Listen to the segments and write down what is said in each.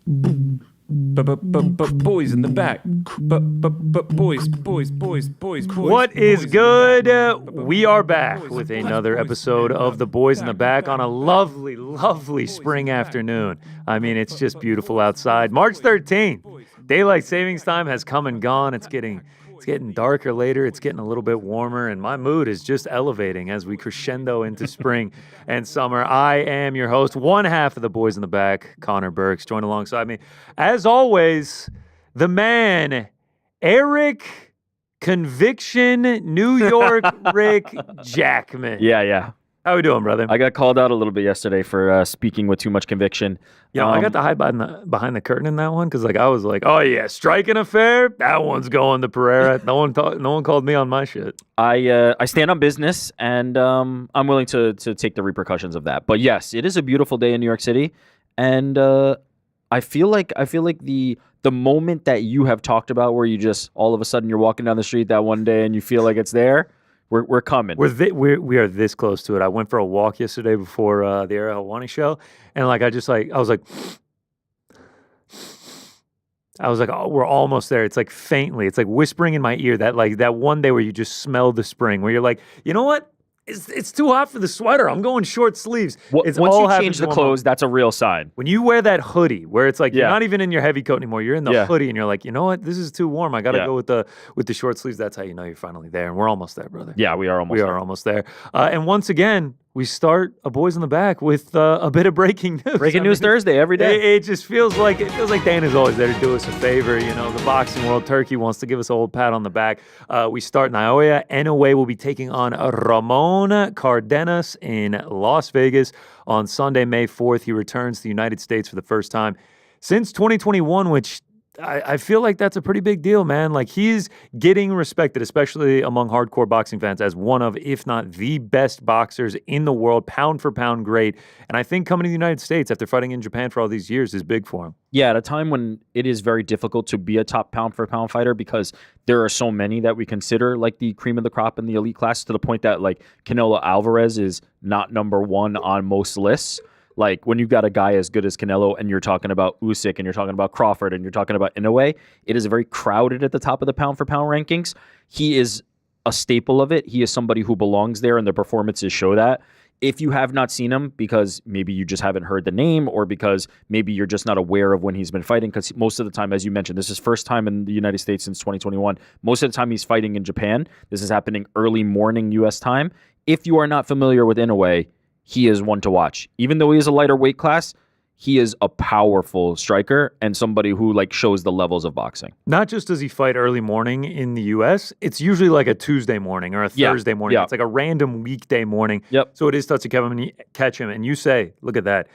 Boys in the back. Boys. What is good? We are back with another episode of The Boys in the Back on a lovely, lovely spring afternoon. I mean, it's just beautiful outside. March 13th. Daylight savings time has come and gone. It's getting darker later. It's getting a little bit warmer, and my mood is just elevating as we crescendo into spring and summer. I am your host, one half of The Boys in the Back, Connor Burks, joined alongside me, as always, the man, Eric Conviction New York Rick Jackman. Yeah. How we doing, brother? I got called out a little bit yesterday for speaking with too much conviction. I got to hide behind the curtain in that one because, I was like, oh yeah, striking affair. That one's going to Pereira. No one called me on my shit. I stand on business, and I'm willing to take the repercussions of that. But yes, it is a beautiful day in New York City, and I feel like the moment that you have talked about, where you just all of a sudden you're walking down the street that one day and you feel like it's there. We're coming. We are this close to it. I went for a walk yesterday before the Ariel Helwani show, and I was like, oh, we're almost there. It's like faintly, it's like whispering in my ear that one day where you just smell the spring, where you're like, you know what? It's too hot for the sweater. I'm going short sleeves. Once you change the clothes, that's a real sign. When you wear that hoodie, where it's like you're not even in your heavy coat anymore, you're in the hoodie, and you're like, you know what? This is too warm. I got to go with the short sleeves. That's how you know you're finally there, and we're almost there, brother. Yeah, we are almost there. And once again, we start a Boys in the Back with a bit of breaking news. Breaking news Thursday every day. It just feels like Dana's always there to do us a favor. You know, the boxing world, Turkey wants to give us a old pat on the back. We start Inoue will be taking on Ramon Cardenas in Las Vegas on Sunday, May 4th. He returns to the United States for the first time since 2021, which I feel like that's a pretty big deal, man. Like, he's getting respected, especially among hardcore boxing fans, as one of, if not the best boxers in the world, pound for pound great. And I think coming to the United States after fighting in Japan for all these years is big for him. Yeah, at a time when it is very difficult to be a top pound for pound fighter because there are so many that we consider like the cream of the crop in the elite class, to the point that like Canelo Alvarez is not number one on most lists. Like, when you've got a guy as good as Canelo and you're talking about Usyk and you're talking about Crawford and you're talking about Inoue, it is very crowded at the top of the pound-for-pound rankings. He is a staple of it. He is somebody who belongs there, and the performances show that. If you have not seen him, because maybe you just haven't heard the name, or because maybe you're just not aware of when he's been fighting, because most of the time, as you mentioned, this is first time in the United States since 2021. Most of the time he's fighting in Japan. This is happening early morning U.S. time. If you are not familiar with Inoue, he is one to watch. Even though he is a lighter weight class, he is a powerful striker and somebody who like shows the levels of boxing. Not just does he fight early morning in the U.S., it's usually like a Tuesday morning or a Thursday morning. Yeah. It's like a random weekday morning. Yep. So it is tough to catch him. And you say, look at that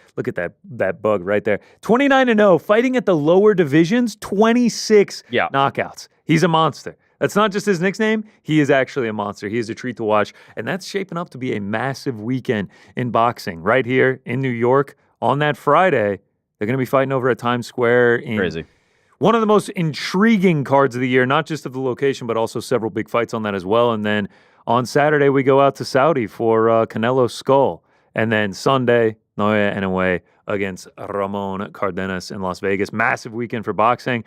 bug right there. 29-0, fighting at the lower divisions, 26 knockouts. He's a monster. That's not just his nickname. He is actually a monster. He is a treat to watch. And that's shaping up to be a massive weekend in boxing. Right here in New York on that Friday, they're going to be fighting over at Times Square. Crazy. One of the most intriguing cards of the year, not just of the location, but also several big fights on that as well. And then on Saturday, we go out to Saudi for Canelo Skull. And then Sunday, Inoue against Ramon Cardenas in Las Vegas. Massive weekend for boxing.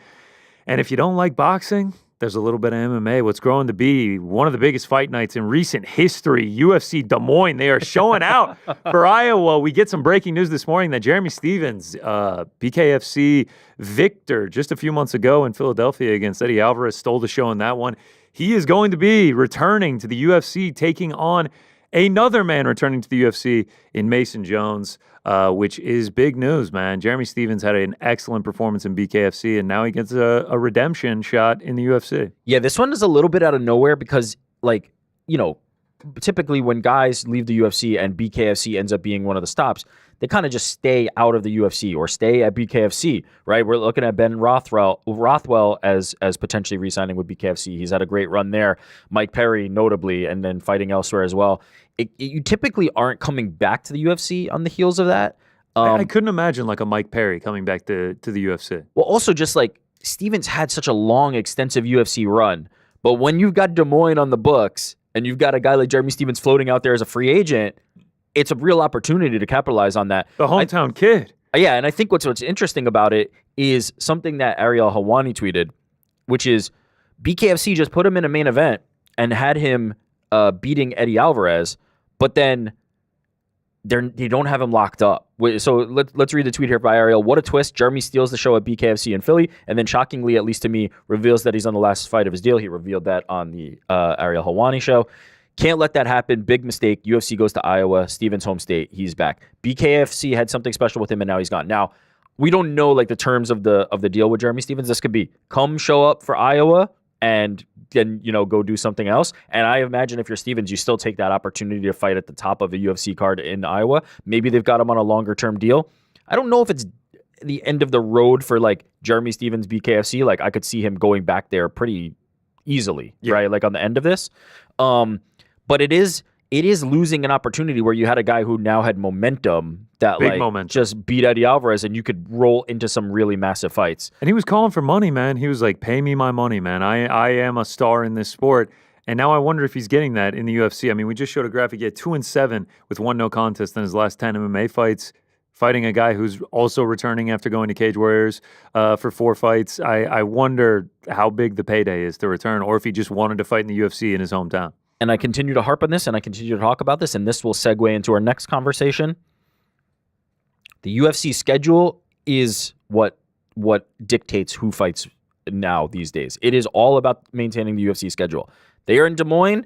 And if you don't like boxing, there's a little bit of MMA. What's growing to be one of the biggest fight nights in recent history, UFC Des Moines. They are showing out for Iowa. We get some breaking news this morning that Jeremy Stephens, BKFC victor just a few months ago in Philadelphia against Eddie Alvarez, stole the show in that one. He is going to be returning to the UFC, taking on another man returning to the UFC in Mason Jones, which is big news, man. Jeremy Stephens had an excellent performance in BKFC, and now he gets a redemption shot in the UFC. Yeah, this one is a little bit out of nowhere because, like, you know, typically when guys leave the UFC and BKFC ends up being one of the stops, they kind of just stay out of the UFC or stay at BKFC, right? We're looking at Ben Rothwell as potentially re-signing with BKFC. He's had a great run there. Mike Perry, notably, and then fighting elsewhere as well. You typically aren't coming back to the UFC on the heels of that. I couldn't imagine like a Mike Perry coming back to the UFC. Well, also just like Stephens had such a long, extensive UFC run, but when you've got Des Moines on the books and you've got a guy like Jeremy Stephens floating out there as a free agent, it's a real opportunity to capitalize on that. The hometown kid. Yeah, and I think what's interesting about it is something that Ariel Helwani tweeted, which is BKFC just put him in a main event and had him beating Eddie Alvarez, but then they don't have him locked up. So let's read the tweet here by Ariel. What a twist. Jeremy steals the show at BKFC in Philly, and then shockingly, at least to me, reveals that he's on the last fight of his deal. He revealed that on the Ariel Helwani show. Can't let that happen. Big mistake. UFC goes to Iowa. Stephens' home state. He's back. BKFC had something special with him, and now he's gone. Now, we don't know like the terms of the deal with Jeremy Stephens. This could be come show up for Iowa and then go do something else. And I imagine if you're Stephens, you still take that opportunity to fight at the top of a UFC card in Iowa. Maybe they've got him on a longer term deal. I don't know if it's the end of the road for like Jeremy Stephens BKFC. Like I could see him going back there pretty easily, right? Like on the end of this. But it is losing an opportunity where you had a guy who now had momentum that just beat Eddie Alvarez, and you could roll into some really massive fights. And he was calling for money, man. He was like, pay me my money, man. I am a star in this sport. And now I wonder if he's getting that in the UFC. I mean, we just showed a graphic. He had 2-7 with 1 no contest in his last 10 MMA fights, fighting a guy who's also returning after going to Cage Warriors for 4 fights. I wonder how big the payday is to return, or if he just wanted to fight in the UFC in his hometown. And I continue to harp on this, and I continue to talk about this, and this will segue into our next conversation. The UFC schedule is what dictates who fights now these days. It is all about maintaining the UFC schedule. They are in Des Moines.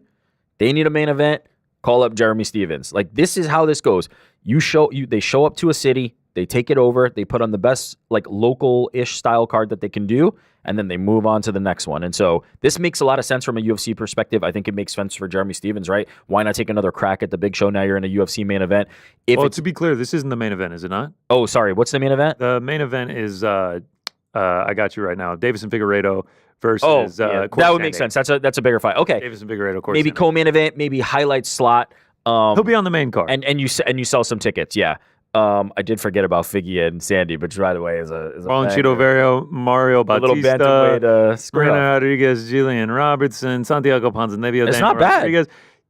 They need a main event. Call up Jeremy Stephens. Like, this is how this goes. They show up to a city. They take it over. They put on the best, like, local-ish style card that they can do, and then they move on to the next one. And so this makes a lot of sense from a UFC perspective. I think it makes sense for Jeremy Stephens, right? Why not take another crack at the big show? Now you're in a UFC main event. To be clear, this isn't the main event, is it not? Oh, sorry. What's the main event? The main event is, I got you right now, Davison Figueiredo versus that would make sense. That's a bigger fight. Okay. Davison Figueiredo, maybe co-main event, maybe highlight slot. He'll be on the main card. And you sell some tickets, yeah. I did forget about Figgy and Sandy, which right away is a Chito Verio, Mario Bautista, a little bantamweight Breno Rodriguez, Jillian Robertson, Santiago Ponzinibbio, it's Daniel not bad. Rodriguez,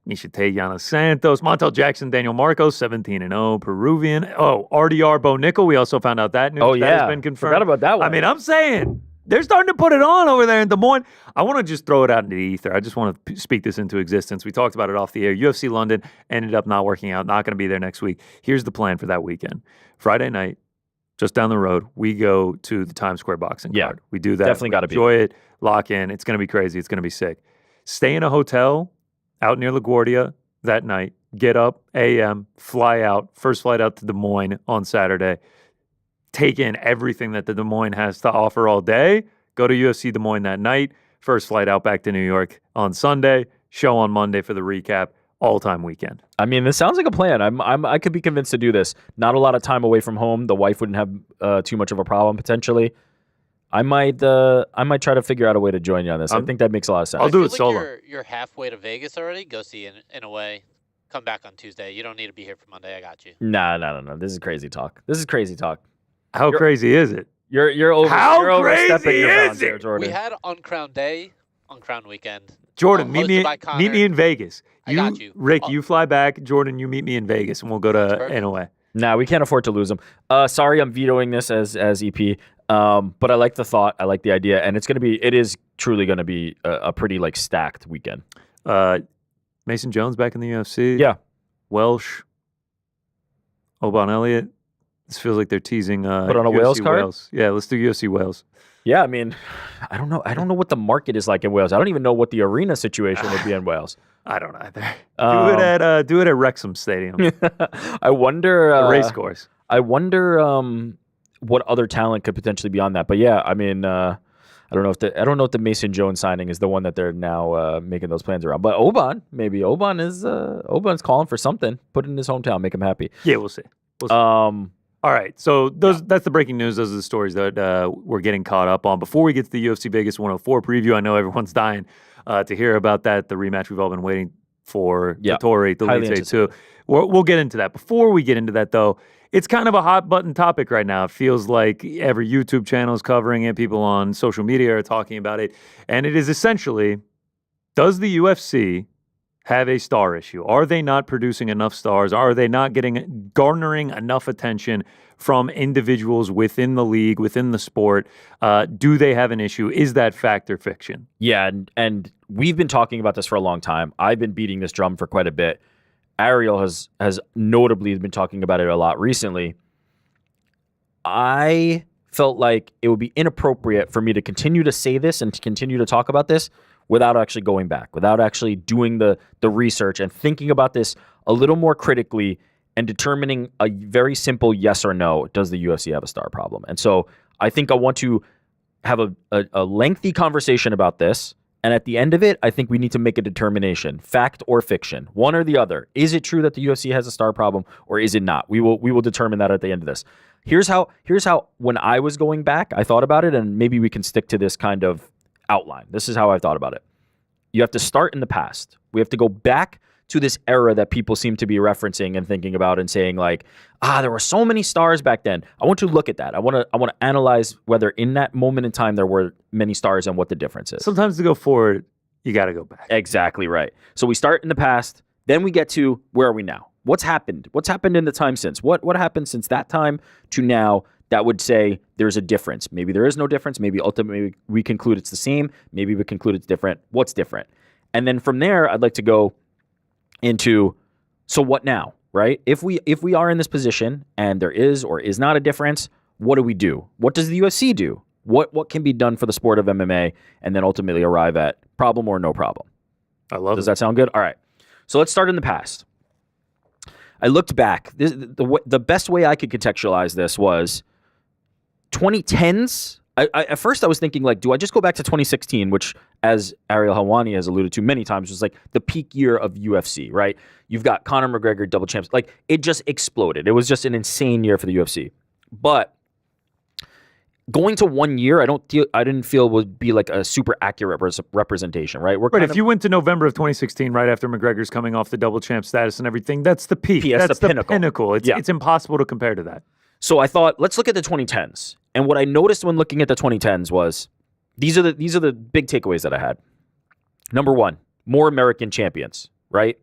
Nishite Yana Santos, Montel Jackson, Daniel Marcos, 17-0, Peruvian. Oh, RDR Bo Nickel. We also found out that news that has been confirmed. Forgot about that one. I mean, I'm saying they're starting to put it on over there in Des Moines. I want to just throw it out into the ether. I just want to speak this into existence. We talked about it off the air. UFC London ended up not working out, not going to be there next week. Here's the plan for that weekend. Friday night, just down the road, we go to the Times Square boxing card. We do that. Definitely got to enjoy it, lock in. It's going to be crazy. It's going to be sick. Stay in a hotel out near LaGuardia that night. Get up, a.m., fly out. First flight out to Des Moines on Saturday. Take in everything that the Des Moines has to offer all day. Go to UFC Des Moines that night. First flight out back to New York on Sunday. Show on Monday for the recap. All-time weekend. I mean, this sounds like a plan. I could be convinced to do this. Not a lot of time away from home. The wife wouldn't have too much of a problem potentially. I might try to figure out a way to join you on this. I think that makes a lot of sense. I'll do it solo. You're halfway to Vegas already. Go see Inoue. Come back on Tuesday. You don't need to be here for Monday. I got you. No. This is crazy talk. How crazy is it? You're over. How you're crazy overstepping your bounds is there, it? Jordan. We had Uncrowned Day, Uncrowned Weekend. Jordan, meet me in Vegas. I got you. Rick, you fly back. Jordan, you meet me in Vegas, and we'll go to Inoue. Nah, we can't afford to lose them. Sorry, I'm vetoing this as EP. But I like the thought. I like the idea, and it is truly gonna be a pretty like stacked weekend. Mason Jones back in the UFC. Yeah. Welsh. Oban Elliott. This feels like they're teasing. Put on a UFC Wales card? Wales. Yeah, let's do UFC Wales. Yeah, I mean, I don't know what the market is like in Wales. I don't even know what the arena situation would be in Wales. I don't either. Do it at Wrexham Stadium. I wonder. A race course. I wonder what other talent could potentially be on that. But yeah, I mean, I don't know if the Mason Jones signing is the one that they're now making those plans around. But Oban's calling for something. Put it in his hometown, make him happy. Yeah, we'll see. All right, so that's the breaking news. Those are the stories that we're getting caught up on. Before we get to the UFC Vegas 104 preview, I know everyone's dying to hear about that, the rematch we've all been waiting for, Vettori, Delite too. We'll get into that. Before we get into that, though, it's kind of a hot-button topic right now. It feels like every YouTube channel is covering it. People on social media are talking about it. And it is essentially, does the UFC have a star issue? Are they not producing enough stars? Are they not garnering enough attention from individuals within the league, within the sport? Do they have an issue? Is that fact or fiction? Yeah, and we've been talking about this for a long time. I've been beating this drum for quite a bit. Ariel has notably been talking about it a lot recently. I felt like it would be inappropriate for me to continue to say this and to continue to talk about this without actually going back, without actually doing the research and thinking about this a little more critically and determining a very simple yes or no. Does the UFC have a star problem? And so I think I want to have a lengthy conversation about this. And at the end of it, I think we need to make a determination, fact or fiction, one or the other. Is it true that the UFC has a star problem, or is it not? We will determine that at the end of this. Here's how when I was going back, I thought about it, and maybe we can stick to this kind of outline. This is how I thought about it. You have to start in the past. We have to go back to this era that people seem to be referencing and thinking about and saying like, there were so many stars back then. I want to look at that. I want to analyze whether in that moment in time there were many stars and what the difference is. Sometimes to go forward, you got to go back. Exactly right. So we start in the past, then we get to where are we now? What's happened? What's happened in the time since? What happened since that time to now that would say there's a difference? Maybe there is no difference. Maybe ultimately we conclude it's the same. Maybe we conclude it's different. What's different? And then from there, I'd like to go into, so what now, right? If we are in this position and there is or is not a difference, what do we do? What does the UFC do? What can be done for the sport of MMA and then ultimately arrive at problem or no problem? I love Does that sound good? All right. So let's start in the past. I looked back. The best way I could contextualize this was 2010s. At first I was thinking like, do I just go back to 2016, which as Ariel Helwani has alluded to many times was like the peak year of UFC, right? You've got Conor McGregor double champs. Like it just exploded. It was just an insane year for the UFC. But going to 1 year, I didn't feel would be like a super accurate representation, right? Right. If you went to November of 2016, right after McGregor's coming off the double champ status and everything, that's the peak. That's the pinnacle. It's impossible to compare to that. So I thought, let's look at the 2010s. And what I noticed when looking at the 2010s was these are the big takeaways that I had. Number one, more American champions, right?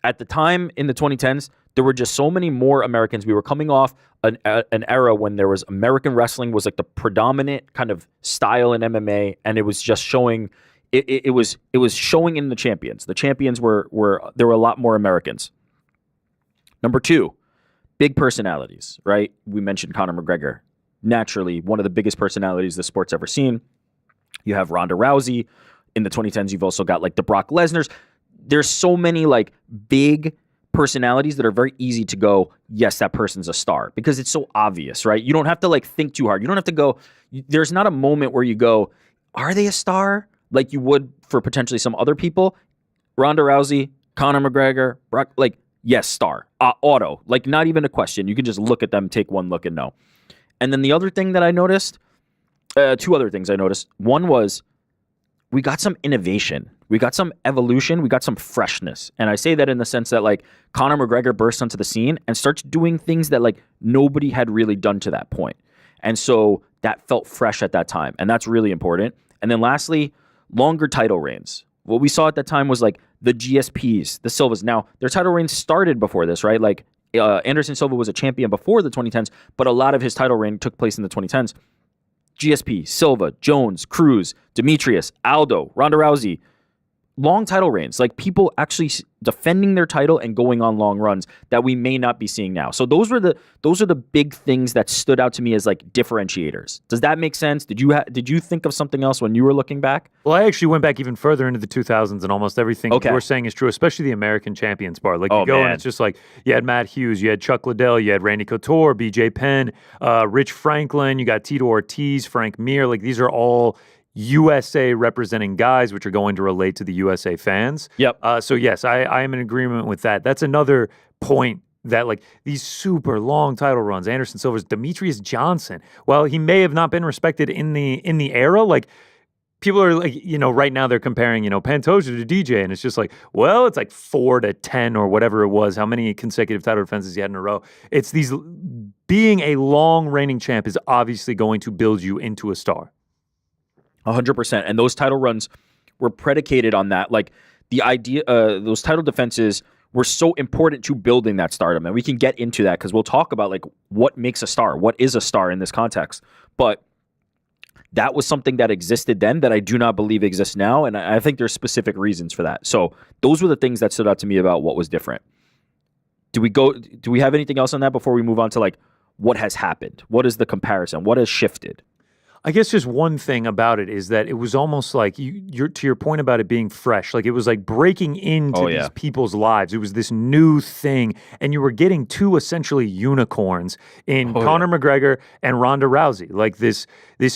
At the time in the 2010s, there were just so many more Americans. We were coming off an era when there was American wrestling was like the predominant kind of style in MMA, and it was just showing. It was showing in the champions. The champions were there were a lot more Americans. Number two, big personalities, right? We mentioned Conor McGregor. Naturally, one of the biggest personalities the sport's ever seen. You have Ronda Rousey. In the 2010s, you've also got like the Brock Lesnar's. There's so many like big personalities that are very easy to go, yes, that person's a star because it's so obvious, right? You don't have to like think too hard. You don't have to go, there's not a moment where you go, are they a star? Like you would for potentially some other people. Ronda Rousey, Conor McGregor, Brock, like, yes, star. Auto. Like not even a question. You can just look at them, take one look and know. And then the other thing that I noticed, two other things I noticed. One was we got some innovation. We got some evolution. We got some freshness. And I say that in the sense that like Conor McGregor bursts onto the scene and starts doing things that like nobody had really done to that point. And so that felt fresh at that time. And that's really important. And then lastly, longer title reigns. What we saw at that time was like the GSPs, the Silvas. Now, their title reigns started before this, right? Like Anderson Silva was a champion before the 2010s, but a lot of his title reign took place in the 2010s. GSP, Silva, Jones, Cruz, Demetrius, Aldo, Ronda Rousey, long title reigns, like people actually defending their title and going on long runs that we may not be seeing now. So those are the big things that stood out to me as like differentiators. Does that make sense? Did you think of something else when you were looking back? Well, I actually went back even further into the 2000s, and almost everything you were saying is true, especially the American champions part. Like you go and it's just like you had Matt Hughes, you had Chuck Liddell, you had Randy Couture, BJ Penn, Rich Franklin, you got Tito Ortiz, Frank Mir. Like these are all USA representing guys, which are going to relate to the USA fans. Yep. So yes, I am in agreement with that. That's another point that like these super long title runs, Anderson Silva's, Demetrius Johnson, while he may have not been respected in the era, like people are like, right now they're comparing, Pantoja to DJ, and it's just like, well, it's like 4 to 10 or whatever it was, how many consecutive title defenses he had in a row. It's these, being a long reigning champ is obviously going to build you into a star. 100%. And those title runs were predicated on that. Like the idea, those title defenses were so important to building that stardom. And we can get into that because we'll talk about like what makes a star, what is a star in this context. But that was something that existed then that I do not believe exists now. And I think there's specific reasons for that. So those were the things that stood out to me about what was different. Do we have anything else on that before we move on to like what has happened? What is the comparison? What has shifted? I guess just one thing about it is that it was almost like you're to your point about it being fresh. Like it was like breaking into these people's lives. It was this new thing, and you were getting two essentially unicorns in Conor McGregor and Ronda Rousey. Like this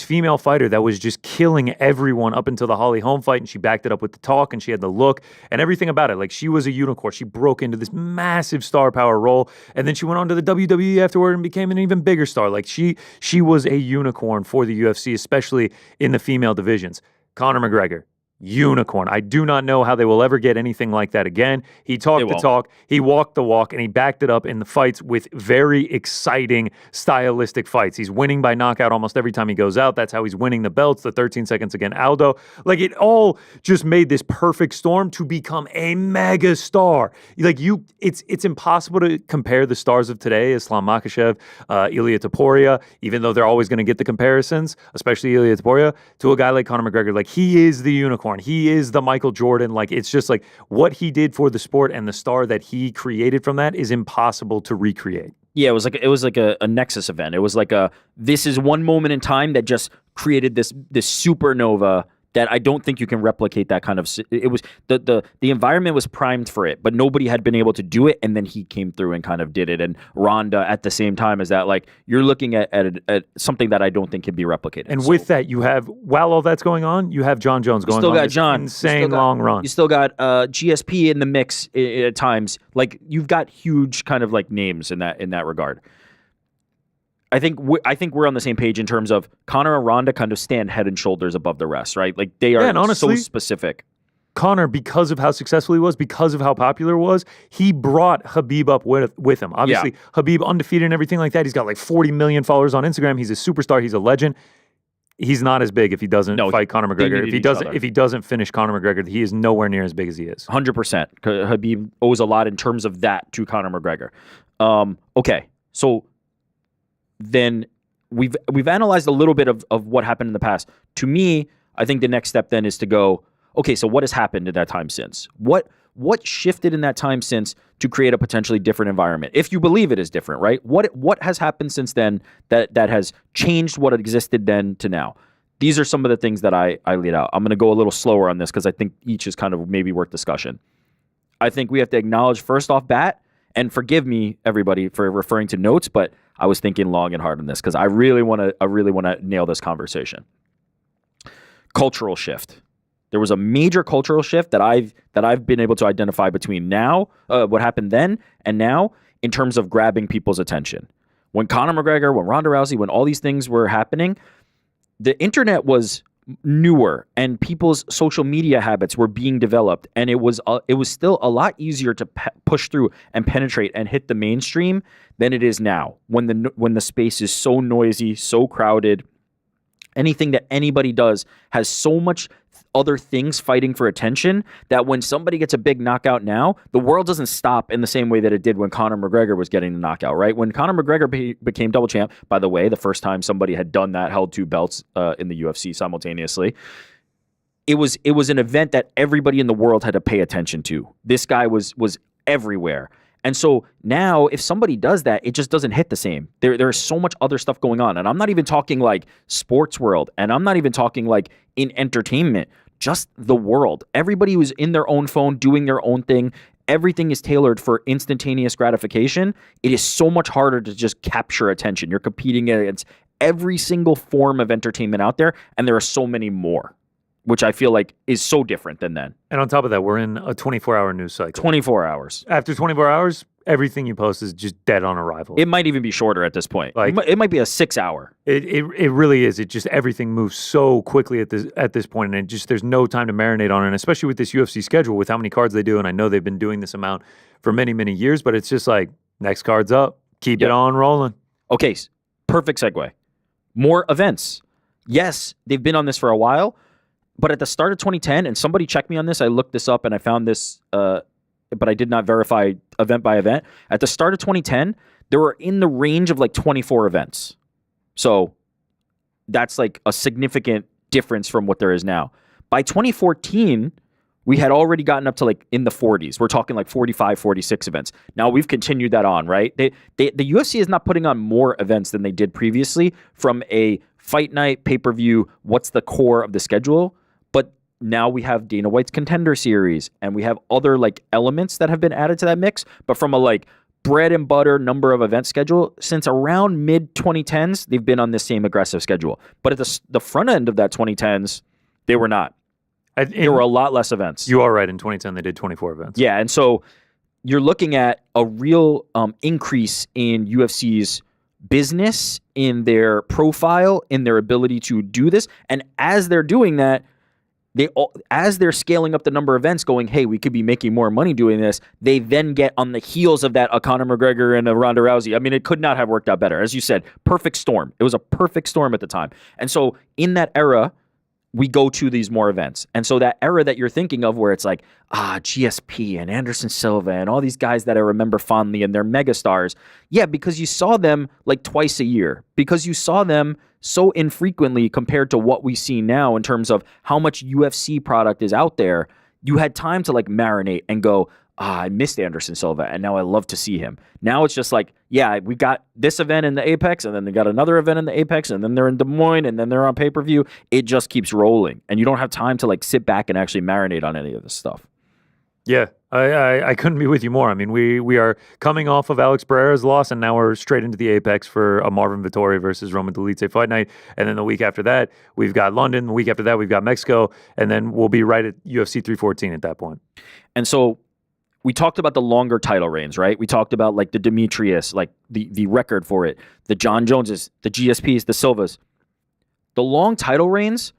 female fighter that was just killing everyone up until the Holly Holm fight, and she backed it up with the talk, and she had the look and everything about it. Like she was a unicorn. She broke into this massive star power role, and then she went on to the WWE afterward and became an even bigger star. Like she was a unicorn for the UFC. Especially in the female divisions. Conor McGregor, unicorn. I do not know how they will ever get anything like that again. He talked the talk, he walked the walk, and he backed it up in the fights with very exciting stylistic fights. He's winning by knockout almost every time he goes out. That's how he's winning the belts, the 13 seconds against Aldo. Like it all just made this perfect storm to become a mega star. Like it's impossible to compare the stars of today, Islam Makhachev, Ilia Topuria, even though they're always going to get the comparisons, especially Ilia Topuria, to a guy like Conor McGregor. Like he is the unicorn. He is the Michael Jordan. Like it's just like what he did for the sport and the star that he created from that is impossible to recreate. Yeah, it was like a Nexus event. It was like this is one moment in time that just created this supernova that I don't think you can replicate that kind of. It was the environment was primed for it, but nobody had been able to do it, and then he came through and kind of did it. And Ronda at the same time is that like you're looking at something that I don't think can be replicated. And with that, you have while all that's going on, you have John Jones going on this insane long run. You still got GSP in the mix at times. Like you've got huge kind of like names in that regard. I think we're on the same page in terms of Conor and Ronda kind of stand head and shoulders above the rest, right? Like they are and honestly, so specific. Conor, because of how successful he was, because of how popular he was, he brought Khabib up with him. Obviously, Khabib undefeated and everything like that. He's got like 40 million followers on Instagram. He's a superstar. He's a legend. He's not as big if he doesn't fight Conor McGregor. If he doesn't finish Conor McGregor, he is nowhere near as big as he is. 100%. Khabib owes a lot in terms of that to Conor McGregor. Okay, so then we've analyzed a little bit of what happened in the past. To me, I think the next step then is to go, okay, so what has happened in that time since? What shifted in that time since to create a potentially different environment? If you believe it is different, right? What has happened since then that has changed what existed then to now? These are some of the things that I laid out. I'm going to go a little slower on this because I think each is kind of maybe worth discussion. I think we have to acknowledge first off bat, and forgive me, everybody, for referring to notes, but I was thinking long and hard on this because I really want to nail this conversation. Cultural shift. There was a major cultural shift that I've been able to identify between now, what happened then and now, in terms of grabbing people's attention. When Conor McGregor, when Ronda Rousey, when all these things were happening, the internet was newer and people's social media habits were being developed, and it was still a lot easier to push through and penetrate and hit the mainstream than it is now when the space is so noisy, so crowded. Anything that anybody does has so much other things fighting for attention that when somebody gets a big knockout now, the world doesn't stop in the same way that it did when Conor McGregor was getting the knockout, right? When Conor McGregor became double champ, by the way, the first time somebody had done that, held two belts in the UFC simultaneously, it was an event that everybody in the world had to pay attention to. This guy was everywhere. And so now if somebody does that, it just doesn't hit the same. There's so much other stuff going on. And I'm not even talking like sports world. And I'm not even talking like in entertainment, just the world. Everybody was in their own phone doing their own thing. Everything is tailored for instantaneous gratification. It is so much harder to just capture attention. You're competing against every single form of entertainment out there. And there are so many more, which I feel like is so different than then. And on top of that, we're in a 24-hour news cycle. 24 hours. After 24 hours, everything you post is just dead on arrival. It might even be shorter at this point. Like it might be a 6 hour. It really is. It just everything moves so quickly at this point, and there's no time to marinate on it. And especially with this UFC schedule, with how many cards they do, and I know they've been doing this amount for many, many years, but it's just like next card's up, keep it on rolling. Okay, perfect segue. More events. Yes, they've been on this for a while. But at the start of 2010, and somebody checked me on this, I looked this up and I found this, but I did not verify event by event. At the start of 2010, there were in the range of like 24 events. So that's like a significant difference from what there is now. By 2014, we had already gotten up to like in the 40s. We're talking like 45, 46 events. Now we've continued that on, right? The UFC is not putting on more events than they did previously from a fight night, pay-per-view, what's the core of the schedule. But now we have Dana White's Contender Series and we have other like elements that have been added to that mix. But from a like bread and butter number of event schedule, since around mid 2010s, they've been on this same aggressive schedule. But at the front end of that 2010s, they were not. There were a lot less events. You are right. In 2010, they did 24 events. Yeah, and so you're looking at a real increase in UFC's business, in their profile, in their ability to do this. And as they're doing that, as they're scaling up the number of events, going, hey, we could be making more money doing this, they then get on the heels of that a Conor McGregor and a Ronda Rousey. I mean, it could not have worked out better. As you said, perfect storm. It was a perfect storm at the time. And so in that era, we go to these more events. And so that era that you're thinking of where it's like, GSP and Anderson Silva and all these guys that I remember fondly and they're megastars. Yeah, because you saw them like twice a year. Because you saw them so infrequently compared to what we see now in terms of how much UFC product is out there. You had time to like marinate and go, I missed Anderson Silva, and now I love to see him. Now it's just like, yeah, we got this event in the Apex, and then they got another event in the Apex, and then they're in Des Moines, and then they're on pay-per-view. It just keeps rolling, and you don't have time to like sit back and actually marinate on any of this stuff. Yeah, I couldn't be with you more. I mean, we are coming off of Alex Pereira's loss, and now we're straight into the Apex for a Marvin Vettori versus Roman Dolidze fight night. And then the week after that, we've got London. The week after that, we've got Mexico. And then we'll be right at UFC 314 at that point. And so we talked about the longer title reigns, right? We talked about like the Demetrius, like the record for it, the John Joneses, the GSPs, the Silvas. The long title reigns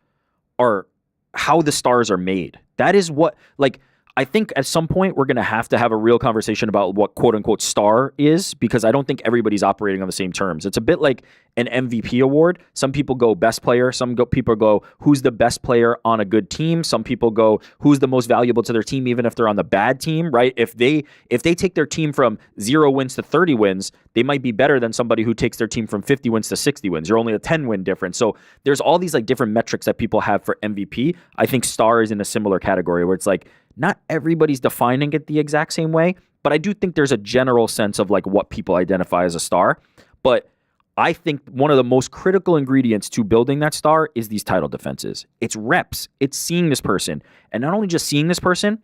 are how the stars are made. That is what, like, I think at some point we're going to have a real conversation about what quote unquote star is, because I don't think everybody's operating on the same terms. It's a bit like an MVP award. Some people go best player. People go who's the best player on a good team. Some people go who's the most valuable to their team, even if they're on the bad team, right? If they take their team from 0 wins to 30 wins, they might be better than somebody who takes their team from 50 wins to 60 wins. You're only a 10-win difference. So there's all these like different metrics that people have for MVP. I think star is in a similar category where it's like, not everybody's defining it the exact same way, but I do think there's a general sense of like what people identify as a star. But I think one of the most critical ingredients to building that star is these title defenses. It's reps. It's seeing this person. And not only just seeing this person,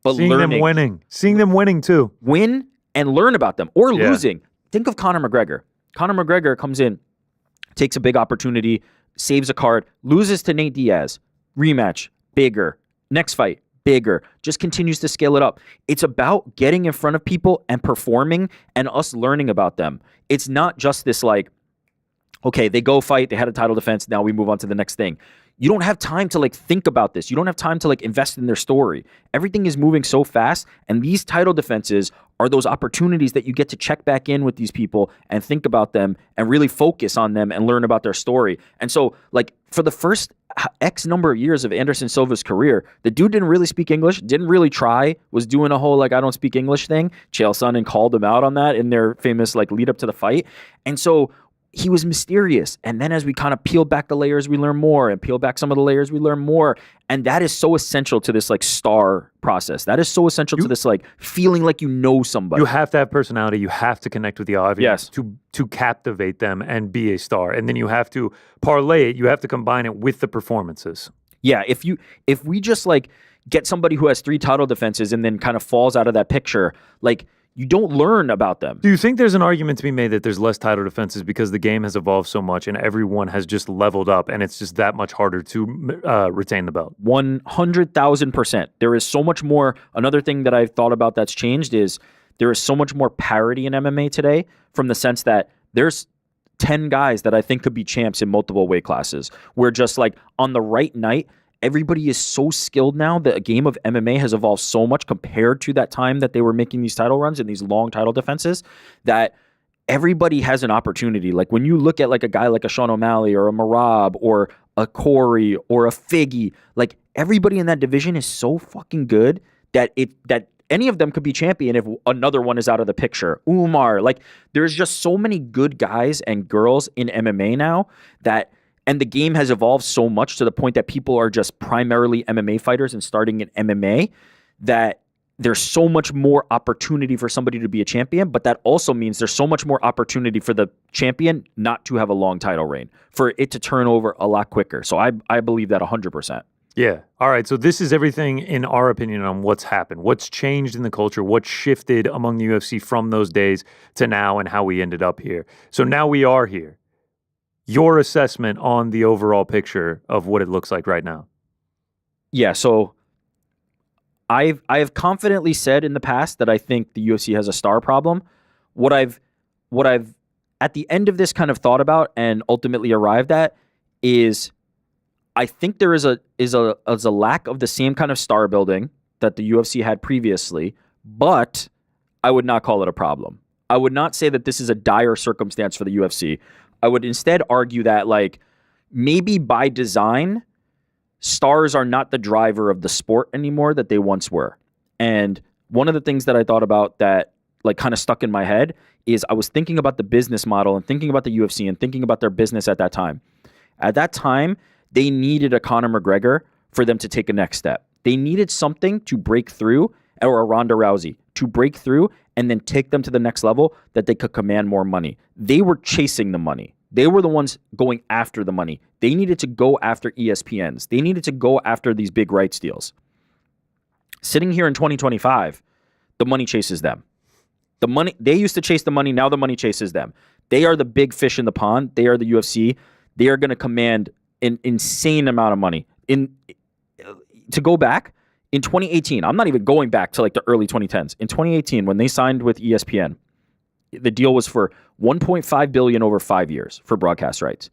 but seeing learning. Them winning. Seeing them winning too. Win and learn about them or losing. Think of Conor McGregor. Conor McGregor comes in, takes a big opportunity, saves a card, loses to Nate Diaz. Rematch, bigger. Next fight, bigger, just continues to scale it up. It's about getting in front of people and performing and us learning about them. It's not just this like, okay, they go fight, they had a title defense, now we move on to the next thing. You don't have time to like think about this. You don't have time to like invest in their story. Everything is moving so fast, and these title defenses are those opportunities that you get to check back in with these people and think about them and really focus on them and learn about their story. And so like for the first X number of years of Anderson Silva's career, the dude didn't really speak English, didn't really try, was doing a whole like I don't speak English thing. Chael Sonnen called him out on that in their famous like lead up to the fight. And so he was mysterious. And then as we kind of peel back the layers, we learn more, and peel back some of the layers, we learn more. And that is so essential to this like star process. That is so essential to this like feeling like you know somebody. You have to have personality. You have to connect with the audience to captivate them and be a star. And then you have to parlay it. You have to combine it with the performances. Yeah, if we just like get somebody who has 3 title defenses and then kind of falls out of that picture, like you don't learn about them. Do you think there's an argument to be made that there's less title defenses because the game has evolved so much and everyone has just leveled up and it's just that much harder to retain the belt? 100,000%. There is so much more. Another thing that I've thought about that's changed is there is so much more parity in MMA today, from the sense that there's 10 guys that I think could be champs in multiple weight classes. Where just like on the right night, everybody is so skilled now that a game of MMA has evolved so much compared to that time that they were making these title runs and these long title defenses, that everybody has an opportunity. Like when you look at like a guy like a Sean O'Malley or a Marab or a Corey or a Figgy. Like everybody in that division is so fucking good that any of them could be champion if another one is out of the picture. Umar, like there's just so many good guys and girls in MMA now and the game has evolved so much to the point that people are just primarily MMA fighters and starting in MMA that there's so much more opportunity for somebody to be a champion, but that also means there's so much more opportunity for the champion not to have a long title reign, for it to turn over a lot quicker. So I believe that 100%. Yeah. All right. So this is everything in our opinion on what's happened, what's changed in the culture, what shifted among the UFC from those days to now and how we ended up here. So now we are here. Your assessment on the overall picture of what it looks like right now. Yeah. So I have confidently said in the past that I think the UFC has a star problem. What I've at the end of this kind of thought about and ultimately arrived at is I think there is a lack of the same kind of star building that the UFC had previously, but I would not call it a problem. I would not say that this is a dire circumstance for the UFC. I would instead argue that like maybe by design, stars are not the driver of the sport anymore that they once were. And one of the things that I thought about that like kind of stuck in my head is I was thinking about the business model and thinking about the UFC and thinking about their business at that time. At that time, they needed a Conor McGregor for them to take a next step. They needed something to break through, or a Ronda Rousey to break through and then take them to the next level that they could command more money. They were chasing the money. They were the ones going after the money. They needed to go after ESPNs. They needed to go after these big rights deals. Sitting here in 2025, the money chases them. They used to chase the money. Now the money chases them. They are the big fish in the pond. They are the UFC. They are going to command an insane amount of money. To go back, in 2018, I'm not even going back to like the early 2010s. In 2018, when they signed with ESPN, the deal was for $1.5 billion over 5 years for broadcast rights.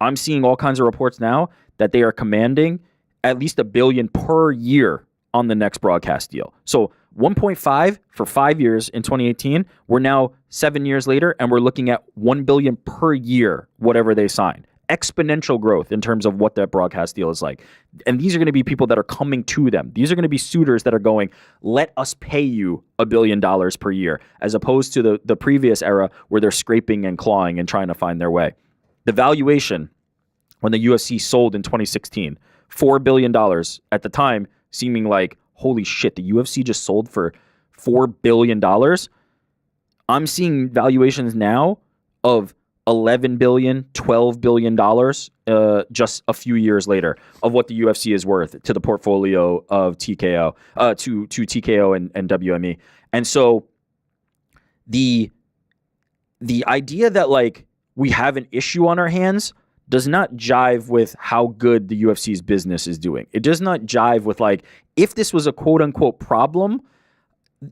I'm seeing all kinds of reports now that they are commanding at least $1 billion per year on the next broadcast deal. So 1.5 for 5 years in 2018. We're now 7 years later, and we're looking at $1 billion per year, whatever they sign. Exponential growth in terms of what that broadcast deal is like. And these are going to be people that are coming to them. These are going to be suitors that are going, let us pay you $1 billion per year, as opposed to the previous era where they're scraping and clawing and trying to find their way. The valuation when the UFC sold in 2016, $4 billion at the time, seeming like, holy shit, the UFC just sold for $4 billion. I'm seeing valuations now of $11 billion, $12 billion just a few years later of what the UFC is worth to the portfolio of TKO, to TKO and WME. And so the idea that like we have an issue on our hands does not jive with how good the UFC's business is doing. It does not jive with like, if this was a quote unquote problem,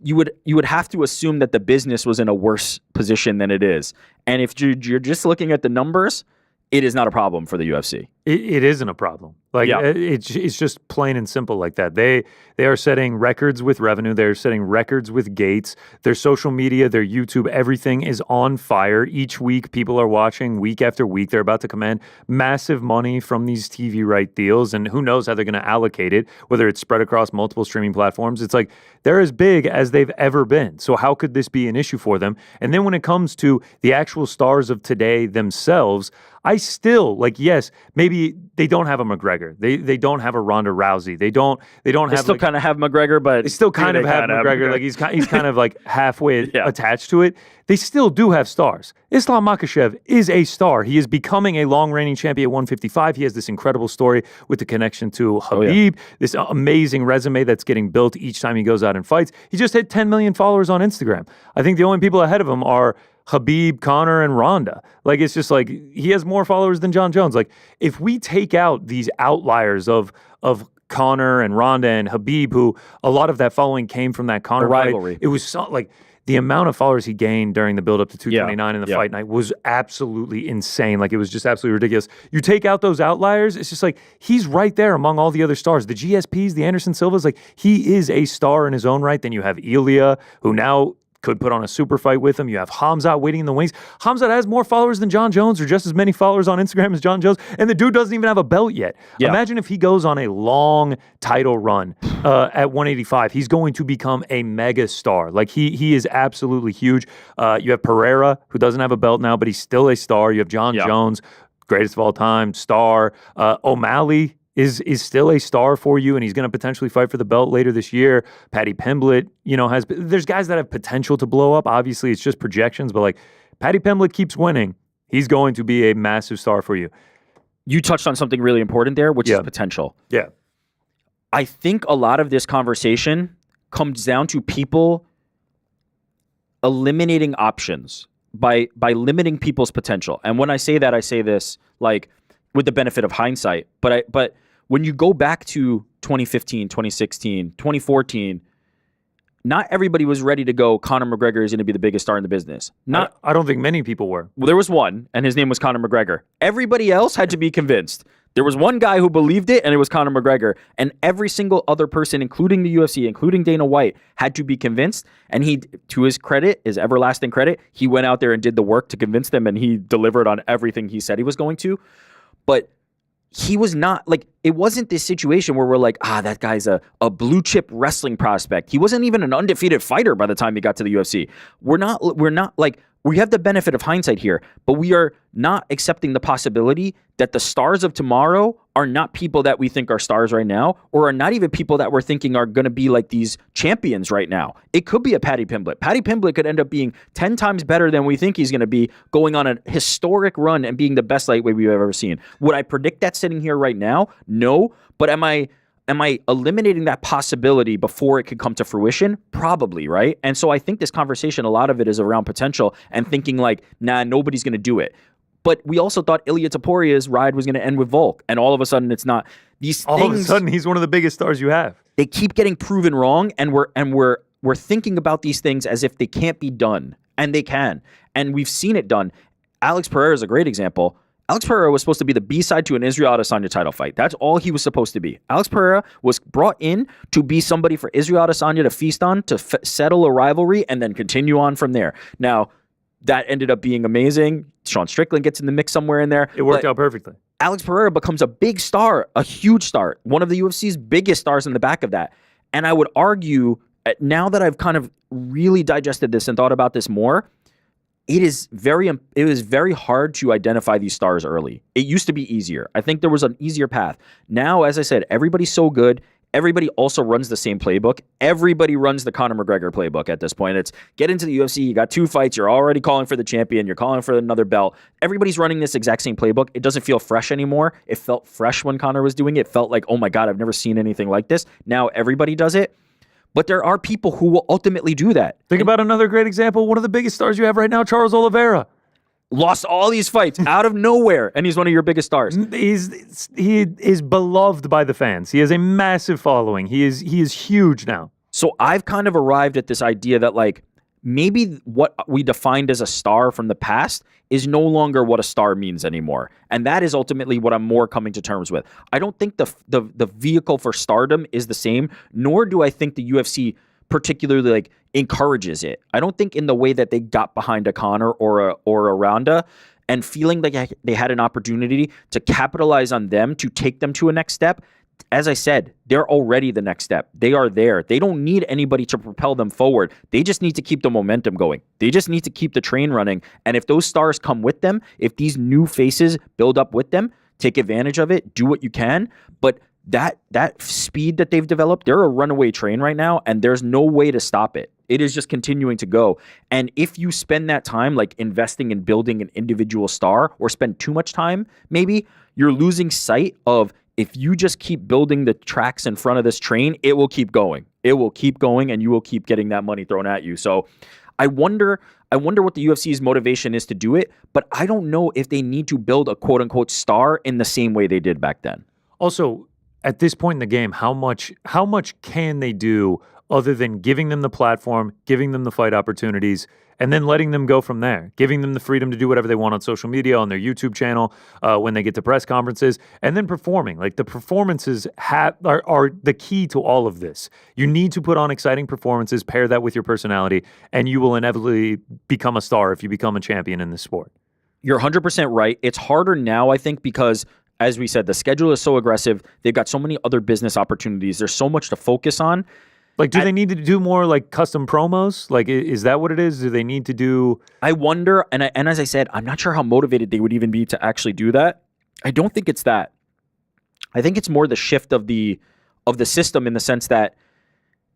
you would have to assume that the business was in a worse position than it is. And if you're just looking at the numbers, it is not a problem for the UFC. It isn't a problem. Like it's just plain and simple like that. They are setting records with revenue. They're setting records with gates. Their social media, their YouTube, everything is on fire. Each week, people are watching week after week. They're about to command massive money from these TV right deals, and who knows how they're going to allocate it, whether it's spread across multiple streaming platforms. It's like they're as big as they've ever been. So how could this be an issue for them? And then when it comes to the actual stars of today themselves, I still like, yes, maybe they don't have a McGregor. They don't have a Ronda Rousey. They still kind of have McGregor, but they still kind of have McGregor. Like he's kind of like halfway attached to it. They still do have stars. Islam Makhachev is a star. He is becoming a long-reigning champion at 155. He has this incredible story with the connection to Khabib, this amazing resume that's getting built each time he goes out and fights. He just hit 10 million followers on Instagram. I think the only people ahead of him are Khabib, Conor, and Ronda. Like, it's just like he has more followers than John Jones. Like, if we take out these outliers of Conor and Ronda and Khabib, who a lot of that following came from that Conor rivalry. Fight, it was so, like the amount of followers he gained during the build-up to 229 in the fight night was absolutely insane. Like, it was just absolutely ridiculous. You take out those outliers, it's just like he's right there among all the other stars. The GSPs, the Anderson Silvas, like he is a star in his own right. Then you have Ilya, who now could put on a super fight with him. You have Hamzat waiting in the wings. Hamzat has more followers than John Jones, or just as many followers on Instagram as John Jones, and the dude doesn't even have a belt yet. Yeah. Imagine if he goes on a long title run at 185. He's going to become a mega star. Like, he is absolutely huge. You have Pereira, who doesn't have a belt now, but he's still a star. You have John Jones, greatest of all time, star. O'Malley is still a star for you, and he's going to potentially fight for the belt later this year. Paddy Pimblett, there's guys that have potential to blow up. Obviously, it's just projections, but like Paddy Pimblett keeps winning. He's going to be a massive star for you. You touched on something really important there, which is potential. Yeah. I think a lot of this conversation comes down to people eliminating options by limiting people's potential. And when I say that, I say this like with the benefit of hindsight. But when you go back to 2015, 2016, 2014, not everybody was ready to go, Conor McGregor is going to be the biggest star in the business. I don't think many people were. Well, there was one, and his name was Conor McGregor. Everybody else had to be convinced. There was one guy who believed it, and it was Conor McGregor. And every single other person, including the UFC, including Dana White, had to be convinced. And he, to his credit, his everlasting credit, he went out there and did the work to convince them, and he delivered on everything he said he was going to. But he was not, like, it wasn't this situation where we're like, that guy's a blue chip wrestling prospect. He wasn't even an undefeated fighter by the time he got to the UFC. We're not like, we have the benefit of hindsight here, but we are not accepting the possibility that the stars of tomorrow are not people that we think are stars right now, or are not even people that we're thinking are going to be like these champions right now. It could be a Paddy Pimblett. Paddy Pimblett could end up being 10 times better than we think he's going to be, going on a historic run and being the best lightweight we've ever seen. Would I predict that sitting here right now? No. But am I eliminating that possibility before it could come to fruition? Probably, right? And so I think this conversation, a lot of it is around potential and thinking like, nobody's going to do it. But we also thought Ilia Toporia's ride was going to end with Volk, and all of a sudden it's not. All of a sudden he's one of the biggest stars you have. They keep getting proven wrong, and we're thinking about these things as if they can't be done, and they can. And we've seen it done. Alex Pereira is a great example. Alex Pereira was supposed to be the B-side to an Israel Adesanya title fight. That's all he was supposed to be. Alex Pereira was brought in to be somebody for Israel Adesanya to feast on, to settle a rivalry, and then continue on from there. Now, that ended up being amazing. Sean Strickland gets in the mix somewhere in there. It worked out perfectly. Alex Pereira becomes a big star, a huge star, one of the UFC's biggest stars in the back of that. And I would argue, now that I've kind of really digested this and thought about this more, it is very hard to identify these stars early. It used to be easier. I think there was an easier path. Now, as I said, everybody's so good. Everybody also runs the same playbook. Everybody runs the Conor McGregor playbook at this point. It's get into the UFC, you got 2 fights, you're already calling for the champion, you're calling for another belt. Everybody's running this exact same playbook. It doesn't feel fresh anymore. It felt fresh when Conor was doing it. It felt like, oh my God, I've never seen anything like this. Now everybody does it. But there are people who will ultimately do that. Think about another great example. One of the biggest stars you have right now, Charles Oliveira. Lost all these fights out of nowhere, and he's one of your biggest stars. He is beloved by the fans. He has a massive following. He is huge now. So I've kind of arrived at this idea that like maybe what we defined as a star from the past is no longer what a star means anymore. And that is ultimately what I'm more coming to terms with. I don't think the vehicle for stardom is the same, nor do I think the UFC particularly like encourages it. I don't think in the way that they got behind a Conor or a Ronda and feeling like they had an opportunity to capitalize on them to take them to a next step. As I said, they're already the next step. They are there. They don't need anybody to propel them forward. They just need to keep the momentum going. They just need to keep the train running. And if those stars come with them, if these new faces build up with them, take advantage of it, do what you can. But that speed that they've developed, they're a runaway train right now, and there's no way to stop it. It is just continuing to go. And if you spend that time like investing in building an individual star, or spend too much time, maybe you're losing sight of, if you just keep building the tracks in front of this train, it will keep going. It will keep going, and you will keep getting that money thrown at you. So I wonder what the UFC's motivation is to do it, but I don't know if they need to build a quote-unquote star in the same way they did back then. Also, at this point in the game, how much can they do other than giving them the platform, giving them the fight opportunities, and then letting them go from there, giving them the freedom to do whatever they want on social media, on their YouTube channel, when they get to press conferences, and then performing. Like, the performances are the key to all of this. You need to put on exciting performances, pair that with your personality, and you will inevitably become a star if you become a champion in this sport. You're 100% right. It's harder now, I think, because, as we said, the schedule is so aggressive. They've got so many other business opportunities. There's so much to focus on. Like, do they need to do more, like, custom promos? Like, is that what it is? Do they need to do... I wonder, and as I said, I'm not sure how motivated they would even be to actually do that. I don't think it's that. I think it's more the shift of the system, in the sense that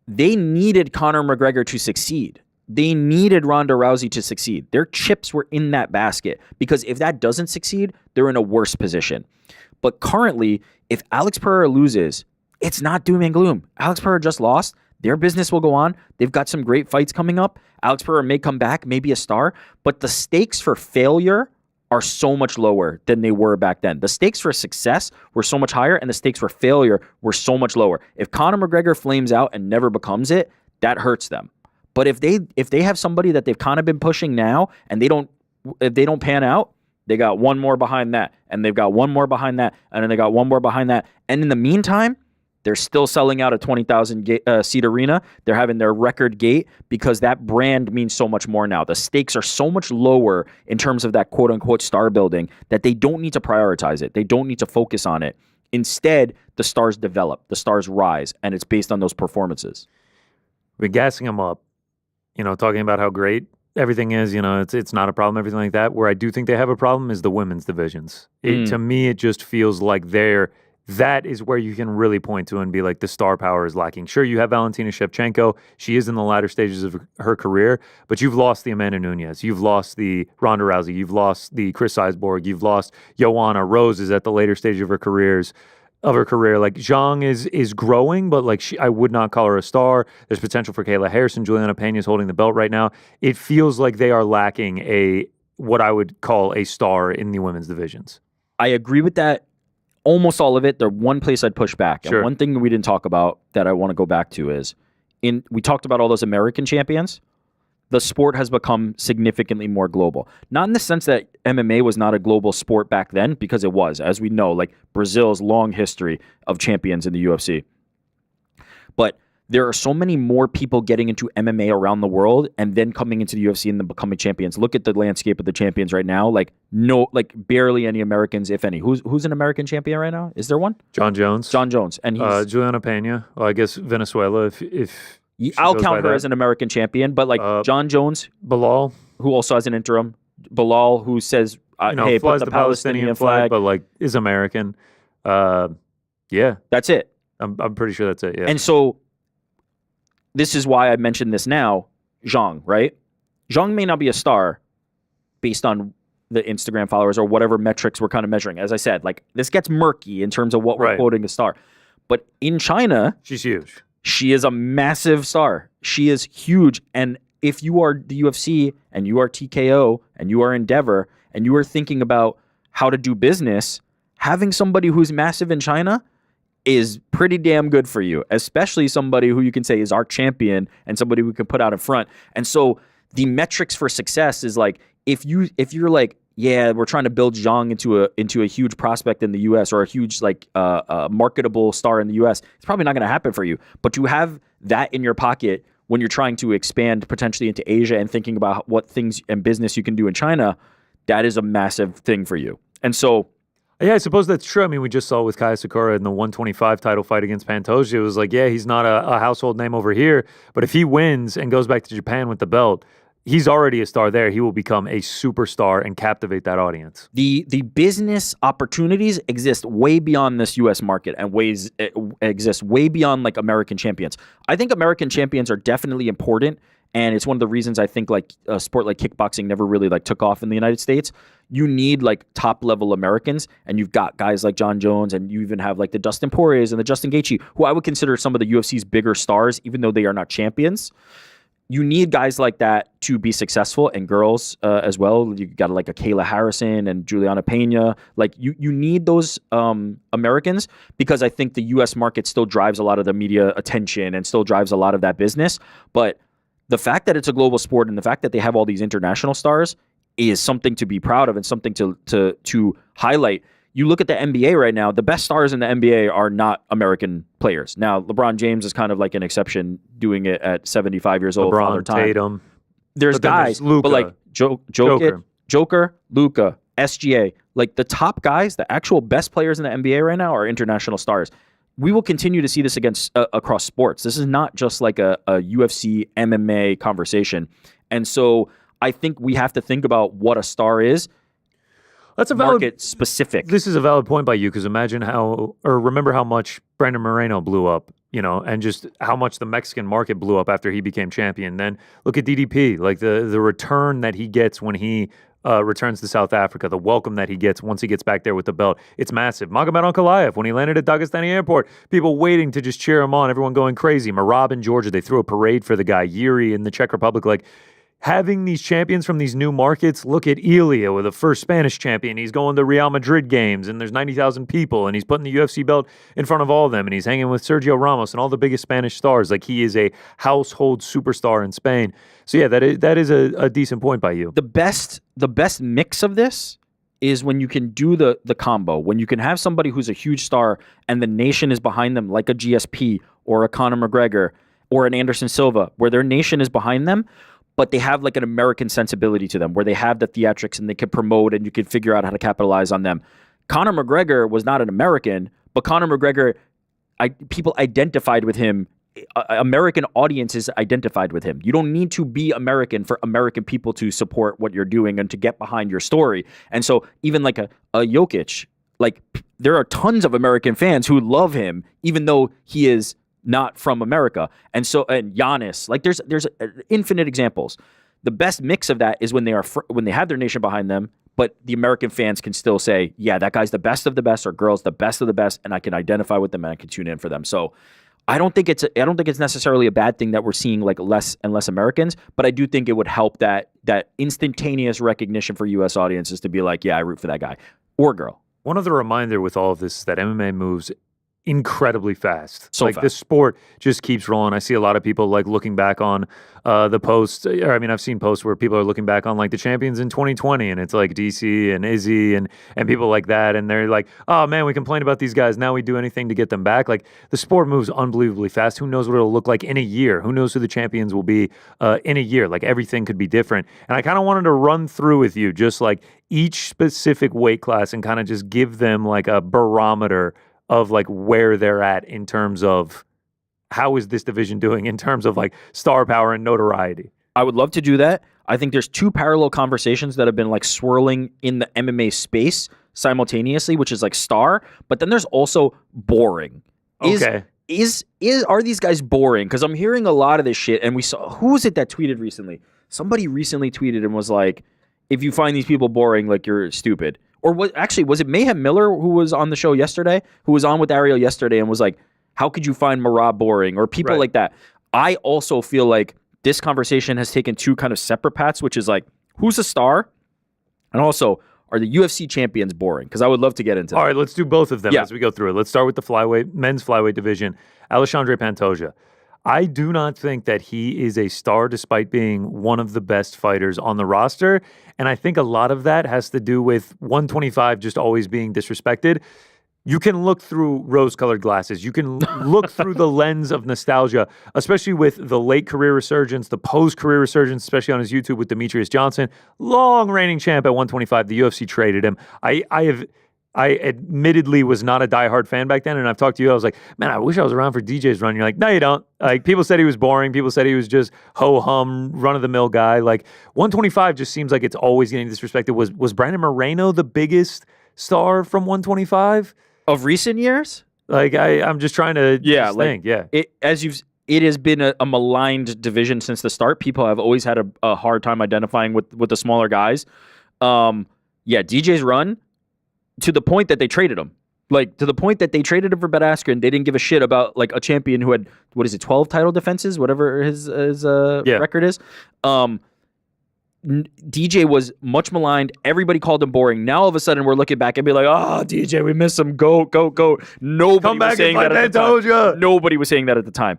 they needed Conor McGregor to succeed. They needed Ronda Rousey to succeed. Their chips were in that basket, because if that doesn't succeed, they're in a worse position. But currently, if Alex Pereira loses, it's not doom and gloom. Alex Pereira just lost. Their business will go on. They've got some great fights coming up. Alex Pereira may come back, may be a star, but the stakes for failure are so much lower than they were back then. The stakes for success were so much higher, and the stakes for failure were so much lower. If Conor McGregor flames out and never becomes it, that hurts them. But if they have somebody that they've kind of been pushing now, and if they don't pan out, they got one more behind that, and they've got one more behind that, and then they got one more behind that. And in the meantime, they're still selling out a 20,000 seat arena. They're having their record gate, because that brand means so much more now. The stakes are so much lower in terms of that quote unquote star building, that they don't need to prioritize it. They don't need to focus on it. Instead, the stars develop, the stars rise, and it's based on those performances. We're gassing them up, talking about how great everything is, it's not a problem, everything like that. Where I do think they have a problem is the women's divisions. To me, it just feels like that is where you can really point to and be like, the star power is lacking. Sure, you have Valentina Shevchenko. She is in the latter stages of her career, but you've lost the Amanda Nunes. You've lost the Ronda Rousey. You've lost the Chris Seisborg. You've lost Joanna. Rose is at the later stage of her career. Like, Zhang is growing, but like, I would not call her a star. There's potential for Kayla Harrison. Juliana Pena is holding the belt right now. It feels like they are lacking what I would call a star in the women's divisions. I agree with that. Almost all of it. The one place I'd push back, Sure. And one thing we didn't talk about that I want to go back to is, we talked about all those American champions. The sport has become significantly more global. Not in the sense that MMA was not a global sport back then, because it was, as we know, like Brazil's long history of champions in the UFC. But there are so many more people getting into MMA around the world, and then coming into the UFC and then becoming champions. Look at the landscape of the champions right now. Like, barely any Americans, if any. Who's an American champion right now? Is there one? John Jones. And he's Juliana Pena. Well, I guess Venezuela, if I'll count her as an American champion, but John Jones, Bilal, who also has an interim. Bilal, who says, "Hey, flies put the Palestinian flag," but like is American. Yeah, that's it. I'm pretty sure that's it. Yeah, And so, this is why I mentioned this now. Zhang, right? Zhang may not be a star based on the Instagram followers or whatever metrics we're kind of measuring. As I said, like, this gets murky in terms of what we're quoting a star. But in China, she's huge. She is a massive star. She is huge. And if you are the UFC and you are TKO and you are Endeavor and you are thinking about how to do business, having somebody who's massive in China is pretty damn good for you, especially somebody who you can say is our champion and somebody we can put out in front. And so the metrics for success is like, if you're like, yeah, we're trying to build Zhang into a huge prospect in the U.S. or a huge marketable star in the U.S., it's probably not going to happen for you. But to have that in your pocket when you're trying to expand potentially into Asia and thinking about what things and business you can do in China, that is a massive thing for you. And so, yeah, I suppose that's true. I mean, we just saw with Kaya Sakura in the 125 title fight against Pantoja. It was like, yeah, he's not a household name over here, but if he wins and goes back to Japan with the belt, he's already a star there. He will become a superstar and captivate that audience. The business opportunities exist way beyond this U.S. market and exist way beyond like American champions. I think American champions are definitely important, and it's one of the reasons I think like a sport like kickboxing never really like took off in the United States. You need like top level Americans, and you've got guys like John Jones, and you even have like the Dustin Poiriers and the Justin Gaethje, who I would consider some of the UFC's bigger stars, even though they are not champions. you need guys like that to be successful, and girls as well. You got like a Kayla Harrison and Juliana Pena. Like you need those Americans, because I think the U.S. market still drives a lot of the media attention and still drives a lot of that business. But the fact that it's a global sport and the fact that they have all these international stars is something to be proud of and something to highlight. You look at the NBA right now, the best stars in the NBA are not American players. Now, LeBron James is kind of like an exception, doing it at 75 years old. LeBron, Tatum. There's guys, Luka, but like Joker, Luka, SGA, like the top guys, the actual best players in the NBA right now are international stars. We will continue to see this across sports. This is not just like a UFC, MMA conversation. And so I think we have to think about what a star is. That's a valid market specific. This is a valid point by you, because remember how much Brandon Moreno blew up, and just how much the Mexican market blew up after he became champion. Then look at DDP, like the return that he gets when he returns to South Africa, the welcome that he gets once he gets back there with the belt. It's massive. Magomed Ankalaev, when he landed at Dagestani Airport, people waiting to just cheer him on, everyone going crazy. Marab in Georgia, they threw a parade for the guy. Yuri in the Czech Republic, like, having these champions from these new markets. Look at Elia with the first Spanish champion. He's going to Real Madrid games, and there's 90,000 people, and he's putting the UFC belt in front of all of them, and he's hanging with Sergio Ramos and all the biggest Spanish stars. Like, he is a household superstar in Spain. So yeah, that is a decent point by you. The best mix of this is when you can do the combo, when you can have somebody who's a huge star and the nation is behind them, like a GSP or a Conor McGregor or an Anderson Silva, where their nation is behind them, but they have like an American sensibility to them, where they have the theatrics and they can promote and you can figure out how to capitalize on them. Conor McGregor was not an American, but Conor McGregor, people identified with him. American audiences identified with him. You don't need to be American for American people to support what you're doing and to get behind your story. And so even like a Jokic, like there are tons of American fans who love him, even though he is not from America. And Giannis, like there's infinite examples. The best mix of that is when they have their nation behind them, but the American fans can still say, yeah, that guy's the best of the best, or girl's the best of the best, and I can identify with them and I can tune in for them. So I don't think it's necessarily a bad thing that we're seeing like less and less Americans, but I do think it would help that instantaneous recognition for U.S. audiences to be like, yeah, I root for that guy or girl. One other reminder with all of this is that MMA moves incredibly fast. So like fast. This sport just keeps rolling. I see a lot of people like looking back on the posts. I've seen posts where people are looking back on like the champions in 2020, and it's like DC and Izzy and people like that, and they're like, oh man, we complained about these guys, now we do anything to get them back. Like, the sport moves unbelievably fast. Who knows what it'll look like in a year? Who knows who the champions will be in a year? Like, everything could be different. And I kind of wanted to run through with you just like each specific weight class and kind of just give them like a barometer of like where they're at in terms of how is this division doing in terms of like star power and notoriety. I would love to do that. I think there's two parallel conversations that have been like swirling in the MMA space simultaneously, which is like star, but then there's also boring. Okay. Are these guys boring? Because I'm hearing a lot of this shit, and we saw, who was it that tweeted recently? Somebody recently tweeted and was like, if you find these people boring, like, you're stupid. Or was it Mayhem Miller who was on the show yesterday, who was on with Ariel yesterday and was like, how could you find Marab boring? Or people like that. I also feel like this conversation has taken two kind of separate paths, which is like, who's a star? And also, are the UFC champions boring? Because I would love to get into that. All right, let's do both of them as we go through it. Let's start with the men's flyweight division. Alexandre Pantoja. I do not think that he is a star despite being one of the best fighters on the roster. And I think a lot of that has to do with 125 just always being disrespected. You can look through rose-colored glasses. You can look through the lens of nostalgia, especially with the late career resurgence, the post-career resurgence, especially on his YouTube with Demetrius Johnson. Long reigning champ at 125. The UFC traded him. I admittedly was not a diehard fan back then, and I've talked to you. I was like, man, I wish I was around for DJ's run. You're like, no, you don't. Like, people said he was boring. People said he was just ho-hum, run-of-the-mill guy. Like, 125 just seems like it's always getting disrespected. Was Brandon Moreno the biggest star from 125? Of recent years? Like, I'm just trying to think. It has been a maligned division since the start. People have always had a hard time identifying with the smaller guys. DJ's run, to the point that they traded him. Like, to the point that they traded him for Ben Askren, they didn't give a shit about like a champion who had 12 title defenses, whatever his record is. DJ was much maligned. Everybody called him boring. Now all of a sudden we're looking back and be like, "Oh, DJ, we miss him. Go." Nobody was saying that at the time. Nobody was saying that at the time.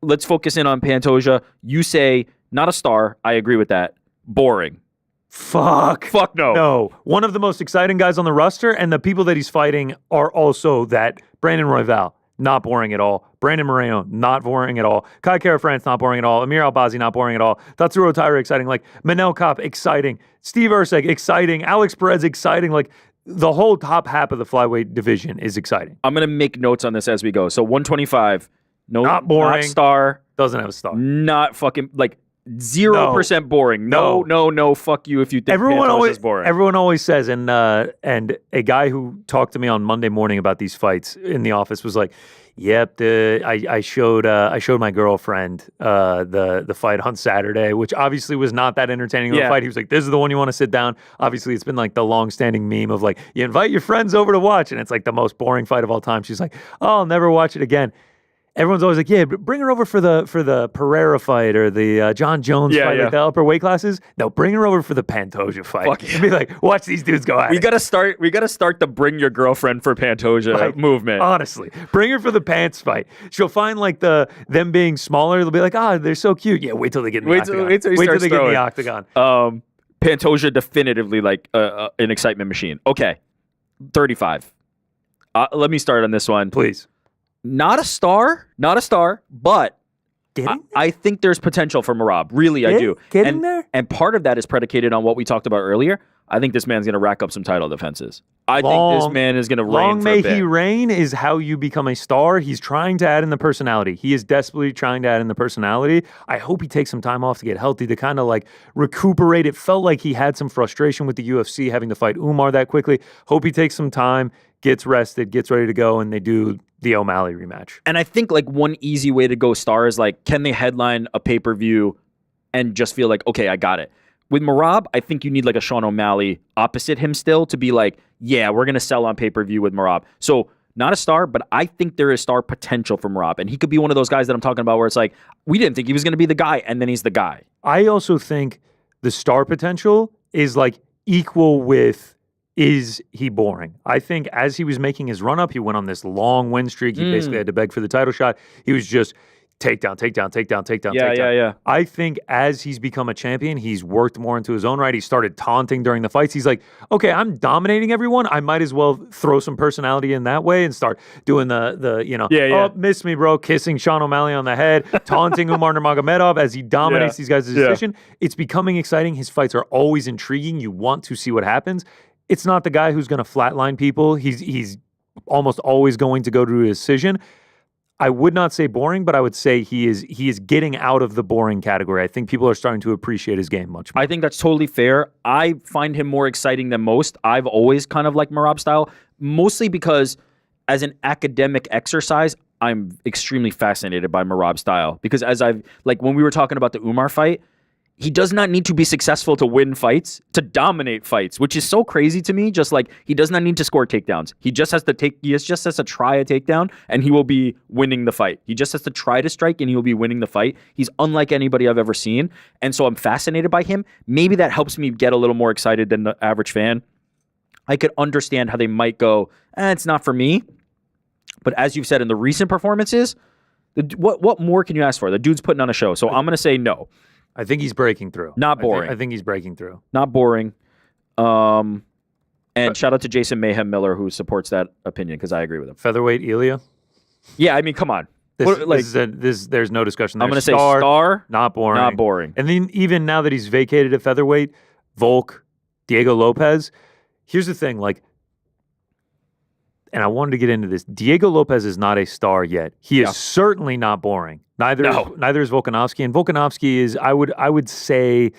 Let's focus in on Pantoja. You say not a star. I agree with that. Boring. Fuck no. No. One of the most exciting guys on the roster, and the people that he's fighting are also that. Brandon Royval, not boring at all. Brandon Moreno, not boring at all. Kai Kara France, not boring at all. Amir Albazi, not boring at all. Tatsuro Taira, exciting. Like, Manel Kopp, exciting. Steve Erceg, exciting. Alex Perez, exciting. Like, the whole top half of the flyweight division is exciting. I'm going to make notes on this as we go. So 125, no, not boring. Not star. Doesn't have a star. Not fucking, like, 0% boring. No, fuck you if you think Pantoja's boring. Everyone always says, and a guy who talked to me on Monday morning about these fights in the office was like, "Yep, I showed my girlfriend the fight on Saturday, which obviously was not that entertaining of a fight." He was like, "This is the one you want to sit down." Obviously, it's been like the long-standing meme of like, you invite your friends over to watch, and it's like the most boring fight of all time. She's like, "Oh, I'll never watch it again." Everyone's always like, "Yeah, bring her over for the Pereira fight or the John Jones fight, like the upper weight classes." No, bring her over for the Pantoja fight. Fuck yeah. Be like, watch these dudes go at it. We gotta start the bring your girlfriend for Pantoja movement. Honestly, bring her for the pants fight. She'll find like them being smaller. They'll be like, they're so cute. Yeah, wait till they get in the octagon. Wait till they get in the octagon. Pantoja definitively like an excitement machine. Okay, 35. Let me start on this one, please. Not a star, but I think there's potential for Merab. Really, I do. Getting there? And part of that is predicated on what we talked about earlier. I think this man's going to rack up some title defenses. I think this man is going to reign long for a bit. may he reign is how you become a star. He's trying to add in the personality. He is desperately trying to add in the personality. I hope he takes some time off to get healthy, to kind of like recuperate. It felt like he had some frustration with the UFC having to fight Umar that quickly. Hope he takes some time, gets rested, gets ready to go, and they do the O'Malley rematch. And I think like one easy way to go star is like, can they headline a pay-per-view and just feel like, okay, I got it. With Merab, I think you need like a Sean O'Malley opposite him still to be like, yeah, we're going to sell on pay-per-view with Merab. So not a star, but I think there is star potential for Merab. And he could be one of those guys that I'm talking about where it's like, we didn't think he was going to be the guy, and then he's the guy. I also think the star potential is like equal with, is he boring? I think as he was making his run up, he went on this long win streak. He basically had to beg for the title shot. He was just takedown. Yeah. I think as he's become a champion, he's worked more into his own right. He started taunting during the fights. He's like, okay, I'm dominating everyone. I might as well throw some personality in that way and start doing oh, miss me, bro, kissing Sean O'Malley on the head, taunting Umar Nurmagomedov as he dominates these guys' decision. It's becoming exciting. His fights are always intriguing. You want to see what happens. It's not the guy who's going to flatline people. He's almost always going to go to a decision. I would not say boring, but I would say he is getting out of the boring category. I think people are starting to appreciate his game much more. I think that's totally fair. I find him more exciting than most. I've always kind of liked Merab style, mostly because as an academic exercise, I'm extremely fascinated by Merab style. Because when we were talking about the Umar fight, he does not need to be successful to win fights, to dominate fights, which is so crazy to me. Just like he does not need to score takedowns. He just has to try a takedown and he will be winning the fight. He just has to try to strike and he will be winning the fight. He's unlike anybody I've ever seen. And so I'm fascinated by him. Maybe that helps me get a little more excited than the average fan. I could understand how they might go, it's not for me. But as you've said in the recent performances, what more can you ask for? The dude's putting on a show. So I'm going to say no. I think he's breaking through. Not boring. I think he's breaking through. Not boring. And shout out to Jason Mayhem Miller who supports that opinion because I agree with him. Featherweight Ilya? Yeah, I mean, come on. There's no discussion there. I'm going to say star. Not boring. Not boring. And then even now that he's vacated at featherweight, Volk, Diego Lopez. Here's the thing, and I wanted to get into this. Diego Lopez is not a star yet. He is certainly not boring. Neither is Volkanovski. And Volkanovski is, I would say,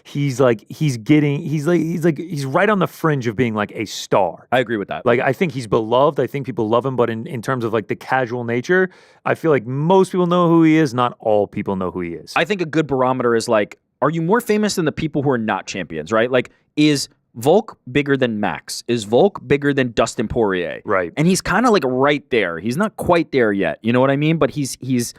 he's right on the fringe of being like a star. I agree with that. Like, I think he's beloved. I think people love him. But in terms of like the casual nature, I feel like most people know who he is. Not all people know who he is. I think a good barometer is like, are you more famous than the people who are not champions, right? Like, is Volk bigger than Max? Is Volk bigger than Dustin Poirier? Right. And he's kind of like right there. He's not quite there yet. You know what I mean? But he's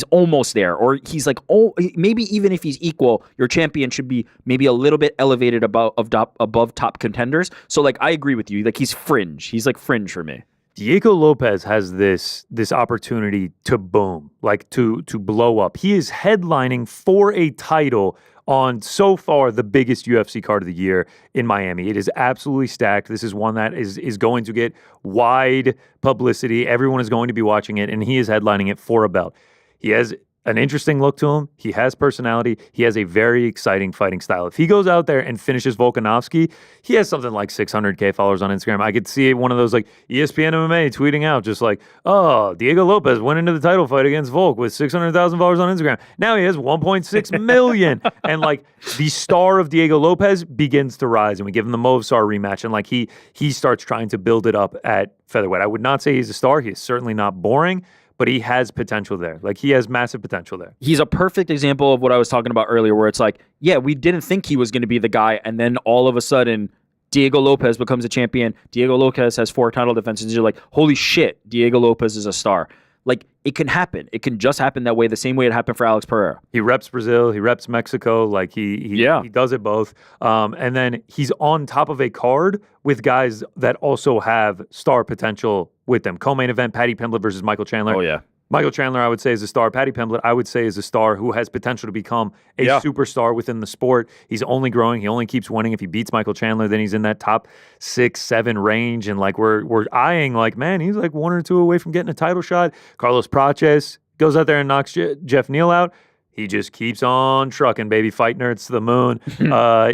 almost there. Or he's like, oh, maybe even if he's equal, your champion should be maybe a little bit elevated above top contenders. So like, I agree with you. Like he's fringe. He's like fringe for me. Diego Lopez has this opportunity to boom, like to blow up. He is headlining for a title on so far the biggest UFC card of the year in Miami. It is absolutely stacked. This is one that is going to get wide publicity. Everyone is going to be watching it, and he is headlining it for a belt. He has an interesting look to him. He has personality. He has a very exciting fighting style. If he goes out there and finishes Volkanovski, he has something like 600K followers on Instagram. I could see one of those like ESPN MMA tweeting out just like, oh, Diego Lopez went into the title fight against Volk with 600,000 followers on Instagram. Now he has 1.6 million. And like the star of Diego Lopez begins to rise, and we give him the Movistar rematch, and like he starts trying to build it up at featherweight. I would not say he's a star. He is certainly not boring, but he has potential there. Like, he has massive potential there. He's a perfect example of what I was talking about earlier, where it's like, yeah, we didn't think he was going to be the guy, and then all of a sudden, Diego Lopez becomes a champion. Diego Lopez has 4 title defenses. You're like, holy shit, Diego Lopez is a star. Like, it can happen. It can just happen that way, the same way it happened for Alex Pereira. He reps Brazil. He reps Mexico. Like, he does it both. And then he's on top of a card with guys that also have star potential with them. Co-main event, Paddy Pimblett versus Michael Chandler. Oh, yeah. Michael Chandler, I would say, is a star. Paddy Pimblett, I would say, is a star who has potential to become a superstar within the sport. He's only growing. He only keeps winning. If he beats Michael Chandler, then he's in that top 6, 7 range. And like we're eyeing, like, man, he's like 1 or 2 away from getting a title shot. Carlos Praches goes out there and knocks Jeff Neal out. He just keeps on trucking, baby. Fight nerds to the moon.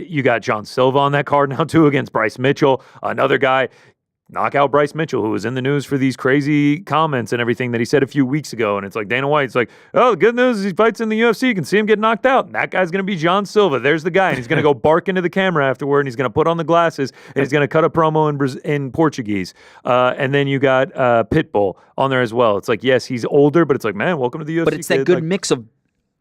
You got John Silva on that card now, too, against Bryce Mitchell. Another guy. Knock out Bryce Mitchell, who was in the news for these crazy comments and everything that he said a few weeks ago. And it's like Dana White's like, oh, the good news is he fights in the UFC. You can see him get knocked out. And that guy's going to be John Silva. There's the guy. And he's going to go bark into the camera afterward, and he's going to put on the glasses, and he's going to cut a promo in Portuguese. And then you got Pitbull on there as well. It's like, yes, he's older, but it's like, man, welcome to the UFC. But it's that good mix of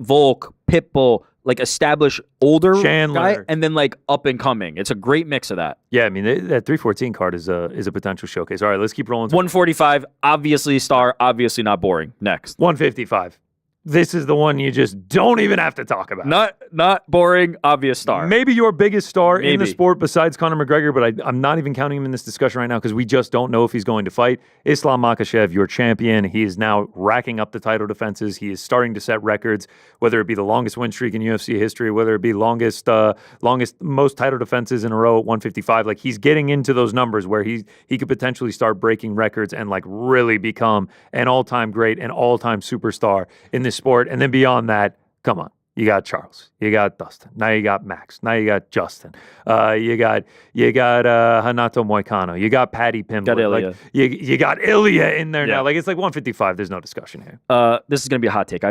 Volk, Pitbull, like established older Chandler guy, and then like up and coming. It's a great mix of that. Yeah, I mean, that 314 card is a potential showcase. All right, let's keep rolling. 145, obviously star, obviously not boring. Next. 155. This is the one you just don't even have to talk about. Not boring, obvious star. Maybe your biggest star in the sport besides Conor McGregor, but I'm not even counting him in this discussion right now because we just don't know if he's going to fight. Islam Makhachev, your champion. He is now racking up the title defenses. He is starting to set records, whether it be the longest win streak in UFC history, whether it be most title defenses in a row at 155. Like, he's getting into those numbers where he could potentially start breaking records and like really become an all-time great, an all-time superstar in this sport. And then beyond that, come on. You got Charles. You got Dustin. Now you got Max. Now you got Justin. You got Hanato Moicano. You got Paddy Pimblett. Got Ilya. Like, you got Ilya in there now. Like, it's like 155. There's no discussion here. This is going to be a hot take.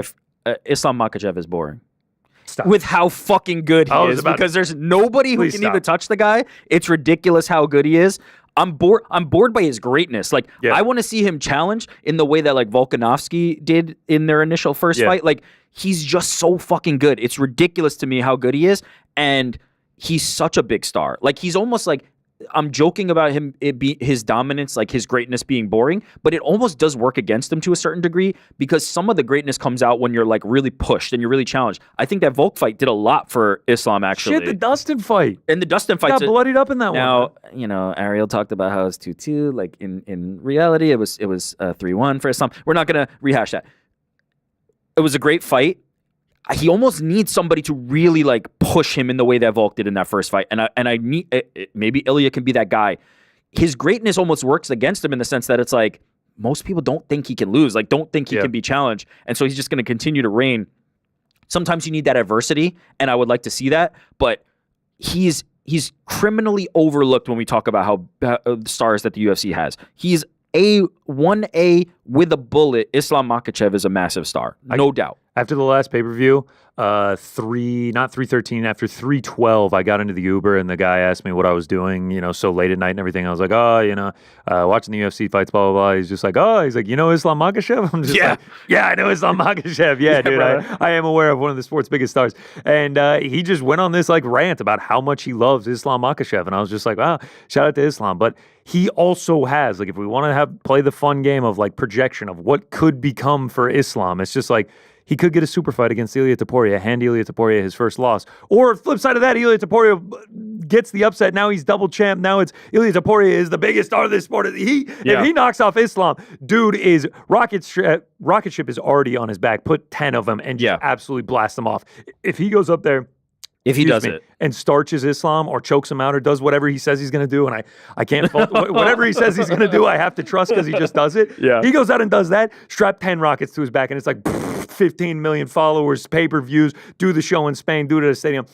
Islam Makhachev is boring. Stop. With how fucking good he is, because there's nobody who can even touch the guy. It's ridiculous how good he is. I'm bored by his greatness. Like, I want to see him challenged in the way that like Volkanovski did in their initial first fight. Like, he's just so fucking good. It's ridiculous to me how good he is, and he's such a big star. Like, he's almost like, I'm joking about his dominance, like his greatness being boring, but it almost does work against him to a certain degree, because some of the greatness comes out when you're like really pushed and you're really challenged. I think that Volk fight did a lot for Islam, actually. Shit, the Dustin fight. And the Dustin fight got bloodied up in that one. Now, you know, Ariel talked about how it was 2-2. Like, in reality, it was 3-1 for Islam. We're not going to rehash that. It was a great fight. He almost needs somebody to really like push him in the way that Volk did in that first fight. And I need maybe Ilya can be that guy. His greatness almost works against him in the sense that it's like most people don't think he can lose, like don't think he can be challenged. And so he's just going to continue to reign. Sometimes you need that adversity, and I would like to see that, but he's criminally overlooked when we talk about how stars that the UFC has. He's 1A with a bullet, Islam Makhachev is a massive star, no doubt. After the last pay-per-view, not 313, after 312, I got into the Uber and the guy asked me what I was doing, so late at night and everything. I was like, watching the UFC fights, blah, blah, blah. He's just like, he's like, Islam Makhachev? I'm just like, yeah, I know Islam Makhachev. Yeah, dude, I am aware of one of the sport's biggest stars. And he just went on this like rant about how much he loves Islam Makhachev. And I was just like, wow, shout out to Islam. But he also has, like, if we want to play the fun game of like projection of what could become for Islam, it's just like, he could get a super fight against Ilia Topuria, hand Ilia Topuria his first loss. Or flip side of that, Ilia Topuria gets the upset. Now he's double champ. Now it's Ilia Topuria is the biggest star of this sport. If he knocks off Islam, dude is rocket ship is already on his back. Put 10 of them and just absolutely blast them off. If he goes up there, if he does it and starches Islam or chokes him out or does whatever he says he's going to do, and I can't fault whatever he says he's going to do, I have to trust because he just does it. Yeah. He goes out and does that, strap 10 rockets to his back, and it's like 15 million followers, pay-per-views, do the show in Spain, do it at a stadium.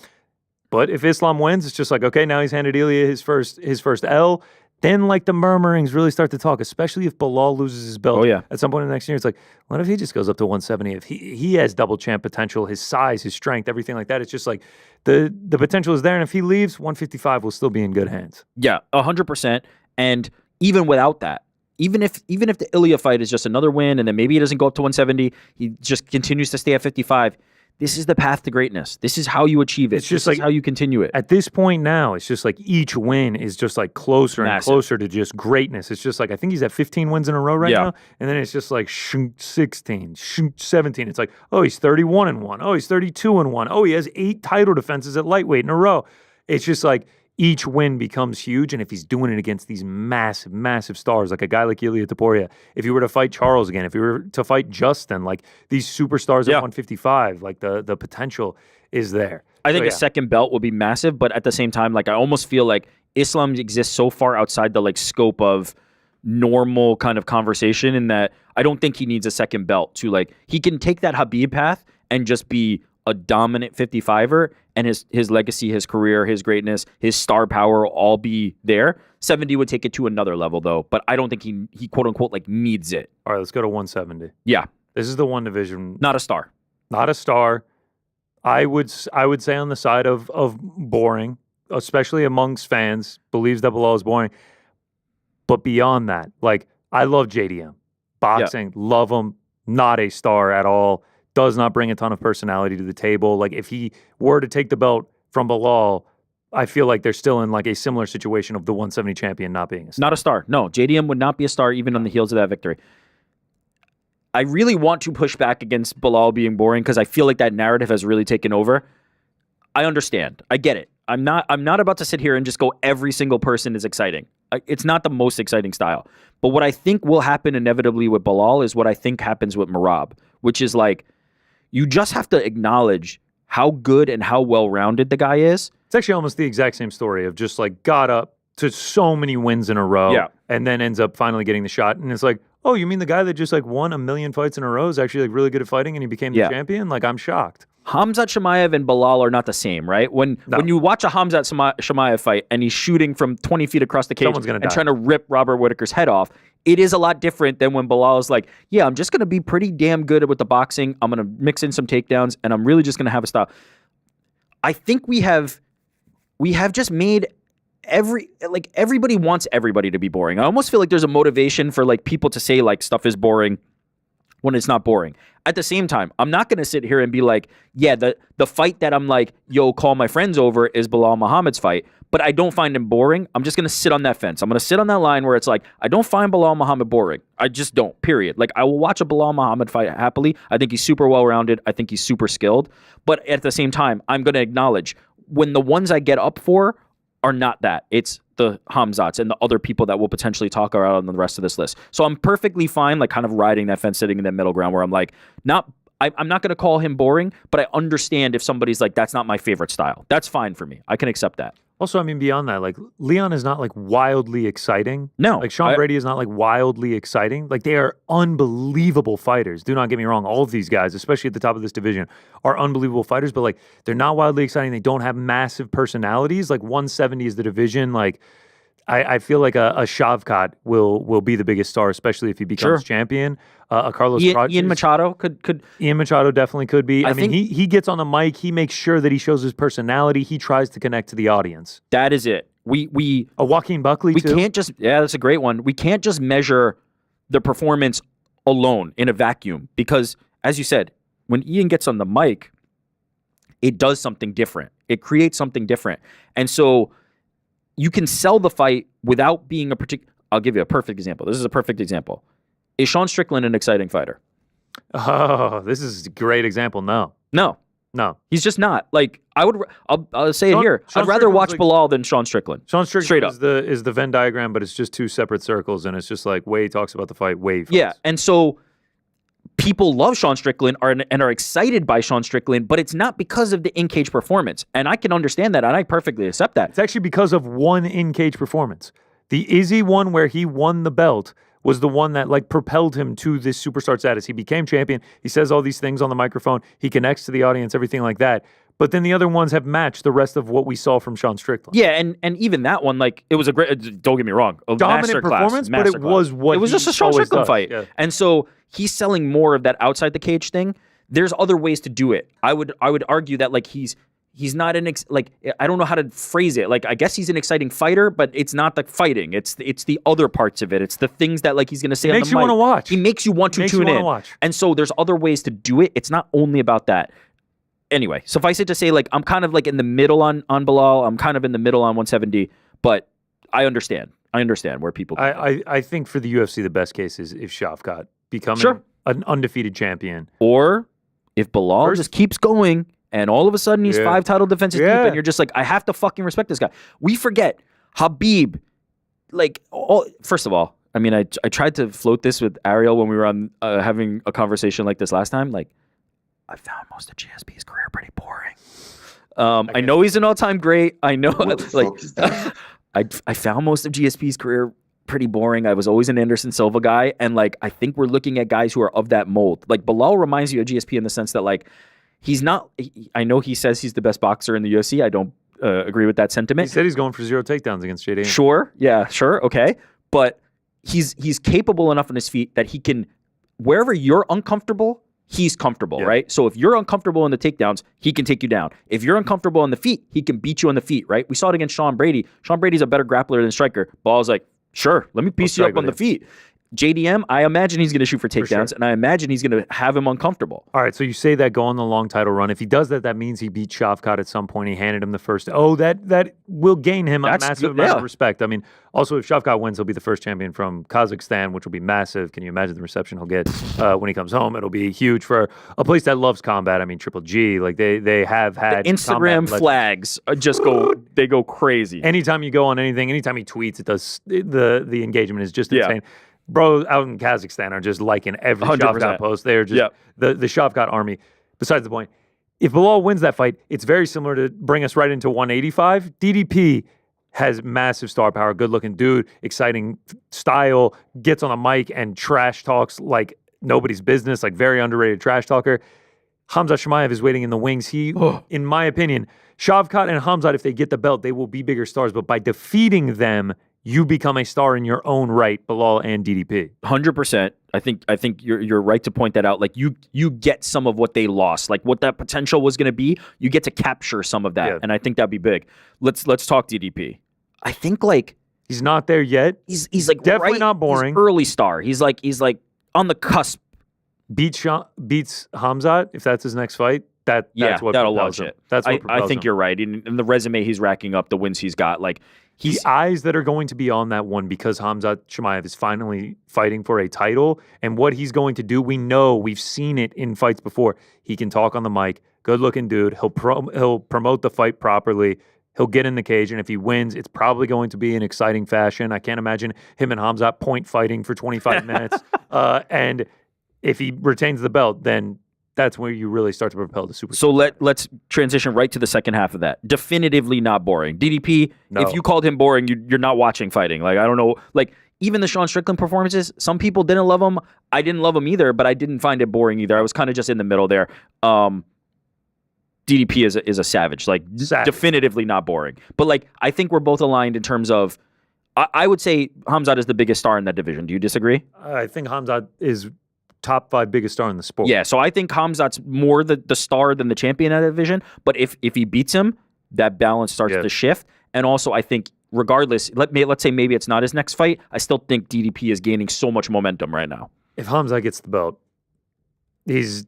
But if Islam wins, it's just like, okay, now he's handed Ilia his first L. Then, like, the murmurings really start to talk, especially if Bilal loses his belt at some point in the next year. It's like, what if he just goes up to 170? If he has double champ potential, his size, his strength, everything like that, it's just like the potential is there. And if he leaves, 155 will still be in good hands. Yeah, 100%. And even without that, even if the Ilia fight is just another win and then maybe he doesn't go up to 170, he just continues to stay at 55. This is the path to greatness. This is how you achieve it. It's just how you continue it. At this point now, it's just like each win is just like closer and closer to just greatness. It's just like, I think he's at 15 wins in a row right now. And then it's just like 16, 17. It's like, oh, he's 31-1. Oh, he's 32-1. Oh, he has 8 title defenses at lightweight in a row. It's just like, each win becomes huge, and if he's doing it against these massive, massive stars, like a guy like Ilia Topuria, if he were to fight Charles again, if he were to fight Justin, like these superstars at 155, like the potential is there. I think a second belt will be massive, but at the same time, like I almost feel like Islam exists so far outside the like scope of normal kind of conversation in that I don't think he needs a second belt to like, he can take that Habib path and just be a dominant 55er, and his legacy, his career, his greatness, his star power will all be there. 70 would take it to another level though, but I don't think he quote unquote like needs it. All right, let's go to 170. Yeah. This is the one division. Not a star. Not a star. I would say on the side of boring, especially amongst fans, believes that Bilal is boring. But beyond that, like I love JDM. Boxing, love him, not a star at all. Does not bring a ton of personality to the table. Like if he were to take the belt from Bilal, I feel like they're still in like a similar situation of the 170 champion not being a star. Not a star. No, JDM would not be a star even on the heels of that victory. I really want to push back against Bilal being boring because I feel like that narrative has really taken over. I understand. I get it. I'm not about to sit here and just go every single person is exciting. It's not the most exciting style. But what I think will happen inevitably with Bilal is what I think happens with Merab, which is like, you just have to acknowledge how good and how well-rounded the guy is. It's actually almost the exact same story of just like got up to so many wins in a row and then ends up finally getting the shot. And it's like, oh, you mean the guy that just like won 1,000,000 fights in a row is actually like really good at fighting and he became the champion? Like, I'm shocked. Khamzat Chimaev and Bilal are not the same, right? When you watch a Khamzat Chimaev fight and he's shooting from 20 feet across the cage and trying to rip Robert Whittaker's head off, it is a lot different than when Bilal is like, yeah, I'm just going to be pretty damn good with the boxing. I'm going to mix in some takedowns, and I'm really just going to have a style. I think we have just made everybody wants everybody to be boring. I almost feel like there's a motivation for like people to say like stuff is boring when it's not boring. At the same time, I'm not going to sit here and be like, yeah, the fight that I'm like, yo, call my friends over is Bilal Muhammad's fight, but I don't find him boring. I'm just going to sit on that fence. I'm going to sit on that line where it's like, I don't find Bilal Muhammad boring. I just don't, period. Like, I will watch a Bilal Muhammad fight happily. I think he's super well-rounded. I think he's super skilled. But at the same time, I'm going to acknowledge when the ones I get up for are not that. It's the Khamzats and the other people that we'll potentially talk about on the rest of this list. So I'm perfectly fine, like kind of riding that fence, sitting in that middle ground where I'm like, I'm not going to call him boring, but I understand if somebody's like, that's not my favorite style. That's fine for me. I can accept that. Also, I mean, beyond that, like Leon is not like wildly exciting. No. Like Sean Brady is not like wildly exciting. Like they are unbelievable fighters. Do not get me wrong. All of these guys, especially at the top of this division, are unbelievable fighters, but like they're not wildly exciting. They don't have massive personalities. Like 170 is the division. Like I feel like a Shavkat will be the biggest star, especially if he becomes champion. A Carlos Ian Machado could. Ian Machado definitely could be. I mean, think he gets on the mic. He makes sure that he shows his personality. He tries to connect to the audience. That is it. We A Joaquin Buckley too. can't just that's a great one. We can't just measure the performance alone in a vacuum because, as you said, when Ian gets on the mic, it does something different. It creates something different, and so you can sell the fight without being a particular. I'll give you a perfect example. This is a perfect example. Is Sean Strickland an exciting fighter? Oh, this is a great example. No. He's just not. Like I'll say it here. Sean I'd rather watch Strickland's Bilal than Sean Strickland. Sean Strickland Straight up. is the Venn diagram, but it's just two separate circles, and it's just like way he talks about the fight, way he fights. Yeah, and so people love Sean Strickland and are excited by Sean Strickland, but it's not because of the in-cage performance. And I can understand that, and I perfectly accept that. It's actually because of one in-cage performance. The Izzy one where he won the belt was the one that like propelled him to this superstar status. He became champion. He says all these things on the microphone. He connects to the audience, everything like that. But then the other ones have matched the rest of what we saw from Sean Strickland. Yeah, and even that one, like, it was a great, don't get me wrong, a Dominant performance, but it was what it was just a Sean always Strickland does. fight. Yeah. And so he's selling more of that outside the cage thing. There's other ways to do it. I would argue that, like, he's not I don't know how to phrase it. Like, I guess he's an exciting fighter, but it's not the fighting. It's the other parts of it. It's the things that, like, he's going to say on the mic. Makes you want to watch. He makes you want to tune in. Watch. And so there's other ways to do it. It's not only about that. Anyway, suffice it to say, like, I'm kind of like in the middle on Bilal. I'm kind of in the middle on 170, but I understand. I understand where people come from. I think for the UFC, the best case is if Shavkat becoming an undefeated champion. Or if Bilal just keeps going and all of a sudden he's 5 title defenses deep and you're just like, I have to fucking respect this guy. We forget Khabib, like, first of all, I mean, I tried to float this with Ariel when we were on having a conversation like this last time. Like, I found most of GSP's career pretty boring. I know he's an all-time great. I know, I found most of GSP's career pretty boring. I was always an Anderson Silva guy, and like, I think we're looking at guys who are of that mold. Like, Bilal reminds you of GSP in the sense that, like, he's not. I know he says he's the best boxer in the UFC. I don't agree with that sentiment. He said he's going for 0 takedowns against JD. Sure, yeah, sure, okay, but he's capable enough on his feet that he can, wherever you're uncomfortable, he's comfortable, right? So if you're uncomfortable in the takedowns, he can take you down. If you're uncomfortable on the feet, he can beat you on the feet, right? We saw it against Sean Brady. Sean Brady's a better grappler than striker. Ball's like, sure, let me piece you up on the feet. JDM, I imagine he's going to shoot for takedowns, and I imagine he's going to have him uncomfortable. All right, so you say that go on the long title run. If he does that, that means he beat Shavkat at some point. He handed him the first. Oh, that will gain him a massive amount of respect. I mean, also, if Shavkat wins, he'll be the first champion from Kazakhstan, which will be massive. Can you imagine the reception he'll get when he comes home? It'll be huge for a place that loves combat. I mean, Triple G, like they have had the Instagram flags just go crazy. Anytime you go on anything, anytime he tweets, it does the engagement is just insane. Bro, out in Kazakhstan are just liking every 100%. Shavkat post. They're just the Shavkat army. Besides the point, if Bilal wins that fight, it's very similar to bring us right into 185. DDP has massive star power, good-looking dude, exciting style, gets on the mic and trash talks like nobody's business, like very underrated trash talker. Khamzat Chimaev is waiting in the wings. He, in my opinion, Shavkat and Khamzat, if they get the belt, they will be bigger stars. But by defeating them, you become a star in your own right, Bilal and DDP. 100%. I think you're right to point that out. Like, you get some of what they lost, like what that potential was going to be. You get to capture some of that, and I think that'd be big. Let's talk DDP. I think, like, he's not there yet. He's like definitely not boring. He's early star. He's like on the cusp. Beats Khamzat if that's his next fight. That's what that'll propels launch him. it. That's what I think you're right. In the resume he's racking up, the wins he's got, like, the eyes that are going to be on that one because Khamzat Chimaev is finally fighting for a title, and what he's going to do, we know, we've seen it in fights before. He can talk on the mic, good-looking dude. He'll promote the fight properly. He'll get in the cage, and if he wins, it's probably going to be in exciting fashion. I can't imagine him and Khamzat point fighting for 25 minutes. And if he retains the belt, then that's where you really start to propel the super. So let's transition right to the second half of that. Definitively not boring. DDP, if you called him boring, you're not watching fighting. Like, I don't know. Like, even the Sean Strickland performances, some people didn't love him. I didn't love him either, but I didn't find it boring either. I was kind of just in the middle there. DDP is a savage. Like, definitively not boring. But, like, I think we're both aligned in terms of I would say Khamzat is the biggest star in that division. Do you disagree? I think Khamzat is top 5 biggest star in the sport. Yeah, so I think Khamzat's more the star than the champion in that division. But if he beats him, that balance starts to shift. And also, I think regardless, let's say maybe it's not his next fight, I still think DDP is gaining so much momentum right now. If Khamzat gets the belt, it's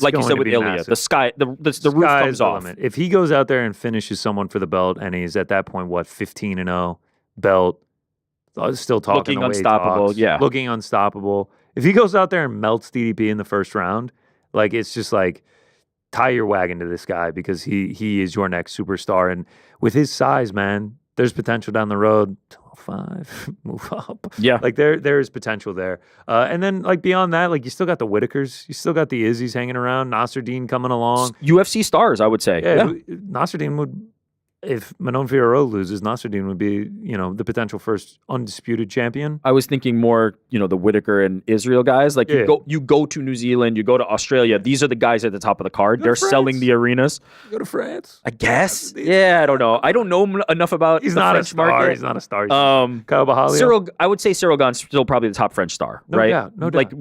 like you said with Ilya, the roof comes off. Limit. If he goes out there and finishes someone for the belt, and he's at that point 15-0 belt, still talking looking unstoppable, looking unstoppable. If he goes out there and melts DDP in the first round, like it's just like tie your wagon to this guy because he is your next superstar, and with his size, man, there's potential down the road. 5, move up. Yeah. Like there is potential there. And then like beyond that, like you still got the Whitakers, you still got the Izzies hanging around, Nasruddin coming along. UFC stars, I would say. Yeah. Nasruddin would, if Manon Fiorot loses, Nasruddin would be, the potential first undisputed champion. I was thinking more, the Whitaker and Israel guys. Like you go to New Zealand, you go to Australia. These are the guys at the top of the card. They're selling the arenas. Go to France. I guess. Yeah, I don't know. I don't know enough about He's the not French a star. market. He's not a star. Kyle Bahalia. I would say Cyril Gane's still probably the top French star, right? No doubt. Like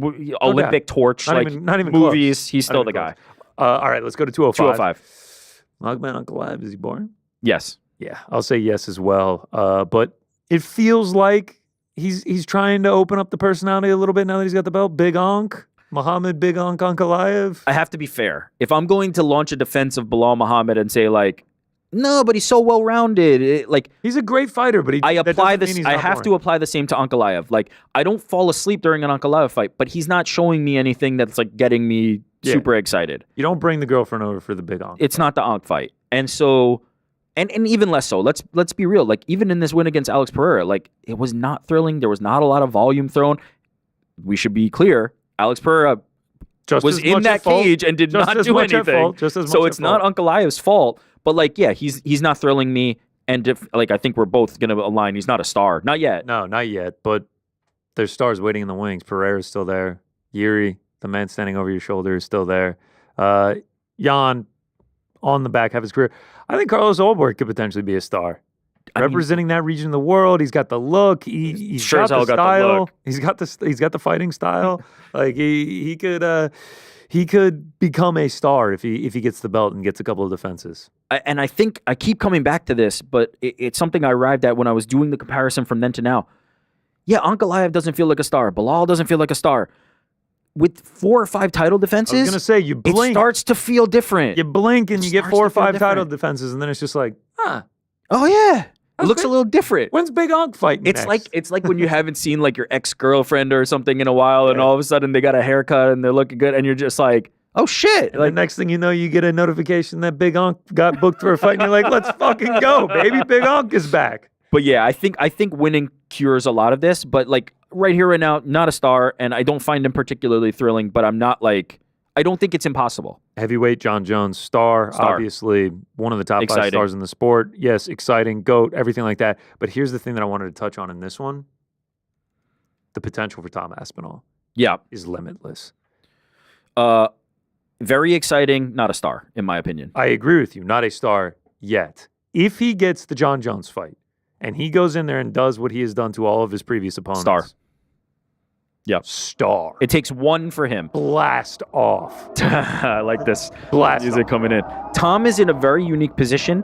Olympic torch, not even movies. Close. He's still the guy. All right, let's go to 205. 205. Magman Ankalaev, is he boring? Yes. Yeah, I'll say yes as well. But it feels like he's trying to open up the personality a little bit now that he's got the belt. Big Onk, Muhammad Big Onk Ankalaev. I have to be fair. If I'm going to launch a defense of Bilal Muhammad and say no, but he's so well rounded. He's a great fighter, but I have to apply the same to Ankalaev. I don't fall asleep during an Ankalaev fight, but he's not showing me anything that's getting me super excited. You don't bring the girlfriend over for the Big Onk. It's not the Onk fight, and so. And even less so. Let's be real. Even in this win against Alex Pereira, it was not thrilling. There was not a lot of volume thrown. We should be clear. Alex Pereira was in that cage and did not do anything. So it's not Ankalaev's fault. But he's not thrilling me. And I think we're both gonna align. He's not a star. Not yet. No, not yet. But there's stars waiting in the wings. Pereira's still there. Yuri, the man standing over your shoulder, is still there. Jan, on the back half of his career. I think Carlos Olberg could potentially be a star. Representing that region of the world, he's got the look. He's sure got the style. Got the look. He's got the fighting style. He could become a star if he gets the belt and gets a couple of defenses. And I think I keep coming back to this, but it's something I arrived at when I was doing the comparison from then to now. Yeah, Ankalaev doesn't feel like a star. Bilal doesn't feel like a star. With 4 or 5 title defenses, I was gonna say you blink, it starts to feel different. You blink and you get 4 or 5 title defenses, and then it's just oh yeah, it looks a little different. When's Big Onk fighting? It's like when you haven't seen your ex-girlfriend or something in a while, and all of a sudden they got a haircut and they're looking good, and you're just oh shit! And the next thing you know, you get a notification that Big Onk got booked for a fight, and you're like, let's fucking go, baby! Big Onk is back. But yeah, I think winning cures a lot of this, but right here, right now, not a star, and I don't find him particularly thrilling, but I'm not I don't think it's impossible. Heavyweight John Jones, star, obviously one of the top 5 stars in the sport. Yes, exciting, GOAT, everything like that. But here's the thing that I wanted to touch on in this one. The potential for Tom Aspinall is limitless. Very exciting, not a star, in my opinion. I agree with you, not a star yet. If he gets the John Jones fight, and he goes in there and does what he has done to all of his previous opponents. Star. Yeah. Star. It takes one for him. Blast off. I like this. Blast music coming in. Tom is in a very unique position.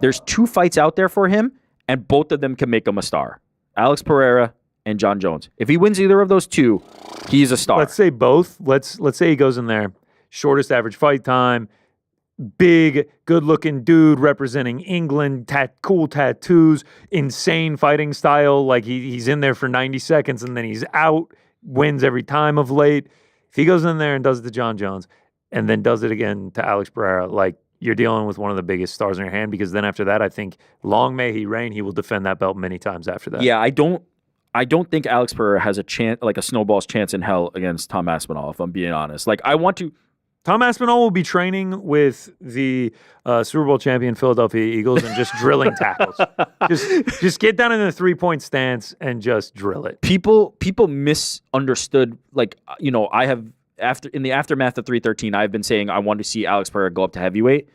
There's 2 fights out there for him, and both of them can make him a star. Alex Pereira and John Jones. If he wins either of those 2, he's a star. Let's say both. Let's say he goes in there. Shortest average fight time. Big, good-looking dude representing England, cool tattoos, insane fighting style. He's in there for 90 seconds and then he's out, wins every time of late. If he goes in there and does the John Jones and then does it again to Alex Pereira, you're dealing with one of the biggest stars in your hand, because then after that, I think long may he reign, he will defend that belt many times after that. Yeah, I don't think Alex Pereira has a chance, a snowball's chance in hell against Tom Aspinall, if I'm being honest. Tom Aspinall will be training with the Super Bowl champion Philadelphia Eagles and just drilling tackles. Just get down in the 3-point stance and just drill it. People misunderstood. I have in the aftermath of 313, I've been saying I want to see Alex Pereira go up to heavyweight.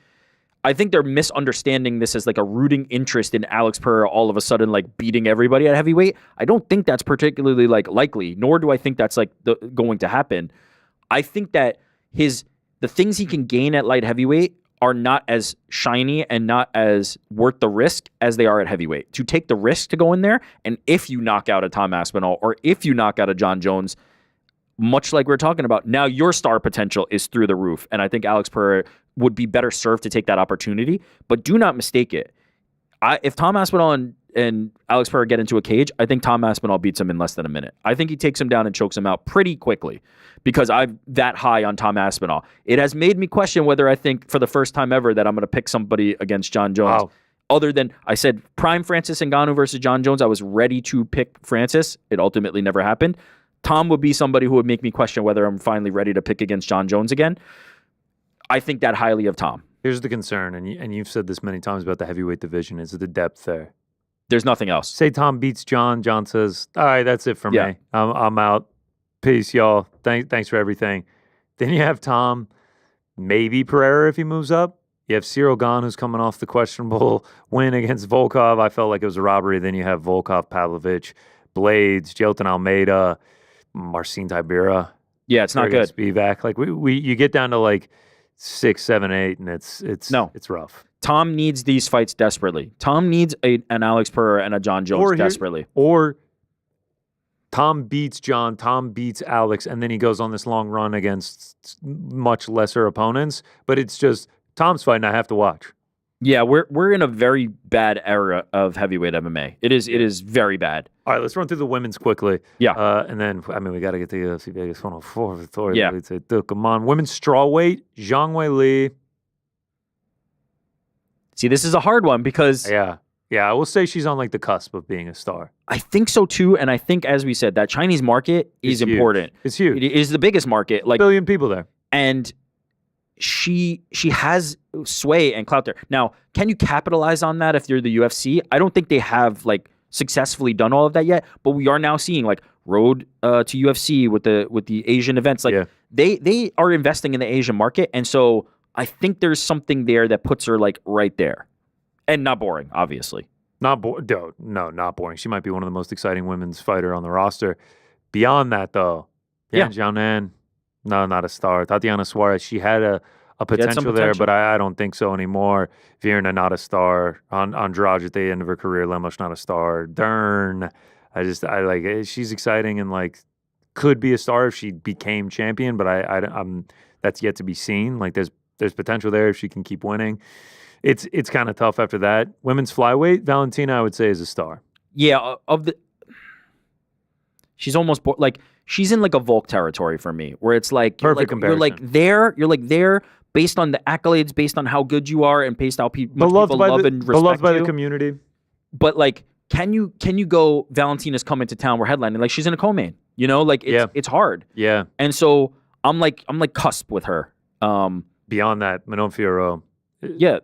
I think they're misunderstanding this as like a rooting interest in Alex Pereira all of a sudden like beating everybody at heavyweight. I don't think that's particularly like likely, nor do I think that's like going to happen. I think that the things he can gain at light heavyweight are not as shiny and not as worth the risk as they are at heavyweight. To take the risk to go in there, and if you knock out a Tom Aspinall or if you knock out a John Jones, much like we're talking about, now your star potential is through the roof. And I think Alex Pereira would be better served to take that opportunity. But do not mistake it. If Tom Aspinall and Alex Pereira get into a cage, I think Tom Aspinall beats him in less than a minute. I think he takes him down and chokes him out pretty quickly because I'm that high on Tom Aspinall. It has made me question whether I think for the first time ever that I'm going to pick somebody against John Jones. Wow. Other than I said prime Francis Ngannou versus John Jones, I was ready to pick Francis. It ultimately never happened. Tom would be somebody who would make me question whether I'm finally ready to pick against John Jones again. I think that highly of Tom. Here's the concern, and you've said this many times about the heavyweight division, is the depth there. There's nothing else. Say Tom beats John. John says, all right, that's it for Yeah. me. I'm out. Peace, y'all. Thanks for everything. Then you have Tom, maybe Pereira if he moves up. You have Cyril Gane, who's coming off the questionable win against Volkov. I felt like it was a robbery. Then you have Volkov, Pavlovich, Blades, Jelton Almeida, Marcin Tybura. Yeah, it's not good. Spivak. Like you get down to like 6, 7, 8, and it's rough. Tom needs these fights desperately. Tom needs an Alex Pereira and a John Jones desperately. Or Tom beats John, Tom beats Alex, and then he goes on this long run against much lesser opponents. But it's just Tom's fighting I have to watch. Yeah, we're in a very bad era of heavyweight MMA. It is very bad. All right, let's run through the women's quickly. Yeah. And then, we got to get to UFC Vegas 104. Victoria. Yeah. Come on. Women's strawweight, Zhang Wei Li. See, this is a hard one because Yeah, I will say she's on like the cusp of being a star. I think so too, and I think, as we said, that Chinese market is It's huge. important. It's huge. It is the biggest market. Like, billion people there. and she has sway and clout there. Now, can you capitalize on that if you're the UFC? I don't think they have like successfully done all of that yet, but we are now seeing like road to UFC with the Asian events. Like they are investing in the Asian market, and so I think there's something there that puts her like right there, and not boring, obviously. Not boring. No, not boring. She might be one of the most exciting women's fighter on the roster. Beyond that, though, Yan Xiaonan, no, not a star. Tatiana Suarez, she had a potential there, but I don't think so anymore. Virna, not a star. Andrade at the end of her career, Lemos, not a star. Dern, I like. She's exciting and like could be a star if she became champion, but I'm that's yet to be seen. Like there's potential there if she can keep winning. It's kind of tough after that. Women's flyweight, Valentina, I would say, is a star. Yeah, she's almost like she's in like a Volk territory for me, where it's like perfect comparison. You're like there based on the accolades, based on how good you are, and based on how people love and respect beloved by you. the community. But like, can you go? Valentina's coming to town. We're headlining. Like she's in a co-main. You know, like it's hard. Yeah. And so I'm like cusp with her. Beyond that, Manon Fiorot. Yeah,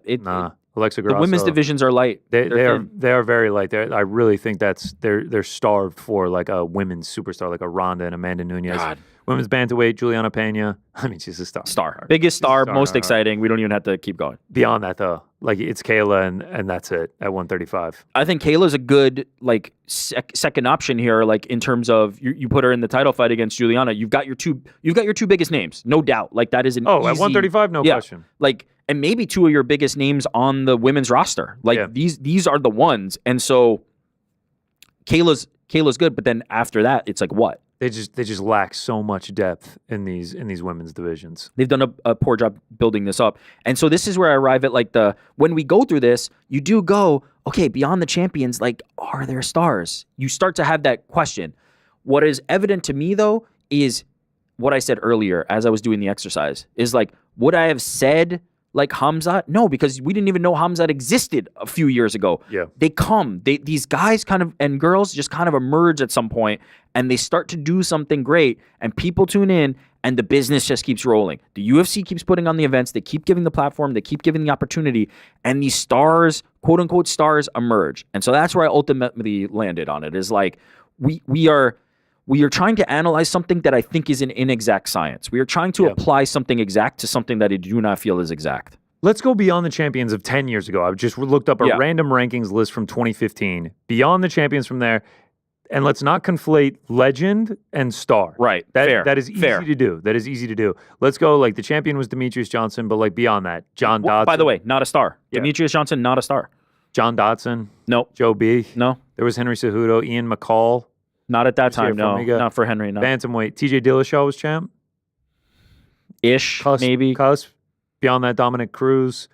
Alexa Grasso. The women's divisions are light. They are very light. I really think they're starved for like a women's superstar, like a Ronda and Amanda Nunes. God. Women's bantamweight, Juliana Pena. I mean, she's a star. Biggest star, most exciting. We don't even have to keep going. Beyond that, though, like it's Kayla and that's it at 135. I think Kayla's a good like second option here. Like in terms of you put her in the title fight against Juliana, you've got your two biggest names, no doubt. Like that is an at 135, no question. Like. And maybe two of your biggest names on the women's roster. Like these are the ones. And so Kayla's good, but then after that, it's like what? They just lack so much depth in these women's divisions. They've done a poor job building this up. And so this is where I arrive at like when we go through this, you do go, okay, beyond the champions, like, are there stars? You start to have that question. What is evident to me though is what I said earlier as I was doing the exercise is like, would I have said like Hamzat? No, because we didn't even know Hamzat existed a few years ago. Yeah. These guys kind of, and girls just kind of emerge at some point and they start to do something great and people tune in and the business just keeps rolling. The UFC keeps putting on the events. They keep giving the platform. They keep giving the opportunity and these stars, quote unquote stars, emerge. And so that's where I ultimately landed on it is like, we are trying to analyze something that I think is an inexact science. We are trying to apply something exact to something that I do not feel is exact. Let's go beyond the champions of 10 years ago. I just looked up a Yeah. random rankings list from 2015. Beyond the champions from there, and let's not conflate legend and star. Right. That Fair. that is easy Fair. to do. That is easy to do. Let's go like the champion was Demetrius Johnson, but like beyond that, John Dodson. By the way, not a star. Yeah. Demetrius Johnson, not a star. John Dodson, No. Joe B. No. There was Henry Cejudo, Ian McCall, Not at that Garcia time. No. Formiga. Not for Henry. No. bantamweight. TJ Dillashaw was champ. Ish. Cusp, Maybe. Cusp. Beyond that, Dominic Cruz.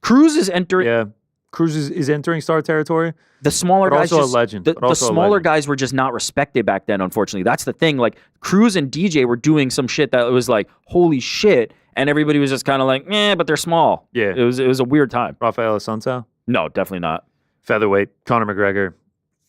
Cruz is entering. Yeah, Cruz is entering star territory. The smaller But guys, also a just, legend, The, but the also a smaller legend. guys were just not respected back then. Unfortunately, that's the thing. Like Cruz and DJ were doing some shit that was like, holy shit, and everybody was just kind of like, but they're small. Yeah. it was a weird time. Rafael Assunção. No, definitely not. Featherweight. Conor McGregor.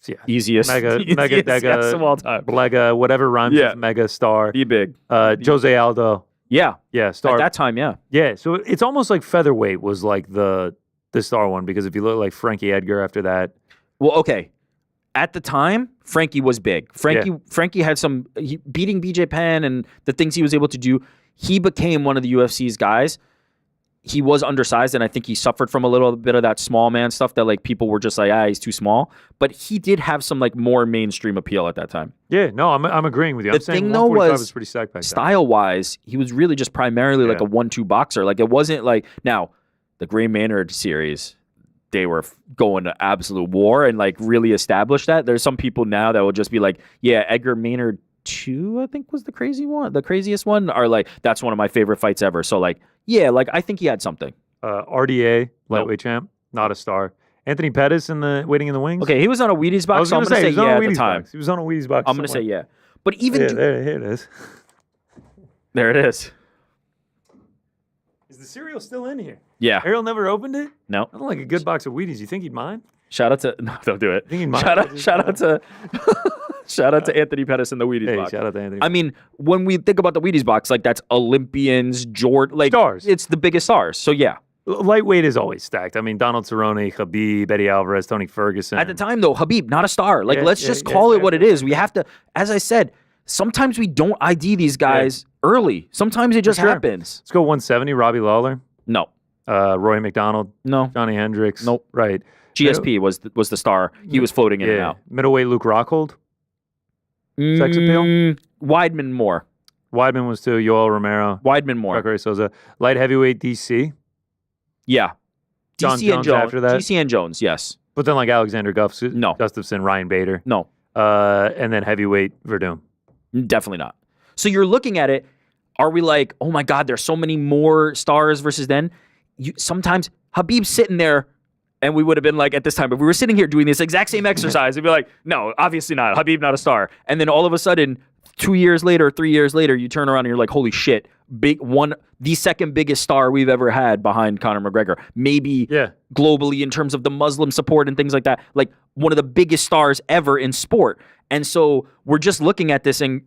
Yeah. Easiest, Mega easiest Dega, yes of all time. Lega, whatever rhymes Yeah. with mega star. Be big. Jose Aldo. Yeah, Yeah, star. at that time, yeah. Yeah, so it's almost like featherweight was like the star one because if you look like Frankie Edgar after that, Well, okay. At the time, Frankie was big. Frankie had some beating BJ Penn and the things he was able to do. He became one of the UFC's guys. He was undersized, and I think he suffered from a little bit of that small man stuff that like people were just like, he's too small. But he did have some like more mainstream appeal at that time. yeah, no, I'm agreeing with you. The I'm saying thing, though, 145 was pretty stacked back then. Style-wise, he was really just primarily like Yeah. a 1-2 boxer. Like it wasn't like now the Gray Maynard series. They were going to absolute war and like really establish that. There's some people now that will just be like, yeah, Edgar Maynard 2, I think was the craziest one, or like that's one of my favorite fights ever. So like, yeah, like I think he had something. RDA, lightweight champ, not a star. Anthony Pettis waiting in the wings. Okay, he was on a Wheaties I box, was so I'm gonna gonna say, say he was on yeah a at the Wheaties time. box. He was on a Wheaties box. I'm gonna say somewhere. yeah, but even Yeah, here it is. there it is. Is the cereal still in here? Yeah, Ariel never opened it? no. I don't like a good box of Wheaties. You think he'd mind? Shout out to no, don't do it. think he might Shout have out, just- shout out to shout out to Anthony Pettis and the Wheaties Hey, box. shout out to Anthony. I mean, when we think about the Wheaties box, like that's Olympians, Jordan, like Stars. It's the biggest stars. So yeah, Lightweight is always stacked. I mean, Donald Cerrone, Khabib, Eddie Alvarez, Tony Ferguson. at the time though, Habib not a star. Like Yeah, let's yeah, just yeah, call it yeah, what it is. We have to, as I said, sometimes we don't ID these guys early. Sometimes it just sure. happens. Let's go 170. Robbie Lawler, No, Roy McDonald, no. Johnny Hendricks. Nope. Right. GSP was the star. He was floating in and Yeah. out. Middleweight Luke Rockhold. Sex appeal? Weidman more. Weidman was too. Yoel Romero. Weidman more. Jacare Souza. Light heavyweight DC. Yeah. John DC and Jones Jones. after that? DC and Jones. Yes. But then like Alexander No. Gustafsson, Ryan Bader. No. And then heavyweight Verdum. Definitely not. So you're looking at it. Are we like, oh my God, there's so many more stars versus then? Sometimes Habib's sitting there, and we would have been like, at this time, if we were sitting here doing this exact same exercise, we'd be like, no, obviously not. Habib, not a star. And then all of a sudden, 2 years later, 3 years later, you turn around and you're like, holy shit, the second biggest star we've ever had behind Conor McGregor. Maybe Yeah. globally in terms of the Muslim support and things like that. Like one of the biggest stars ever in sport. And so we're just looking at this and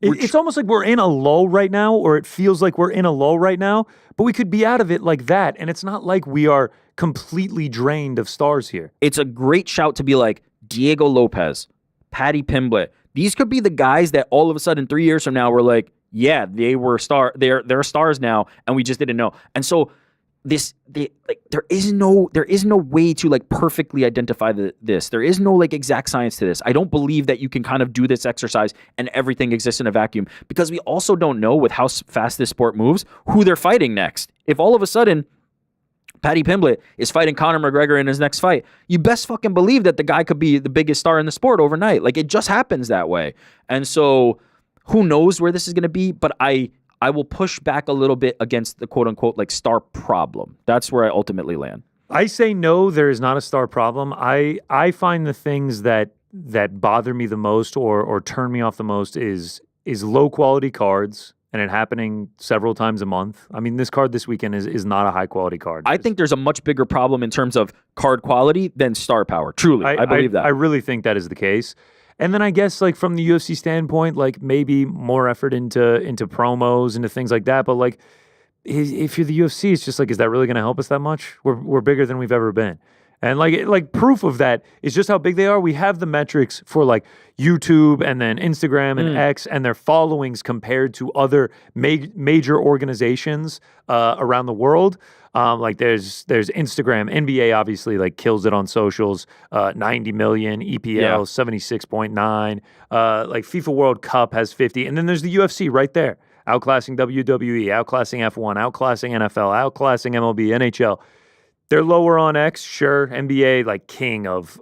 It's almost like we're in a lull right now, or it feels like we're in a lull right now, but we could be out of it like that. And it's not like we are completely drained of stars here. it's a great shout to be like Diego Lopez, Paddy Pimblett. These could be the guys that all of a sudden 3 years from now we're like, yeah, they were they're stars now, and we just didn't know. And so there is no way to like perfectly identify this. There is no like exact science to this. I don't believe that you can kind of do this exercise and everything exists in a vacuum, because we also don't know with how fast this sport moves who they're fighting next. If all of a sudden Paddy Pimblett is fighting Conor McGregor in his next fight, you best fucking believe that the guy could be the biggest star in the sport overnight. Like it just happens that way. And so who knows where this is going to be, but I will push back a little bit against the quote unquote like star problem. That's where I ultimately land. I say no, there is not a star problem. I find the things that bother me the most or turn me off the most is low quality cards, and it happening several times a month. I mean, this card this weekend is not a high quality card. I think there's a much bigger problem in terms of card quality than star power. Truly, I believe that. I really think that is the case. And then I guess like from the UFC standpoint, like maybe more effort into promos, into things like that. But like if you're the UFC, it's just like, is that really going to help us that much? We're bigger than we've ever been. And like proof of that is just how big they are. We have the metrics for like YouTube and then Instagram and X and their followings compared to other major organizations around the world. Like there's Instagram, NBA obviously like kills it on socials, 90 million, EPL 76.9, like FIFA World Cup has 50, and then there's the UFC right there, outclassing WWE, outclassing F1, outclassing NFL, outclassing MLB, NHL. They're lower on X, sure. NBA, like king of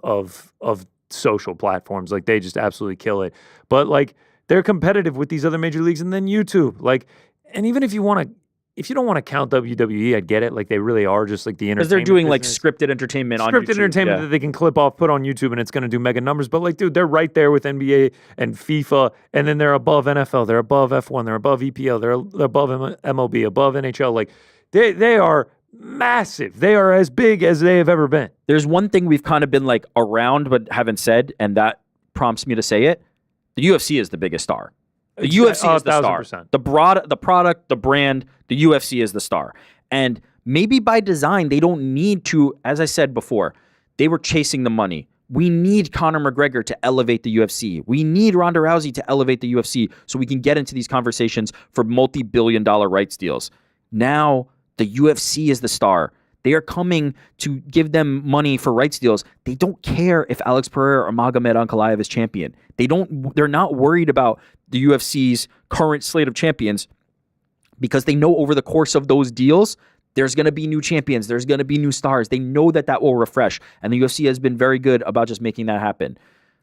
social platforms, like they just absolutely kill it. But like they're competitive with these other major leagues, and then YouTube, like, and even if you don't want to count WWE, I get it. Like they really are just like the entertainment. Because they're doing business. like scripted entertainment on YouTube. Scripted entertainment that they can clip off, put on YouTube, and it's going to do mega numbers. But like, dude, they're right there with NBA and FIFA, and then they're above NFL, they're above F1, they're above EPL, they're above MLB, above NHL. Like they are massive. They are as big as they have ever been. There's one thing we've kind of been like around but haven't said, and that prompts me to say it. The UFC is the biggest star. The UFC is the star. 1000%. The product, the brand, the UFC is the star. And maybe by design, they don't need to, as I said before, they were chasing the money. We need Conor McGregor to elevate the UFC. We need Ronda Rousey to elevate the UFC so we can get into these conversations for multi-billion-dollar rights deals. Now, the UFC is the star. They are coming to give them money for rights deals. They don't care if Alex Pereira or Magomed Ankalaev is champion. They're not worried about the UFC's current slate of champions because they know over the course of those deals, there's going to be new champions. There's going to be new stars. They know that will refresh. And the UFC has been very good about just making that happen.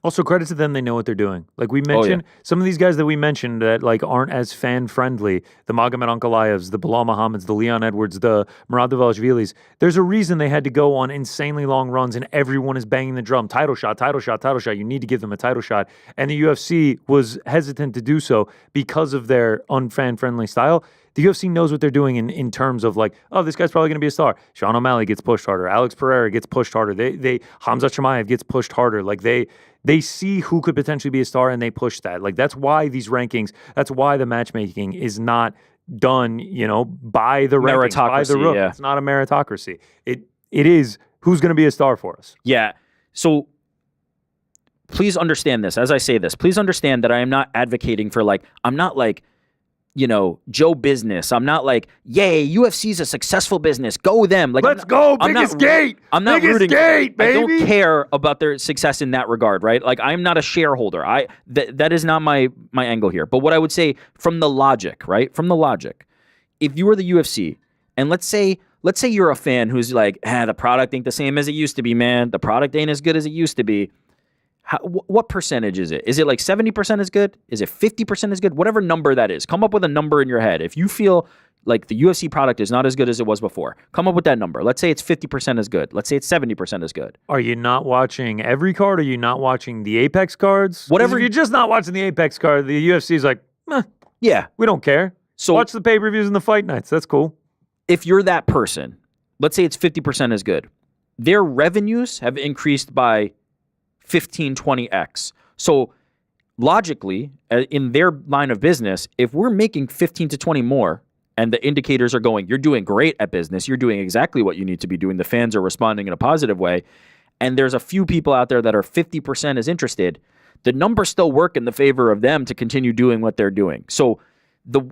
Also, credit to them, they know what they're doing. Like we mentioned, some of these guys that we mentioned that like aren't as fan-friendly, the Magomed Ankalaevs, the Bilal Muhammads, the Leon Edwards, the Murad Dvalishvilis, there's a reason they had to go on insanely long runs and everyone is banging the drum. Title shot, title shot, title shot. You need to give them a title shot. And the UFC was hesitant to do so because of their unfan-friendly style. The UFC knows what they're doing in terms of like, oh, this guy's probably going to be a star. Sean O'Malley gets pushed harder. Alex Pereira gets pushed harder. They Hamza Chimaev gets pushed harder. Like they see who could potentially be a star and they push that. Like that's why these rankings, that's why the matchmaking is not done, by the rankings, by the rook. Yeah. It's not a meritocracy. It is who's going to be a star for us. Yeah. So please understand this. As I say this, please understand that I am not advocating for I'm not like, Joe Business. I'm not like, yay, UFC's a successful business. Go them. Like, let's go, biggest gate. I'm not biggest rooting. Gate, baby. I don't care about their success in that regard, right? Like, I'm not a shareholder. That is not my angle here. But what I would say from the logic, right? From the logic, if you were the UFC, and let's say you're a fan who's like, the product ain't the same as it used to be, man. The product ain't as good as it used to be. What percentage is it? Is it like 70% is good? Is it 50% is good? Whatever number that is. Come up with a number in your head. If you feel like the UFC product is not as good as it was before, come up with that number. Let's say it's 50% is good. Let's say it's 70% is good. Are you not watching every card? Are you not watching the Apex cards? Whatever. If you're just not watching the Apex card, the UFC is like, yeah, we don't care. So watch the pay-per-views and the fight nights. That's cool. If you're that person, let's say it's 50% is good. Their revenues have increased by 15, 20x. So logically, in their line of business, if we're making 15 to 20 more and the indicators are going, you're doing great at business, you're doing exactly what you need to be doing, the fans are responding in a positive way, and there's a few people out there that are 50% as interested, the numbers still work in the favor of them to continue doing what they're doing. So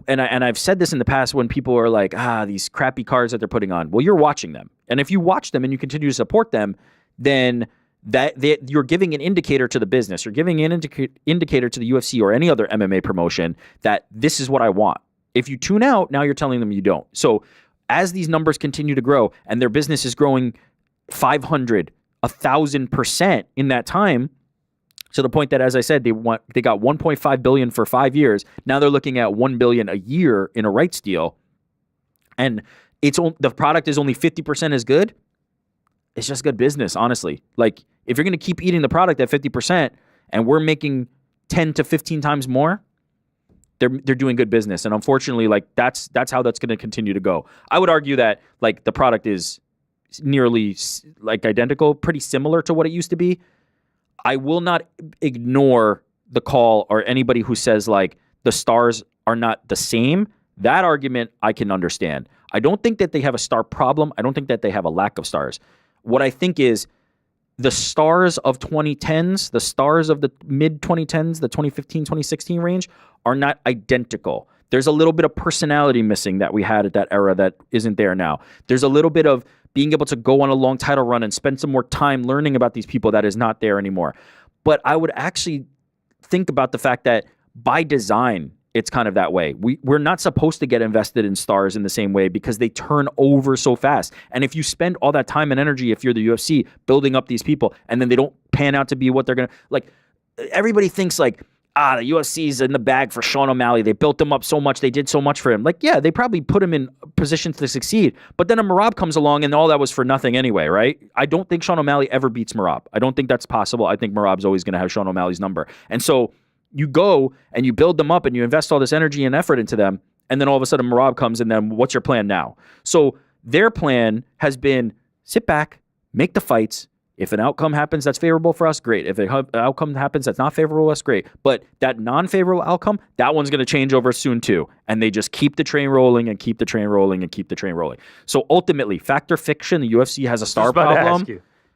and I've said this in the past when people are like, these crappy cards that they're putting on. Well, you're watching them. And if you watch them and you continue to support them, then you're giving an indicator to the business. You're giving an indicator to the UFC or any other MMA promotion that this is what I want. If you tune out, now you're telling them you don't. So as these numbers continue to grow and their business is growing 500, 1,000% in that time, to the point that, as I said, they got $1.5 billion for 5 years. Now they're looking at $1 billion a year in a rights deal, and the product is only 50% as good. It's just good business, honestly. Like, if you're going to keep eating the product at 50% and we're making 10 to 15 times more, they're doing good business. And unfortunately, like, that's how that's going to continue to go. I would argue that, like, the product is nearly, like, identical, pretty similar to what it used to be. I will not ignore the call or anybody who says, like, the stars are not the same. That argument I can understand. I don't think that they have a star problem. I don't think that they have a lack of stars. What I think is the stars of 2010s, the stars of the mid 2010s, the 2015, 2016 range are not identical. There's a little bit of personality missing that we had at that era that isn't there now. There's a little bit of being able to go on a long title run and spend some more time learning about these people that is not there anymore. But I would actually think about the fact that by design, it's kind of that way. We're not supposed to get invested in stars in the same way because they turn over so fast. And if you spend all that time and energy, if you're the UFC, building up these people, and then they don't pan out to be what they're going to, like, everybody thinks like, the UFC's in the bag for Sean O'Malley. They built him up so much. They did so much for him. Like, yeah, they probably put him in positions to succeed. But then a Merab comes along and all that was for nothing anyway, right? I don't think Sean O'Malley ever beats Merab. I don't think that's possible. I think Merab's always going to have Sean O'Malley's number. And so you go and you build them up and you invest all this energy and effort into them. And then all of a sudden Merab comes and then what's your plan now? So their plan has been sit back, make the fights. If an outcome happens that's favorable for us, great. If an outcome happens that's not favorable for us, great. But that non-favorable outcome, that one's going to change over soon too. And they just keep the train rolling and keep the train rolling and keep the train rolling. So ultimately, fact or fiction, the UFC has a star problem.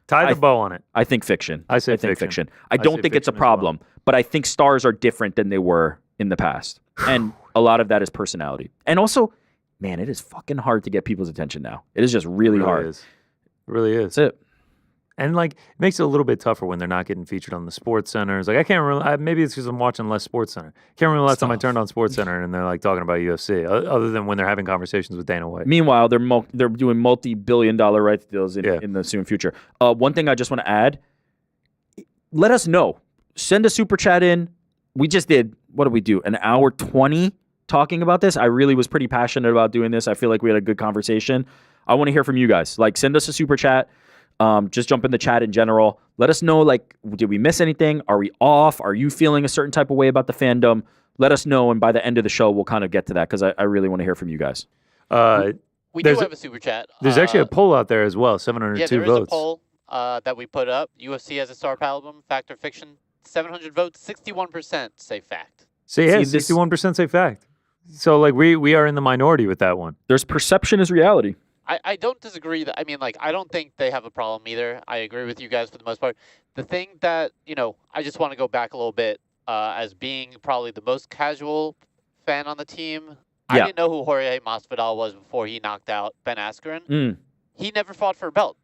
Tie the bow on it. I think fiction. I think fiction. I don't think it's a problem, but I think stars are different than they were in the past. And a lot of that is personality. And also, man, it is fucking hard to get people's attention now. It is just really hard. It really is. That's it. And like, it makes it a little bit tougher when they're not getting featured on the sports centers. Like, I can't remember. Maybe it's because I'm watching less Sports Center. Can't remember the last time I turned on Sports Center and they're like talking about UFC, other than when they're having conversations with Dana White. Meanwhile, they're doing multi-billion-dollar rights deals in the soon future. One thing I just want to add: let us know. Send a super chat in. We just did. What did we do? An hour 20 talking about this. I really was pretty passionate about doing this. I feel like we had a good conversation. I want to hear from you guys. Like, send us a super chat. Just jump in the chat in general. Let us know, like, did we miss anything? Are we off? Are you feeling a certain type of way about the fandom? Let us know, and by the end of the show, we'll kind of get to that because I really want to hear from you guys. We do have a super chat. There's actually a poll out there as well, 702 votes. Yeah, there is a poll that we put up. UFC has a star album, fact or fiction. 700 votes, 61% say fact. So yeah, 61% say fact. So like we are in the minority with that one. There's perception is reality. I don't disagree. I mean, like, I don't think they have a problem either. I agree with you guys for the most part. The thing that, I just want to go back a little bit as being probably the most casual fan on the team. Yeah. I didn't know who Jorge Masvidal was before he knocked out Ben Askren. He never fought for a belt.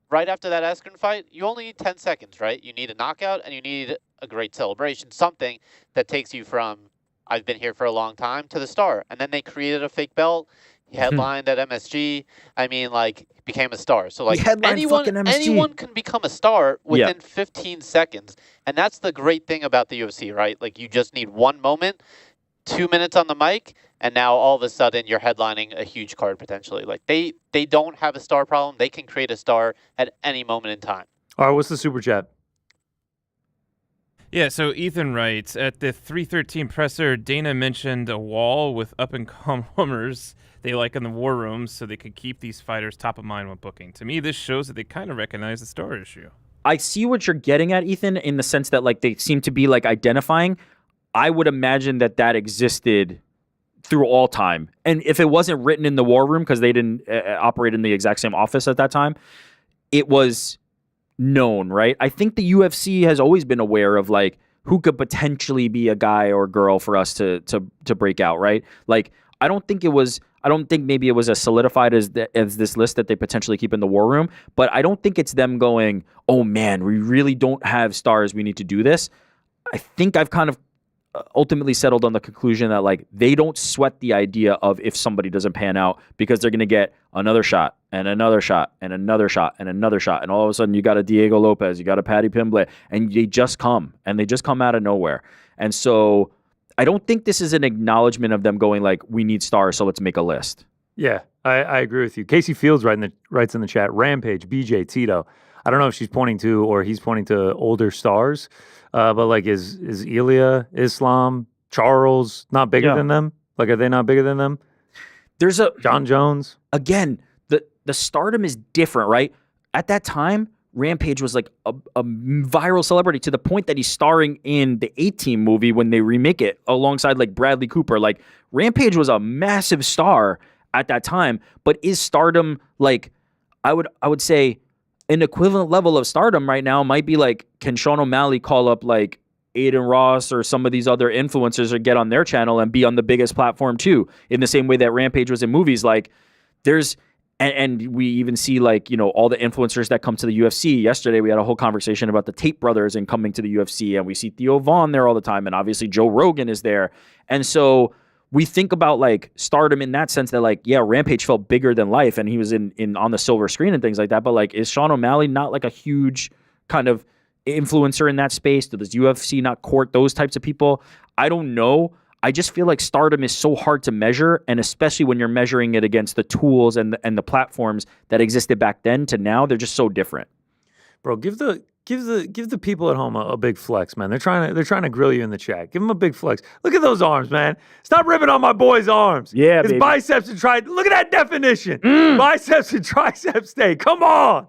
Right after that Askren fight, you only need 10 seconds, right? You need a knockout and you need a great celebration, something that takes you from I've been here for a long time to the star. And then they created a fake belt. He headlined at MSG. I mean, like, became a star. So, like, anyone can become a star within 15 seconds. And that's the great thing about the UFC, right? Like, you just need one moment, 2 minutes on the mic, and now all of a sudden you're headlining a huge card potentially. Like, they don't have a star problem. They can create a star at any moment in time. All right, what's the super chat? Yeah, so Ethan writes, at the 313 presser, Dana mentioned a wall with up-and-comers they like in the war rooms so they could keep these fighters top of mind when booking. To me, this shows that they kind of recognize the star issue. I see what you're getting at, Ethan, in the sense that, like, they seem to be, like, identifying. I would imagine that existed through all time. And if it wasn't written in the war room because they didn't operate in the exact same office at that time, it was known, right? I think the UFC has always been aware of, like, who could potentially be a guy or girl for us to break out, right? Like, I don't think maybe it was as solidified as this list that they potentially keep in the war room, but I don't think it's them going, oh man, we really don't have stars, we need to do this. I think I've kind of ultimately settled on the conclusion that, like, they don't sweat the idea of if somebody doesn't pan out because they're going to get another shot and another shot and another shot and another shot. And all of a sudden you got a Diego Lopez, you got a Paddy Pimblett, and they just come out of nowhere. And so I don't think this is an acknowledgement of them going, like, we need stars, so let's make a list. Yeah, I agree with you. Casey Fields writes in the chat, Rampage, BJ, Tito. I don't know if she's pointing to or he's pointing to older stars, but, like, is Ilya, Islam, Charles not bigger than them? Like, are they not bigger than them? There's John Jones. Again, the stardom is different, right? At that time, Rampage was like a viral celebrity to the point that he's starring in the A-Team movie when they remake it alongside, like, Bradley Cooper. Like, Rampage was a massive star at that time, but is stardom, like, I would say an equivalent level of stardom right now might be like, can Sean O'Malley call up like Aiden Ross or some of these other influencers or get on their channel and be on the biggest platform too? In the same way that Rampage was in movies, like there's, and we even see like, you know, all the influencers that come to the UFC. Yesterday, we had a whole conversation about the Tate brothers and coming to the UFC, and we see Theo Vaughn there all the time. And obviously Joe Rogan is there. And so we think about like stardom in that sense that like, yeah, Rampage felt bigger than life and he was in on the silver screen and things like that. But like, is Sean O'Malley not like a huge kind of influencer in that space? Does UFC not court those types of people? I don't know. I just feel like stardom is so hard to measure, and especially when you're measuring it against the tools and the platforms that existed back then to now, they're just so different. Bro, give the people at home a big flex, man. They're trying to grill you in the chat. Give them a big flex. Look at those arms, man. Stop ripping on my boy's arms. Yeah, his baby. biceps and triceps. Look at that definition. Biceps and triceps day. Come on.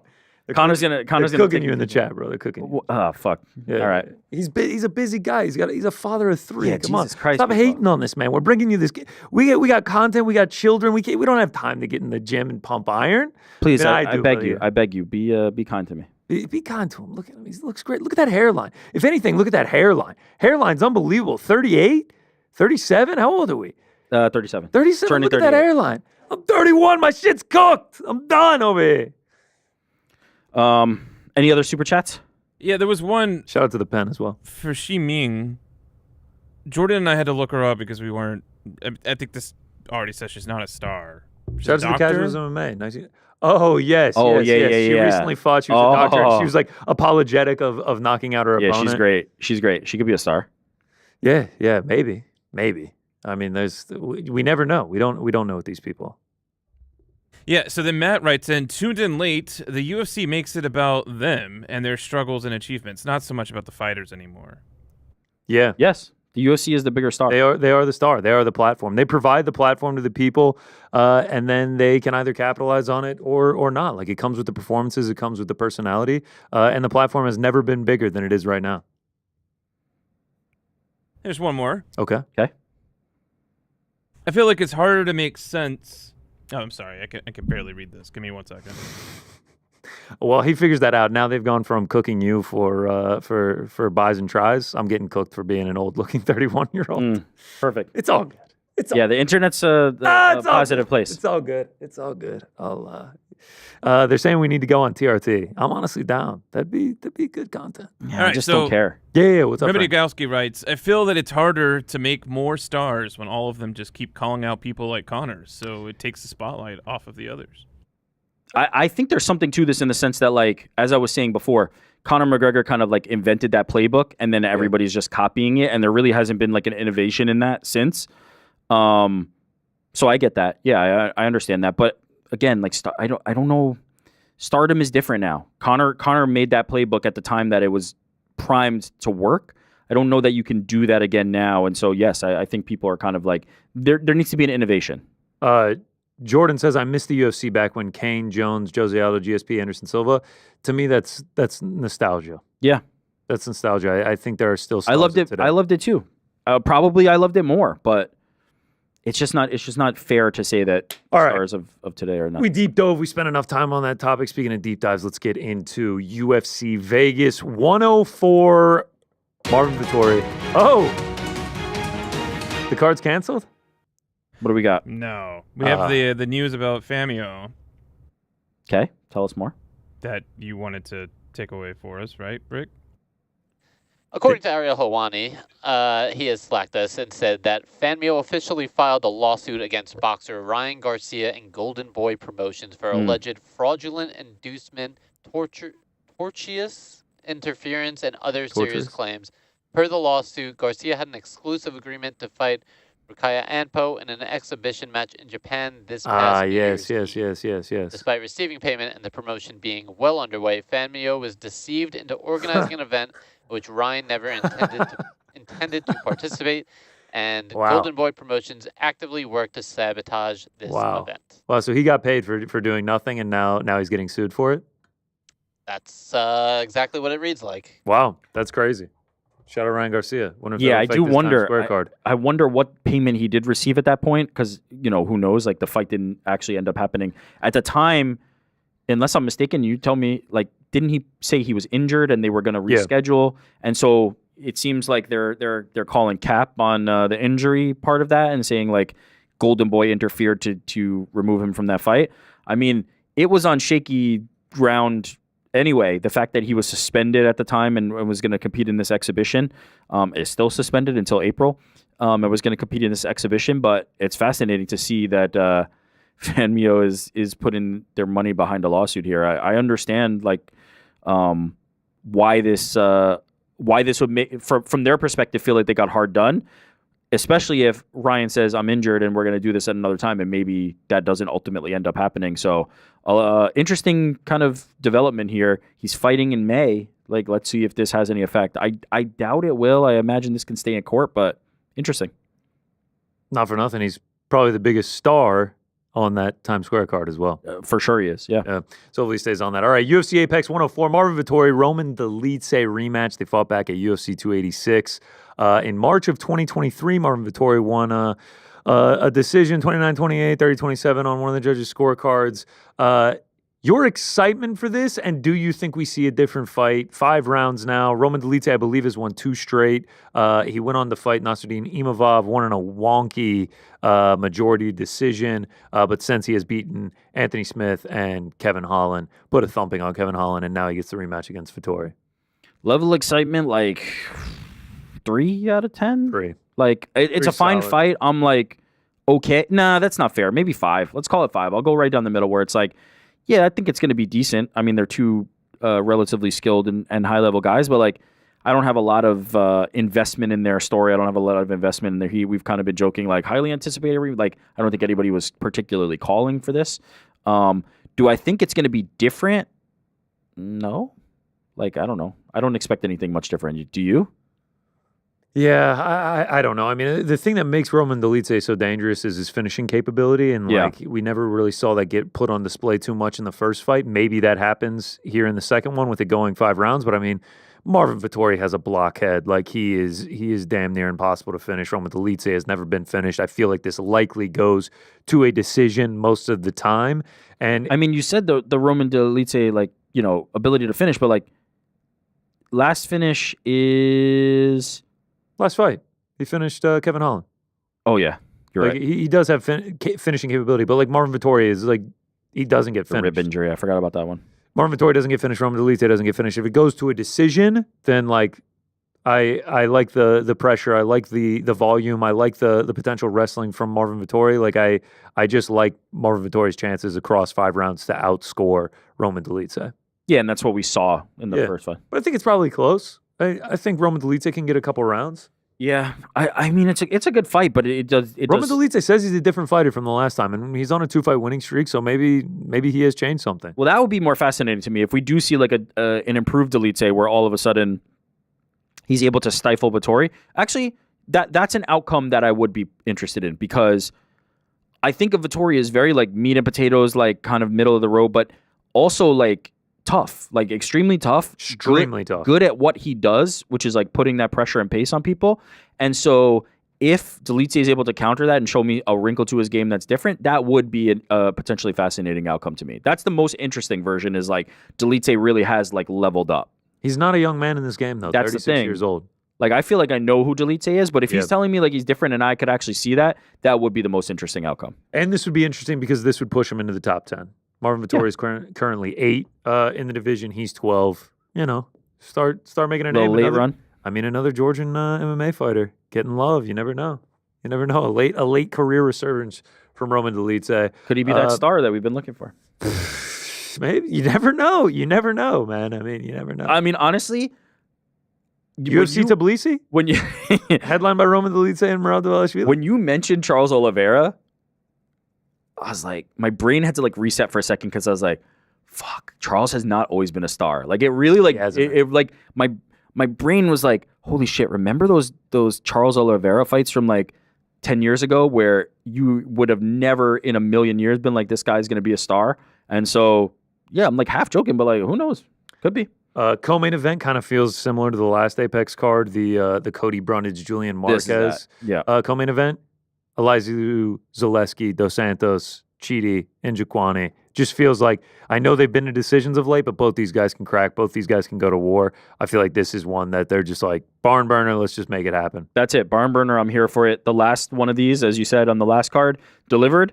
Connor's gonna cooking you in the chat, bro. They're cooking you. Oh fuck. Yeah. All right. He's a busy guy. He's a father of 3. Yeah, Come Jesus on. Christ, Stop people. hating on this, man. We're bringing you this. We got content. We got children. We don't have time to get in the gym and pump iron. Please, Man, I beg you. I beg you. Be kind to me. Be kind to him. Look at him. He looks great. Look at that hairline. If anything, look at that hairline. Hairline's unbelievable. 38? 37? How old are we? 37. 37? Turning Look at that 38. hairline. I'm 31. My shit's cooked. I'm done over here. Any other super chats? Yeah, there was one Shout out to the pen as well. for Xi Ming. Jordan and I had to look her up because we weren't. I think this already says she's not a star. She's Shout a out to the doctor. Casuals MMA. Nice. Oh, yes. Oh, yes, yeah, yes. yeah, She yeah. recently fought. She was a doctor. Oh. She was like apologetic of knocking out her Yeah, opponent. she's great. She's great. She could be a star. Yeah, maybe. I mean, we never know. We don't know with these people. Yeah, so then Matt writes in, tuned in late, the UFC makes it about them and their struggles and achievements, not so much about the fighters anymore. Yeah. Yes, the UFC is the bigger star. They are the star. They are the platform. They provide the platform to the people, and then they can either capitalize on it or not. Like, it comes with the performances, it comes with the personality, and the platform has never been bigger than it is right now. There's one more. Okay. I feel like it's harder to make sense. Oh, I'm sorry. I can barely read this. Give me 1 second. Well, he figures that out. Now they've gone from cooking you for buys and tries. I'm getting cooked for being an old-looking 31-year-old. Perfect. It's all good. Yeah, the internet's a positive place. It's all good. They're saying we need to go on TRT. I'm honestly down. That'd be good content. Yeah, All right, I just so- don't care. Yeah. What's up, Remedy Frank? Galski writes, I feel that it's harder to make more stars when all of them just keep calling out people like Connor, so it takes the spotlight off of the others. I think there's something to this in the sense that, like, as I was saying before, Conor McGregor kind of like invented that playbook, and then everybody's just copying it, and there really hasn't been like an innovation in that since. So I get that. Yeah, I understand that. But again, like, I don't know. Stardom is different now. Conor made that playbook at the time that it was primed to work. I don't know that you can do that again now. And so, yes, I think people are kind of like, there needs to be an innovation. Jordan says, I missed the UFC back when Kane, Jones, Jose Aldo, GSP, Anderson Silva. To me, that's nostalgia. Yeah. That's nostalgia. I think there are still stars I loved it. today. I loved it too. Probably I loved it more, but it's just not fair to say that All right. stars of today are not. We deep dove. We spent enough time on that topic. Speaking of deep dives, let's get into UFC Vegas 104. Marvin Vettori. Oh, the card's canceled? What do we got? No. We have the news about Famio Okay, tell us more. that you wanted to take away for us, right, Rick? According to Ariel Helwani, he has slacked us and said that Famio officially filed a lawsuit against boxer Ryan Garcia and Golden Boy Promotions for alleged fraudulent inducement, tortious interference, and other serious claims. Per the lawsuit, Garcia had an exclusive agreement to fight Rukaya Anpo in an exhibition match in Japan this past New Year's Eve. Yes. Despite receiving payment and the promotion being well underway, Famio was deceived into organizing an event in which Ryan never intended to participate, and Golden Boy Promotions actively worked to sabotage this event. Wow, so he got paid for doing nothing, and now he's getting sued for it? That's exactly what it reads like. Wow, that's crazy. Shout out Ryan Garcia. Wonder if Yeah, that'll I affect do his Times wonder. Square card. I wonder what payment he did receive at that point, because who knows? Like, the fight didn't actually end up happening at the time. unless I'm mistaken, you tell me, like, didn't he say he was injured and they were going to reschedule? And so it seems like they're calling cap on the injury part of that and saying like Golden Boy interfered to remove him from that fight. I mean, it was on shaky ground anyway. The fact that he was suspended at the time and was going to compete in this exhibition is still suspended until April. It was going to compete in this exhibition, but it's fascinating to see that Fanmio is putting their money behind a lawsuit here. I understand like why this would make from their perspective feel like they got hard done, especially if Ryan says I'm injured and we're going to do this at another time, and maybe that doesn't ultimately end up happening. So interesting kind of development here. He's fighting in May. Like, let's see if this has any effect. I doubt it will. I imagine this can stay in court, but interesting. Not for nothing, he's probably the biggest star on that Times Square card as well. For sure he is, yeah. So hopefully he stays on that. All right, UFC Apex 104, Marvin Vettori, Roman Dolidze rematch. They fought back at UFC 286. In March of 2023, Marvin Vettori won a decision, 29-28, 30-27 on one of the judges' scorecards. Your excitement for this, and do you think we see a different fight? 5 rounds now. Roman Dolidze, I believe, has won 2 straight. He went on to fight Nasruddin Imavov, won in a wonky majority decision. But since he has beaten Anthony Smith and Kevin Holland, put a thumping on Kevin Holland, and now he gets the rematch against Vettori. Level of excitement, like 3 out of 10? 3. Like, it's a fine fight. I'm like, okay. Nah, that's not fair. Maybe 5. Let's call it 5. I'll go right down the middle where it's like, yeah, I think it's going to be decent. I mean, they're 2 relatively skilled and high-level guys, but, like, I don't have a lot of investment in their story. I don't have a lot of investment in their heat. We've kind of been joking, like, highly anticipated. Like, I don't think anybody was particularly calling for this. Do I think it's going to be different? No. Like, I don't know. I don't expect anything much different. Do you? Yeah, I don't know. I mean, the thing that makes Roman Dolidze so dangerous is his finishing capability, and like we never really saw that get put on display too much in the first fight. Maybe that happens here in the second one with it going 5 rounds, but I mean, Marvin Vettori has a blockhead. Like he is damn near impossible to finish. Roman Dolidze has never been finished. I feel like this likely goes to a decision most of the time. And I mean, you said the Roman Dolidze, like, you know, ability to finish, but like last finish is last fight, he finished Kevin Holland. Oh, yeah. You're right. He does have finishing capability, but like Marvin Vettori is like, he doesn't get finished. Rib injury. I forgot about that one. Marvin Vettori doesn't get finished. Roman Dolidze doesn't get finished. If it goes to a decision, then like I like the pressure. I like the volume. I like the potential wrestling from Marvin Vettori. Like I just like Marvin Vettori's chances across 5 rounds to outscore Roman Dolidze. Yeah, and that's what we saw in the first fight. But I think it's probably close. I think Roman Dolidze can get a couple rounds. Yeah, I mean it's a good fight, but it does. Roman Dolidze says he's a different fighter from the last time, and he's on a 2-fight winning streak. So maybe he has changed something. Well, that would be more fascinating to me if we do see like an improved Dolidze where all of a sudden he's able to stifle Vettori. Actually, that's an outcome that I would be interested in because I think of Vettori as very like meat and potatoes, like kind of middle of the road, but also like tough, like extremely tough, good at what he does, which is like putting that pressure and pace on people. And so if Dolidze is able to counter that and show me a wrinkle to his game that's different, that would be a potentially fascinating outcome to me. That's the most interesting version, is like Dolidze really has like leveled up. He's not a young man in this game though. That's 36 the thing. Years old. Like, I feel like I know who Dolidze is, but if he's telling me like he's different and I could actually see that, that would be the most interesting outcome. And this would be interesting because this would push him into the top 10. Marvin Vettori is currently 8 in the division. He's 12. You know, start making a name. Late run. I mean, another Georgian MMA fighter getting love. You never know. You never know. A late career resurgence from Roman Dolidze. Could he be that star that we've been looking for? Maybe. You never know. You never know, man. I mean, you never know. I mean, honestly, UFC Tbilisi? When you headlined by Roman Dolidze and Merab Dvalishvili? When you mentioned Charles Oliveira, I was like, my brain had to like reset for a second because I was like, fuck, Charles has not always been a star. Like, it really like it like my brain was like, holy shit, remember those Charles Oliveira fights from like 10 years ago where you would have never in a million years been like, this guy's gonna be a star? And so yeah, I'm like half joking, but like, who knows? Could be. Co-main event kind of feels similar to the last Apex card, the Cody Brundage, Julian Marquez co-main event. Elizeu Zaleski, Dos Santos, Chidi, Njokuani Just feels like, I know they've been in decisions of late, but both these guys can crack. Both these guys can go to war. I feel like this is one that they're just like, barn burner, let's just make it happen. That's it. Barn burner, I'm here for it. The last one of these, as you said on the last card, delivered.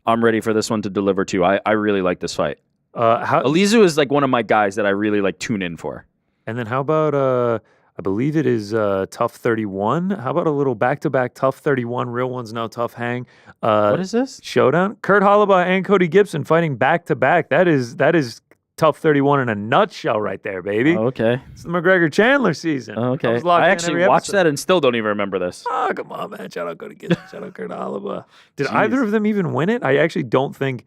I'm ready for this one to deliver too. I really like this fight. Alizu is like one of my guys that I really like tune in for. And then how about, I believe it is Tough 31. How about a little back-to-back Tough 31, Real Ones Now Tough hang? What is this? Showdown. Kurt Hollabaugh and Cody Gibson fighting back-to-back. That is Tough 31 in a nutshell right there, baby. Oh, okay. It's the McGregor-Chandler season. Okay. I actually watched that and still don't even remember this. Oh, come on, man. Shout out Cody Gibson. Shout out Kurt Hollabaugh. Did either of them even win it? I actually don't think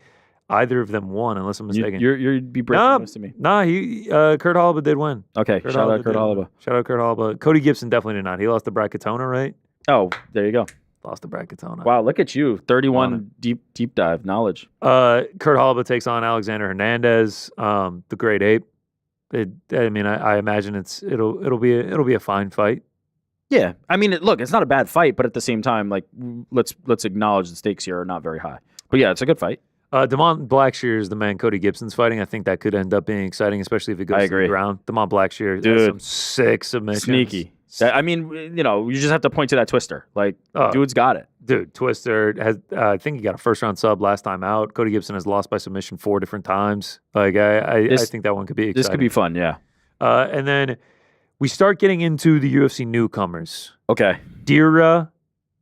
either of them won, unless I'm mistaken. You'd be breaking news to me. Nah, Kurt Hollabaugh did win. Okay, shout out Kurt Hollabaugh. Shout out Kurt Hollabaugh. Cody Gibson definitely did not. He lost to Brad Katona, right? Oh, there you go. Lost to Brad Katona. Wow, look at you. 31 deep dive knowledge. Kurt Hollabaugh takes on Alexander Hernandez, the Great Ape. I imagine it'll be a fine fight. Yeah, I mean, look, it's not a bad fight, but at the same time, like let's acknowledge the stakes here are not very high. But yeah, it's a good fight. Demont Blackshear is the man Cody Gibson's fighting. I think that could end up being exciting, especially if it goes to the ground. Demont Blackshear has some sick submissions. Sneaky. You just have to point to that twister. Like, dude's got it. Dude, Twister has, I think he got a first-round sub last time out. Cody Gibson has lost by submission 4 different times. Like, I think that one could be exciting. This could be fun, yeah. And then we start getting into the UFC newcomers. Okay. Dira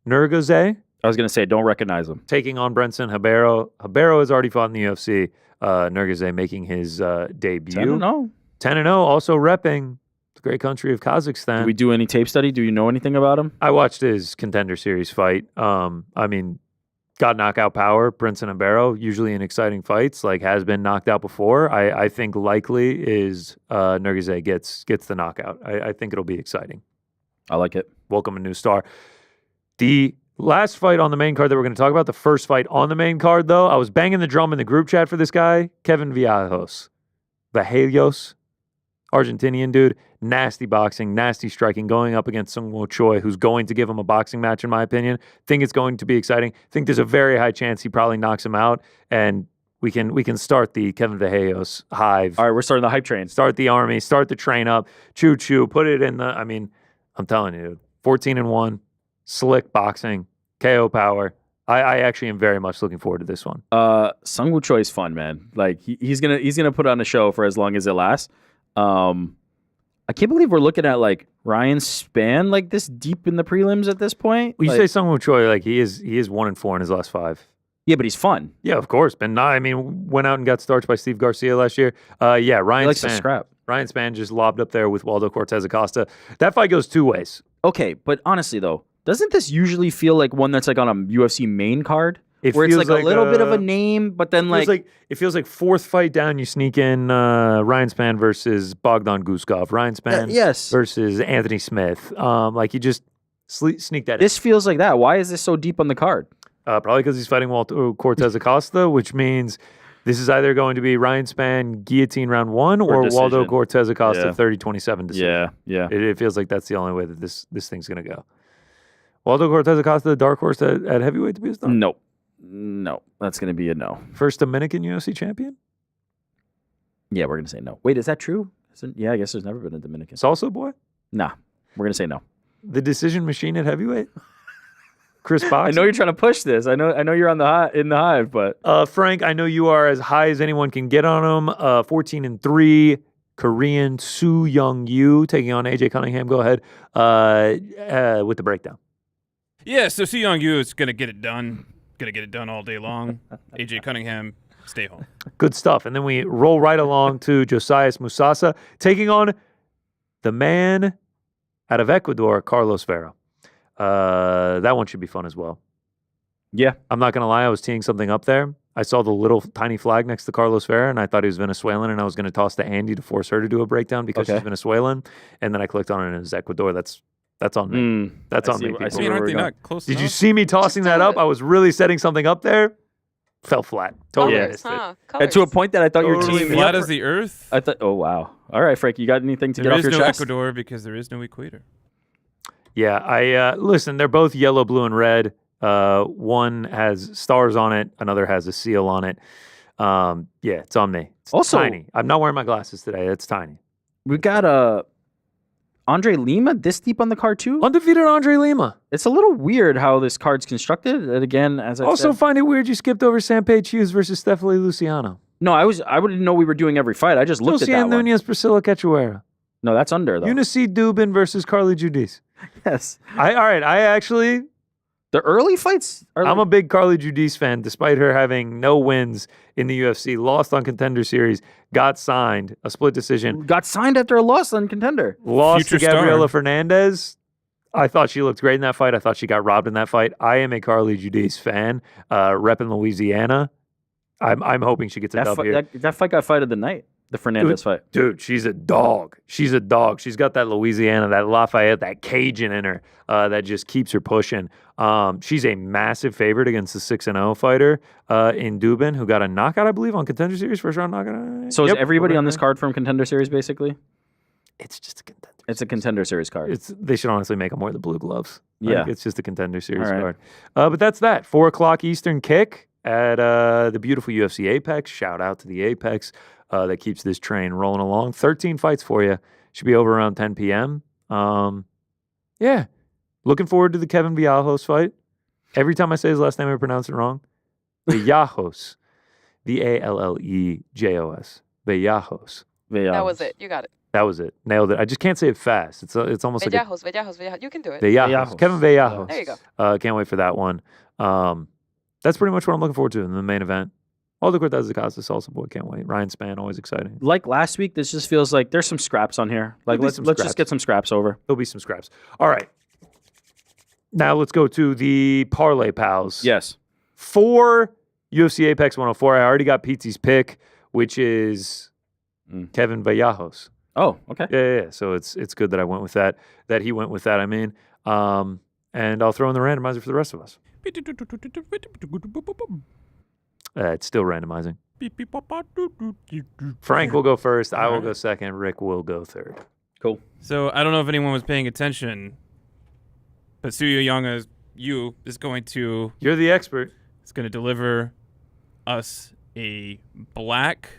Nurgaze. I was going to say, don't recognize him. Taking on Brenson Habero. Habero has already fought in the UFC. Nurgaze making his debut. 10-0. 10-0, also repping the great country of Kazakhstan. Did we do any tape study? Do you know anything about him? I watched his Contender Series fight. Got knockout power. Brenson Habero, usually in exciting fights, like has been knocked out before. I think likely is Nurgaze gets the knockout. I think it'll be exciting. I like it. Welcome a new star. The last fight on the main card that we're going to talk about, the first fight on the main card, though, I was banging the drum in the group chat for this guy, Kevin Vallejos, Argentinian dude, nasty boxing, nasty striking, going up against Sung-Woo Choi, who's going to give him a boxing match, in my opinion. Think it's going to be exciting. Think there's a very high chance he probably knocks him out, and we can start the Kevin Vallejos hive. All right, we're starting the hype train. Start the army, start the train up, choo-choo, put it in the, I'm telling you, 14-1, slick boxing, KO power. I actually am very much looking forward to this one. Sung-Woo Choi is fun, man. Like he's gonna put on a show for as long as it lasts. I can't believe we're looking at like Ryan Spann like this deep in the prelims at this point. Well, you say Sung-Woo Choi, like he is 1-4 in his last 5. Yeah, but he's fun. Yeah, of course. Went out and got starched by Steve Garcia last year. Ryan likes Spann. to scrap. Ryan Spann just lobbed up there with Waldo Cortez Acosta. That fight goes 2 ways. Okay, but honestly though, doesn't this usually feel like one that's like on a UFC main card? Where it's like a little bit of a name, but then it feels like 4th fight down, you sneak in Ryan Spann versus Bogdan Guskov. Ryan Spann versus Anthony Smith. You just sneak that in. This feels like that. Why is this so deep on the card? Probably because he's fighting Waldo Cortez Acosta, which means this is either going to be Ryan Spann guillotine round 1 or Waldo Cortez Acosta 30-27 decision. Yeah. It feels like that's the only way that this thing's going to go. Waldo Cortez Acosta, the dark horse at heavyweight to be a star? No, that's going to be a no. First Dominican UFC champion? Yeah, we're going to say no. Wait, is that true? I guess there's never been a Dominican. Salsa boy? Nah, we're going to say no. The decision machine at heavyweight? Chris Box? I know you're trying to push this. I know you're in the hive, but Frank, I know you are as high as anyone can get on him. 14-3, Korean Soo Young Yu taking on AJ Cunningham. Go ahead with the breakdown. Yeah, so Soo Young Yu is gonna get it done. Gonna get it done all day long. AJ Cunningham, stay home. Good stuff. And then we roll right along to Josias Musasa taking on the man out of Ecuador, Carlos Vera. That one should be fun as well. Yeah. I'm not going to lie. I was teeing something up there. I saw the little tiny flag next to Carlos Vera, and I thought he was Venezuelan, and I was going to toss to Andy to force her to do a breakdown because she's Venezuelan. And then I clicked on it, and it was Ecuador. That's on me. That's on me. I mean, aren't they not close Did enough? you see me tossing that up? I was really setting something up there. Fell flat. Totally missed it. And to a point that I thought you were Totally teeing me flat up. as the earth. I thought, oh, wow. All right, Frank, you got anything to get off your There is no chest? Ecuador because there is no equator. Yeah, listen, they're both yellow, blue, and red. One has stars on it. Another has a seal on it. Yeah, it's on me. It's Also- tiny. I'm not wearing my glasses today. It's tiny. We got Andre Lima this deep on the card too. Undefeated Andre Lima. It's a little weird how this card's constructed. And again, as I Also said, find it weird you skipped over Sampei Hughes versus Stephanie Luciano. no, I wouldn't know we were doing every fight. I just looked at that Josiane one. Nunez, Priscilla Cachoeira. No, that's under though. Unice Dubin versus Carly Judice. Yes. All right. I actually, The early fights are. I'm a big Carly Judice fan, despite her having no wins in the UFC, lost on Contender Series, got signed, a split decision, got signed after a loss on Contender. lost Future to star. Gabriela Fernandez. I thought she looked great in that fight. I thought she got robbed in that fight. I am a Carly Judice fan, repping Louisiana. I'm hoping she gets a dub here. That fight got fight of the night. The Fernandez fight. Dude, she's a dog. She's a dog. She's got that Louisiana, that Lafayette, that Cajun in her that just keeps her pushing. She's a massive favorite against the 6-0 fighter in Dubin, who got a knockout, I believe, on Contender Series, first round knockout. So is Yep, everybody on this okay. card from Contender Series basically? It's just a Contender. It's a Contender Series card. They should honestly make them wear the blue gloves. Like, Yeah. it's just a Contender Series All right. card. But that's that. 4 o'clock Eastern kick at the beautiful UFC Apex. Shout out to the Apex. That keeps this train rolling along. 13 fights for you. Should be over around 10 p.m. Yeah. Looking forward to the Kevin Vallejos fight. Every time I say his last name, I pronounce it wrong. Vallejos. Vallejos. Vallejos. That was it. You got it. That was it. Nailed it. I just can't say it fast. It's almost like Vallejos. You can do it. Vallejos. Kevin Vallejos. There you go. Can't wait for that one. That's pretty much what I'm looking forward to in the main event. All the Cortez Acosta Salsa Boy, can't wait. Ryan Spann, always exciting. Like last week, this just feels like there's some scraps on here. Like There'll be let's some just scraps. get some scraps over. There'll be some scraps. All right. Now let's go to the Parlay Pals. Yes. For UFC Apex 104, I already got Pizzi's pick, which is Kevin Vallejos. Oh, okay. Yeah. So it's good that I went with that. That he went with that. I mean, and I'll throw in the randomizer for the rest of us. It's still randomizing. Frank will go first. I will go second. Rick will go third. Cool. So I don't know if anyone was paying attention, but Suya Yanga is going to You're the expert. deliver us a black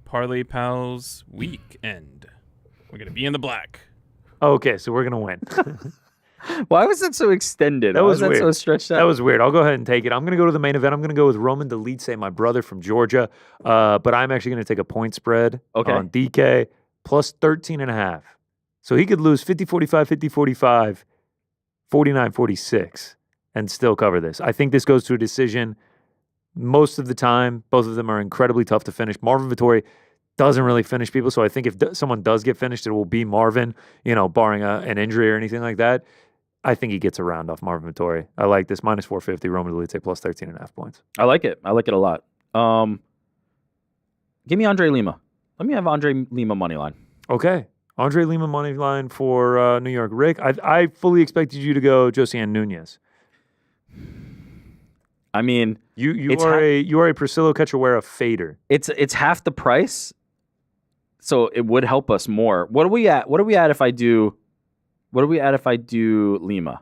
Parlay Pals weekend. We're gonna be in the black. Okay, so we're gonna win. Why was that so extended? That Why was that weird. so stretched out? That was weird. I'll go ahead and take it. I'm going to go to the main event. I'm going to go with Roman Dolidze, my brother from Georgia. But I'm actually going to take a point spread on DK plus 13.5. So he could lose 50-45, 50-45, 49-46 and still cover this. I think this goes to a decision most of the time. Both of them are incredibly tough to finish. Marvin Vettori doesn't really finish people. So I think if someone does get finished, it will be Marvin, barring an injury or anything like that. I think he gets a round off Marvin Vettori. I like this. Minus 450, Roman Dolidze plus 13.5 points. I like it. I like it a lot. Give me Andre Lima. Let me have Andre Lima money line. Okay. Andre Lima money line for New York. Rick, I fully expected you to go Josiane Nunez. I mean, You are a Priscilla Cachoeira fader. it's half the price, so it would help us more. What are we at? What are we at if I do? What are we at if I do Lima?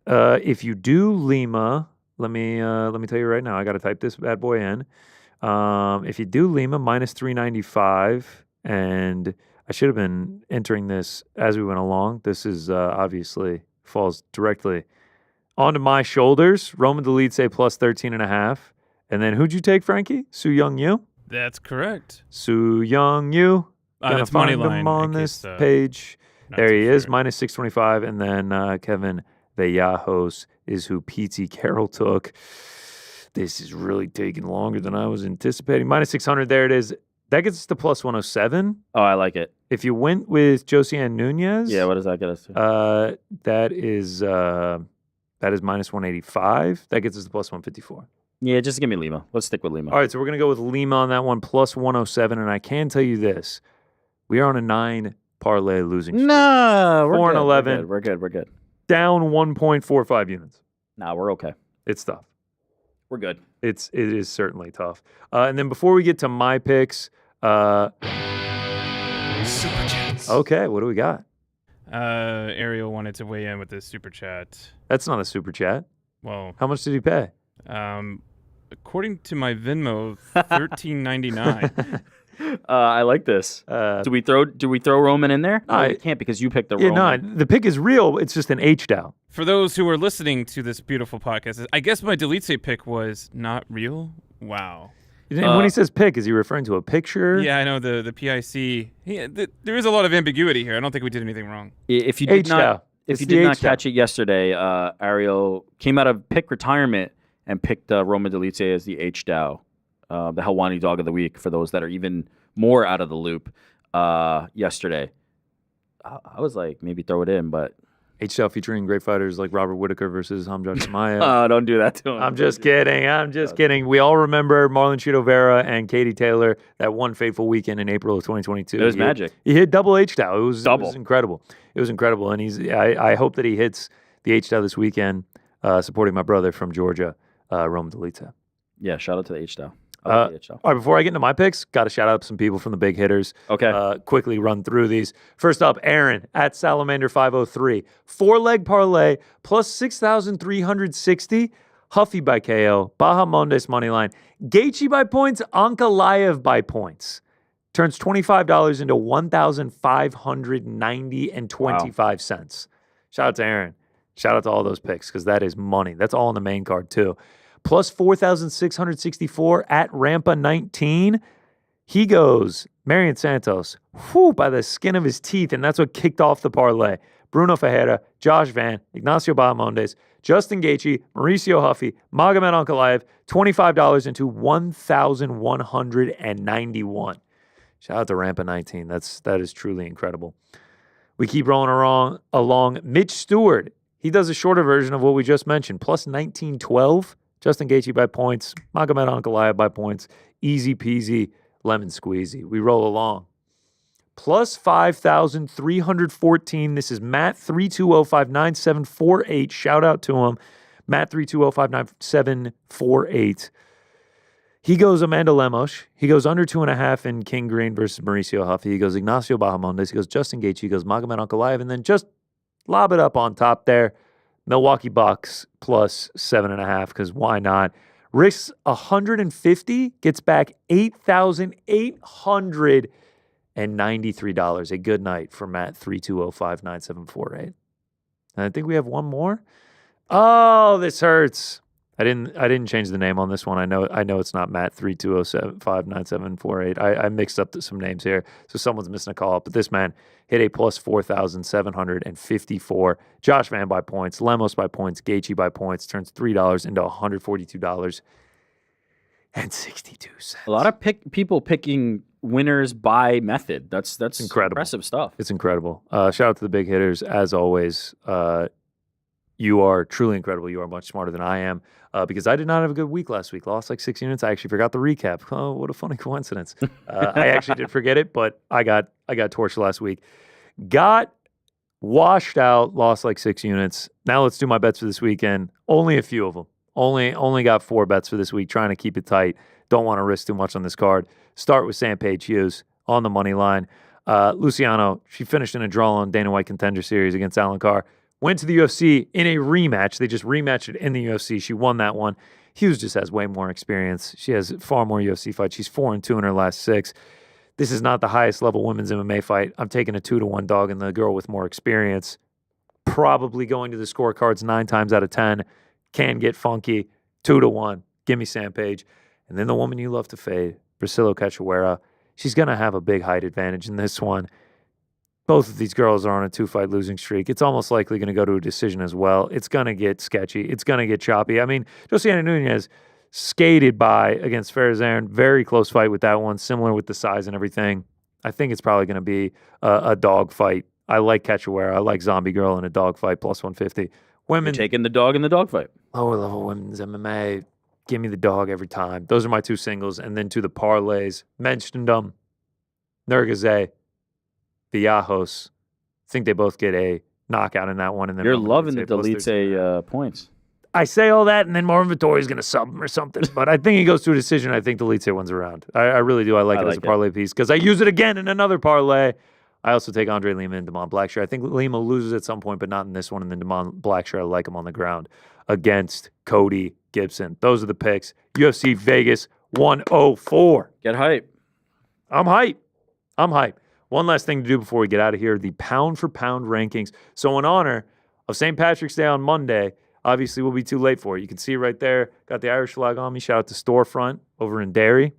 If you do Lima, let me tell you right now. I got to type this bad boy in. If you do Lima, minus 395, and I should have been entering this as we went along. This is obviously falls directly onto my shoulders. Roman Dolidze plus 13.5, and then who'd you take, Frankie? Su Young Yu. That's correct. Su Young Yu. Gonna That's money find line him on in this case, page. not There so he is, fair. minus 625, and then Kevin Vallejos is who P.T. Carroll took. This is really taking longer than I was anticipating. Minus 600, there it is. That gets us to plus 107. Oh, I like it. If you went with Josiane Nunez, Yeah, what does that get us to? that is minus 185. That gets us to plus 154. Yeah, just give me Lima. Let's stick with Lima. All right, so we're going to go with Lima on that one, plus 107, and I can tell you this. We are on a 9 parlay losing streak. No, we're 4 and good, 11. We're good. We're good. Down 1.45 units. Nah, we're okay. It's tough. We're good. It is certainly tough. And then before we get to my picks, Super chats. okay, what do we got? Ariel wanted to weigh in with this super chat. That's not a super chat. Well, How much did he pay? According to my Venmo, $13.99. I like this. Do we throw Roman in there? No, we can't because you picked the Roman. No, the pick is real. It's just an H-DAO. For those who are listening to this beautiful podcast, I guess my Delete pick was not real. Wow. And when he says pick, is he referring to a picture? Yeah, I know the PIC. There is a lot of ambiguity here. I don't think we did anything wrong. If you did not catch it yesterday, Ariel came out of pick retirement and picked Roman Delete as the H-DAO, the Helwani dog of the week. For those that are even more out of the loop, yesterday, I was like, maybe throw it in, but. H-DAO featuring great fighters like Robert Whitaker versus Hamza Chimaev. Don't do that to him. I'm just kidding. We all remember Marlon Chito Vera and Katie Taylor that one fateful weekend in April of 2022. It was magic. He hit double H-DAO. It was incredible. It was incredible. And I hope that he hits the H-DAO this weekend, supporting my brother from Georgia, Roman Delete. Yeah, shout out to the H-DAO. All right, before I get into my picks, got to shout out some people from the big hitters. Okay. Quickly run through these. First up, Aaron at Salamander503. 4-leg parlay plus 6,360. Huffy by KO. Bahamondes moneyline. Gaethje by points. Ankalaev by points. Turns $25 into $1,590.25. Shout out to Aaron. Shout out to all those picks because that is money. That's all on the main card too. Plus 4,664 at Rampa 19. He goes Marion Santos, by the skin of his teeth, and that's what kicked off the parlay. Bruno Ferreira, Josh Van, Ignacio Bahamondes, Justin Gaethje, Mauricio Huffy, Magomed Ankalaev, $25 into 1,191. Shout out to Rampa 19. That is truly incredible. We keep rolling along. Mitch Stewart, he does a shorter version of what we just mentioned, plus 1912. Justin Gaethje by points, Magomed Ankalaev by points, easy peasy, lemon squeezy. We roll along. Plus 5,314. This is Matt 3205978. Shout out to him, Matt 3205978. He goes Amanda Lemos. He goes under 2.5 in King Green versus Mauricio Huffy. He goes Ignacio Bahamondes. He goes Justin Gaethje. He goes Magomed Ankalaev, and then just lob it up on top there. Milwaukee Bucks plus 7.5, because why not? Risks 150, gets back $8,893. A good night for Matt 3205978. And I think we have one more. Oh, this hurts. I didn't change the name on this one. I know it's not Matt 3205978. I mixed up some names here, so someone's missing a call up. But this man hit a plus 4,754. Josh Van by points, Lemos by points, Gaethje by points, turns $3 into $142.62. A lot of people picking winners by method. That's incredible. Impressive stuff. It's incredible. Shout out to the big hitters as always. You are truly incredible. You are much smarter than I am because I did not have a good week last week. Lost like 6 units. I actually forgot the recap. Oh, what a funny coincidence. I actually did forget it, but I got torched last week. Got washed out, lost like 6 units. Now let's do my bets for this weekend. Only a few of them. Only got 4 bets for this week, trying to keep it tight. Don't want to risk too much on this card. Start with Sam Page Hughes on the money line. Luciano, she finished in a draw on Dana White Contender Series against Alan Carr. Went to the UFC in a rematch. They just rematched it in the UFC. She won that one. Hughes just has way more experience. She has far more UFC fights. She's 4-2 in her last 6. This is not the highest level women's MMA fight. I'm taking a 2-1 dog and the girl with more experience. Probably going to the scorecards 9 times out of 10. Can get funky. 2-1. Give me Sam Page. And then the woman you love to fade, Priscilla Cachoeira. She's going to have a big height advantage in this one. Both of these girls are on a 2-fight losing streak. It's almost likely going to go to a decision as well. It's going to get sketchy. It's going to get choppy. I mean, Josiana Nunez skated by against Farizarn. Very close fight with that one, similar with the size and everything. I think it's probably going to be a dog fight. I like Cachoeira. I like Zombie Girl in a dog fight, plus 150. Women, you're taking the dog in the dog fight. Lower level women's MMA. Give me the dog every time. Those are my 2 singles. And then to the parlays, mentioned them. Nurgaze, Villajos. I think they both get a knockout in that one. And then you're loving the Delete points. I say all that, and then Marvin Vittori's going to sub him or something. But I think he goes to a decision. I think Delete one's around. I really do. I like it as a parlay piece because I use it again in another parlay I also take Andre Lima and Damon Blackshear. I think Lima loses at some point, but not in this one. And then Damon Blackshear, I like him on the ground against Cody Gibson. Those are the picks. UFC Vegas 104. Get hype. I'm hype. One last thing to do before we get out of here, the pound-for-pound rankings. So in honor of St. Patrick's Day on Monday, obviously we'll be too late for it. You can see right there, got the Irish flag on me. Shout out to Storefront over in Derry.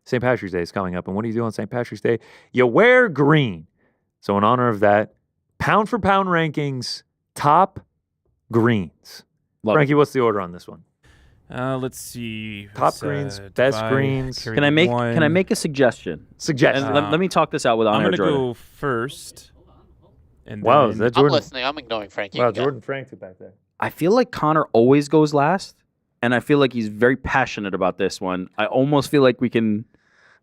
St. Patrick's Day is coming up, and what do you do on St. Patrick's Day? You wear green. So in honor of that, pound-for-pound rankings, top greens. Frankie, what's the order on this one? Let's see. Top greens, best greens. Can I make a suggestion? Suggestion. And let me talk this out with I'm Honor gonna Jordan. go first. And Wow, then, is that I'm Jordan? listening. I'm ignoring Frankie. Wow, You go. Jordan Frank's back there. I feel like Connor always goes last, and I feel like he's very passionate about this one. I almost feel like we can.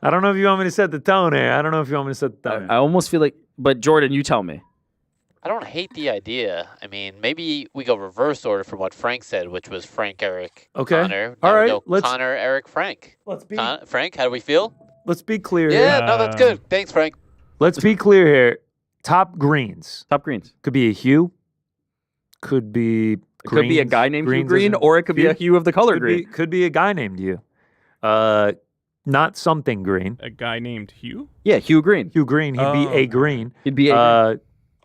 I don't know if you want me to set the tone here. I almost feel like, but Jordan, you tell me. I don't hate the idea. I mean, maybe we go reverse order from what Frank said, which was Frank, Eric, Okay. Connor. All Now we right, go let's- Connor, Eric, Frank. Let's be Frank, how do we feel? clear Yeah, here. no, that's good. Thanks, Frank. Let's be clear here. Top greens. Top greens. Could be a hue. Could be It could be a greens. guy named Hugh Greens Green, isn't- or it could be a hue of the color could green. Be, could be a guy named Hugh. Not something green. a guy named Hugh. Yeah, Hugh Green. Hugh Green. He'd be Oh. a green. He'd be a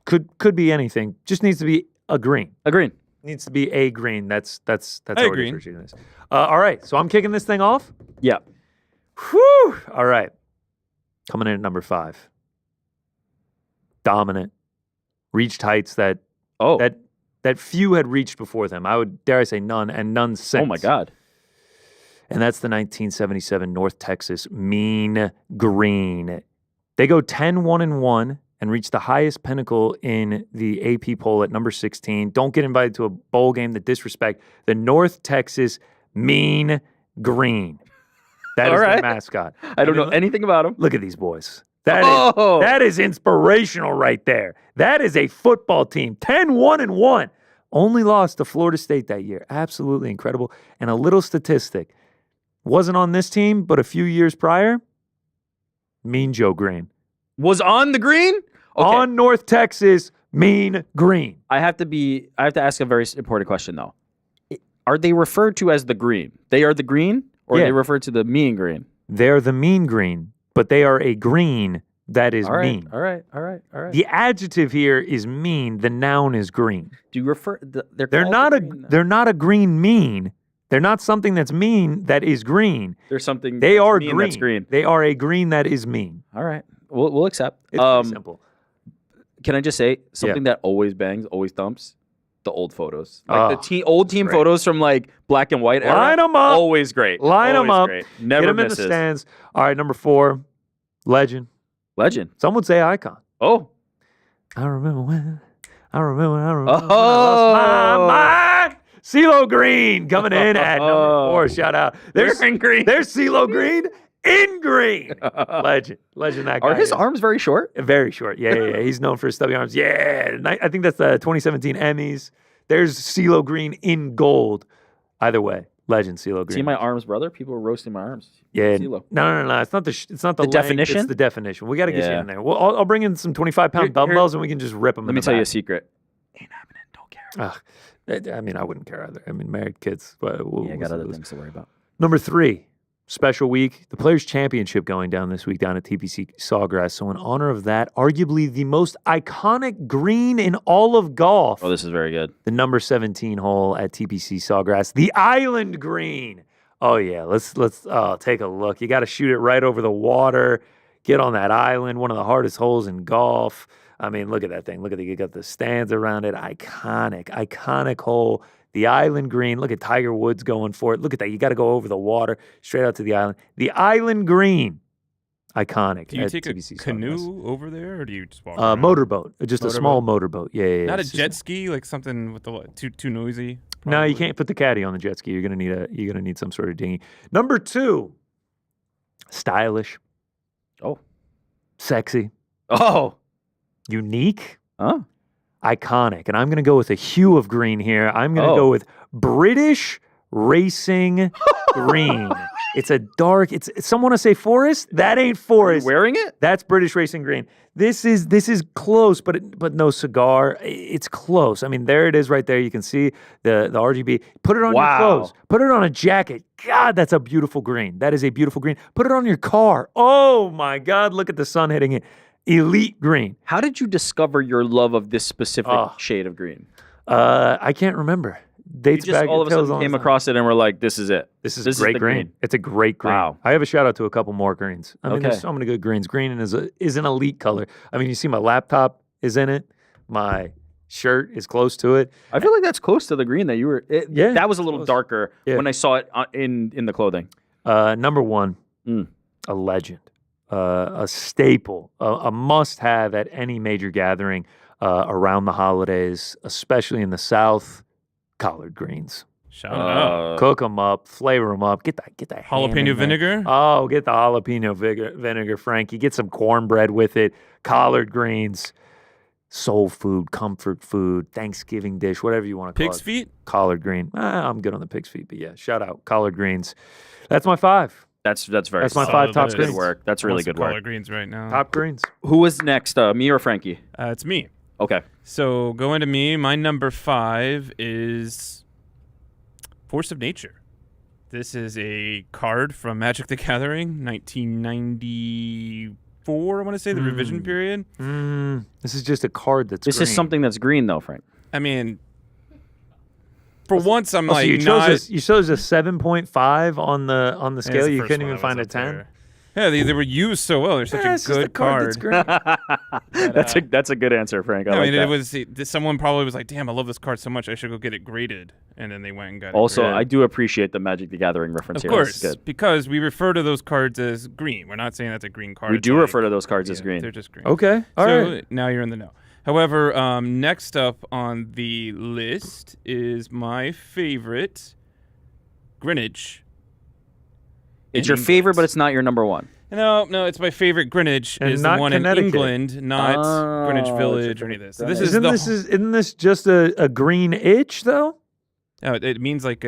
Could be anything. Just needs to be a green. green. Needs to be a green. That's I how agree. we're treating this. All right. So I'm kicking this thing off. Yeah. Whew. All right. Coming in at number 5. Dominant. Reached heights that Oh. that few had reached before them. I would dare I say none, and none since. Oh my God. And that's the 1977 North Texas Mean Green. They go 10-1-1 and reach the highest pinnacle in the AP poll at number 16. Don't get invited to a bowl game. The disrespect. The North Texas Mean Green. That is All their right. mascot. I don't know anything about him. Look at these boys. That is inspirational right there. That is a football team. 10-1-1. Only lost to Florida State that year. Absolutely incredible. And a little statistic. Wasn't on this team, but a few years prior, Mean Joe Green. Was on the green? Okay. On North Texas, Mean Green. I have to ask a very important question though. Are they referred to as the green? They are the green, or Yeah. are they referred to the mean green? They're the Mean Green, but they are a green that is All right. mean. All right. The adjective here is mean. The noun is green. Do you refer? They're They're called not the a green, though. they're not a green mean. They're not something that's mean that is green. There's something. They that's are mean green. That's green. They are a green that is mean. All right. We'll accept. It's pretty simple. Can I just say something that always bangs, always thumps? The old photos, Oh, like the old team great. photos from like black and white era. Line 'em up. Always great. Line 'em Always up. Great. Never Get them in the misses. stands. All right, number 4, legend. Legend. Some would say icon. Oh. I remember when I lost Oh. my mind. CeeLo Green coming in at number 4. Shout out. There's We're in green. There's CeeLo Green in green. Legend. That guy. Are his is. arms very short? Very short. Yeah. He's known for his stubby arms. Yeah. I think that's the 2017 Emmys. There's CeeLo Green in gold. Either way, legend CeeLo Green. See my arms, brother? People were roasting my arms. Yeah. CeeLo. No. It's not the length, definition? It's the definition. We got to get you Yeah. in there. Well, I'll bring in some 25-pound Here- dumbbells and we can just rip them. Let me tell you a secret. Ain't happening. Don't care. I mean, I wouldn't care either. I mean, married kids. But Yeah, I got other things to worry about. Number 3, special week. The Players' Championship going down this week down at TPC Sawgrass. So in honor of that, arguably the most iconic green in all of golf. Oh, this is very good. The number 17 hole at TPC Sawgrass, the Island Green. Oh yeah, let's take a look. You got to shoot it right over the water. Get on that island, one of the hardest holes in golf. I mean, look at that thing. Look at you got the stands around it. Iconic hole. The Island Green. Look at Tiger Woods going for it. Look at that. You got to go over the water, straight out to the island. The Island Green. Iconic. Do you at take a TPC Sawgrass. canoe over there, or do you just walk around? Motorboat. Just a small Motorboat? motorboat. Yeah. Not a it's just- jet ski, like something with the too noisy. No, you probably. can't put the caddy on the jet ski. You're gonna need some sort of dinghy. Number 2, stylish, Oh. sexy, Oh. unique, Huh? iconic. And I'm gonna go with a hue of green here. I'm gonna Oh. go with British Racing Green. It's a dark. It's some want to say forest. That ain't forest. Wearing it? That's British Racing Green. This is close, but no cigar. It's close. I mean, there it is right there. You can see the RGB. Put it on your clothes. Put it on a jacket. God, that's a beautiful green. That is a beautiful green. Put it on your car. Oh my God, look at the sun hitting it. Elite green. How did you discover your love of this specific shade of green? I can't remember. Dates You just back. all of a sudden came across it and were like, this is it. This is great green. It's a great green. Wow. I have a shout out to a couple more greens. I mean, Okay. there's so many good greens. Green is an elite color. I mean, you see my laptop is in it. My shirt is close to it. I feel like that's close to the green that you were. Yeah, That was a little close. darker Yeah. when I saw it in the clothing. Number one, Mm. a legend, a staple, a must-have at any major gathering around the holidays, especially in the South. Collard greens. Shout out. Cook them up, flavor them up. Get that ham in Jalapeno there. vinegar? Oh, get the jalapeno vinegar, Frankie. Get some cornbread with it. Collard greens. Soul food, comfort food, Thanksgiving dish, whatever you want to call Pig's it. feet? Collard green. I'm good on the pig's feet, but yeah, shout out collard greens. That's my 5. That's very. That's my solid. 5 top that is greens. Good work. That's I really want some good work. collard greens right now. Top greens. Who was next? Me or Frankie? It's me. Okay. So going to me, my number 5 is Force of Nature. This is a card from Magic the Gathering, 1994, I want to say, the revision period. This is just a card that's This green. is something that's green, though, Frank. I mean, for once, I'm Oh, like, so you not... chose a 7.5 on the Yeah, scale. it's the You first couldn't one even that was find a up 10. there. Yeah, they were used so well. They're such It's a just good card. that's green. That's a good answer, Frank. I I like mean, that. it was someone probably was like, "Damn, I love this card so much, I should go get it graded," and then they went and got it. Also, graded. I do appreciate the Magic the Gathering reference Of here. That's course, good. because we refer to those cards as green. We're not saying that's a green card. We It's do like- refer to those cards as yeah, green. They're just green. Okay. All so right. now you're in the know. However, next up on the list is my favorite, Greenwich. It's in your favorite, England. but it's not your number one. No, it's my favorite. Greenwich And is the not one Connecticut. in England, not Oh, Greenwich it's a Village or any of this. So this Isn't this just a green itch though? No, it means like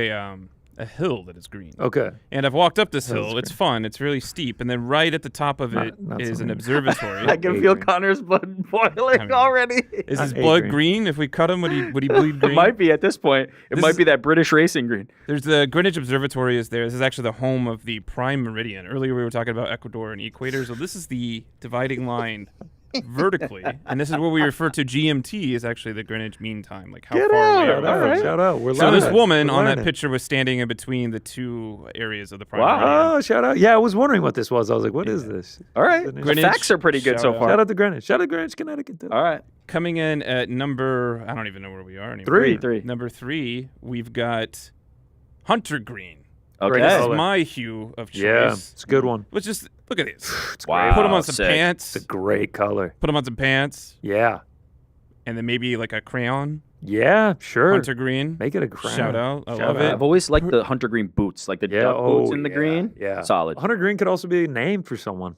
a hill that is green. Okay. And I've walked up this Hill's hill. It's fun. It's really steep. And then right at the top of it Not is an something- observatory. I can feel Connor's blood boiling I mean, already. Is his I hate blood green. green? If we cut him, would he bleed green? It might be at this point. It This might is- be that British racing green. There's the Greenwich Observatory is there. This is actually the home of the prime meridian. Earlier we were talking about Ecuador and equator. So this is the dividing line vertically. And this is what we refer to GMT is actually the Greenwich Mean Time. Like how Get far out. away All are we right. from Shout out. We're So learning. this woman We're on that learning. picture was standing in between the two areas of the prime Wow. meridian. Oh, shout out. Yeah, I was wondering what this was. I was like, what is this? All right. Greenwich. The facts are pretty good so Shout far. Shout out to Greenwich. Shout out to Greenwich, Connecticut. Too. All right. Coming in at number, I don't even know where we are anymore. Three. Number 3, we've got Hunter Green. Okay. This is color. my hue of choice. Yeah, it's a good one. Let's just look at these. Wow. Put him on some sick. pants. It's a great color. Put him on some pants, Yeah. and then maybe like a crayon. Yeah, sure. Hunter Green. Make it a crown. Shout out. I Shout love out. it. I've always liked the Hunter Green boots, like the Yeah, duck boots oh, in the yeah, green. yeah. Solid. Hunter Green could also be a name for someone.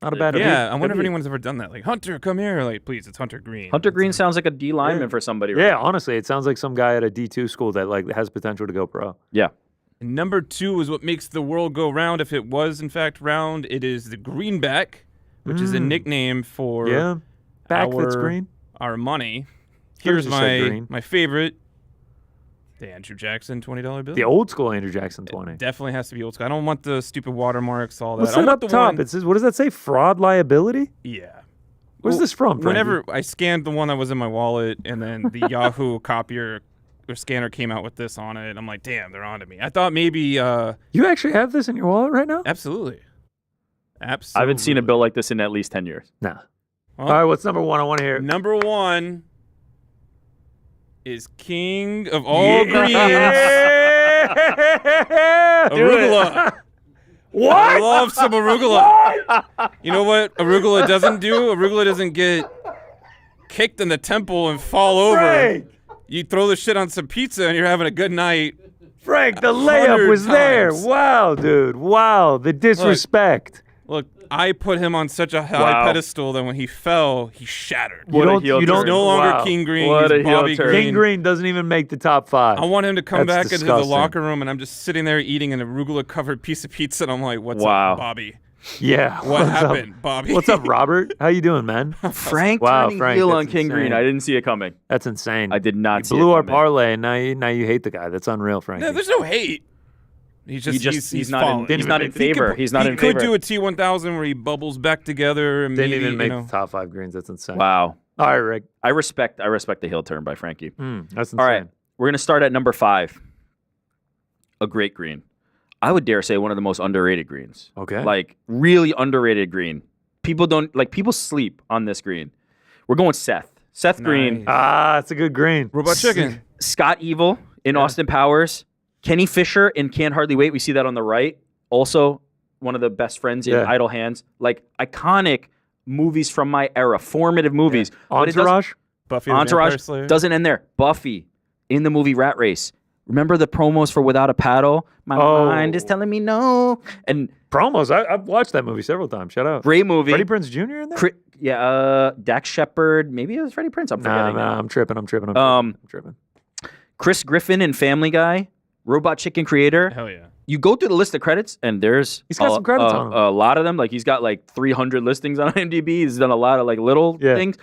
Not a bad idea. Yeah, I wonder if Could be. anyone's ever done that. Like Hunter, come here. Like, please, it's Hunter Green. Hunter It's Green like- sounds like a D lineman Yeah. for somebody. right? Yeah, honestly, it sounds like some guy at a D2 school that like has potential to go pro. Yeah. And number 2 is what makes the world go round. If it was in fact round, it is the greenback, which is a nickname for Yeah. Back that's our- green. our money. Could've Here's just said green. my favorite, the Andrew Jackson $20 bill. The old school Andrew Jackson 20. Definitely has to be old school. I don't want the stupid watermarks, all that. What's I that want up the top? one- It says, what does that say? Fraud liability? Yeah. Where's Well, this from? Frankie? Whenever I scanned the one that was in my wallet, and then the Yahoo copier or scanner came out with this on it, I'm like, damn, they're onto me. I thought maybe, You actually have this in your wallet right now? absolutely. I haven't seen a bill like this in at least 10 years. Nah. Well, All right, what's number 1? I want to hear it. Number 1 is king of all greens, Yeah! arugula. What? I love some arugula. You know what arugula doesn't do? Arugula doesn't get kicked in the temple and fall over. Frank! You throw the shit on some pizza and you're having a good night. Frank, the layup 100 was there. times. Wow, dude. Wow, the disrespect. Look, I put him on such a high pedestal that when he fell, he shattered. You don't He's no longer King Green. What He's a heel Bobby turn. Green. King Green doesn't even make the top 5. I want him to come That's back into the disgusting. locker room, and I'm just sitting there eating an arugula-covered piece of pizza, and I'm like, "What's Wow. up, Bobby? Yeah. What What's up? happened, Bobby? What's up, Robert? How you doing, man? Frank Wow, turning Frank, heel that's on King Green. insane. I didn't see it coming. That's insane. I did not You see blew it our coming. parlay, and now you hate the guy. That's unreal, Frank. No, there's no hate. He's not fallen. in, he's not in favor. He's not in favor. He could do a T1000 where he bubbles back together and Didn't maybe, even make you know. the top 5 greens. That's insane. Wow. All right, Rick. I respect the heel turn by Frankie. That's insane. All right. We're going to start at number 5. A great green. I would dare say one of the most underrated greens. Okay. Like really underrated green. People sleep on this green. We're going Seth. Seth Green. It's a good green. Robot Chicken. Scott Evil in Austin Powers. Kenny Fisher in Can't Hardly Wait. We see that on the right. Also, one of the best friends in Idle Hands. Like iconic movies from my era, formative movies. But Entourage? Buffy the Vampire Entourage Slayer. doesn't end there. Buffy in the movie Rat Race. Remember the promos for Without a Paddle? My mind is telling me no. And Promos. I've watched that movie several times. Shout out. great movie. Freddie Prinze Jr. in there? Dax Shepard. Maybe it was Freddie Prinze. I'm forgetting. Nah, I'm tripping. I'm tripping. Chris Griffin in Family Guy. Robot Chicken creator. Hell yeah. You go through the list of credits, and there's He's got some credits on him. a lot of them. Like he's got like 300 listings on IMDb. He's done a lot of like little things.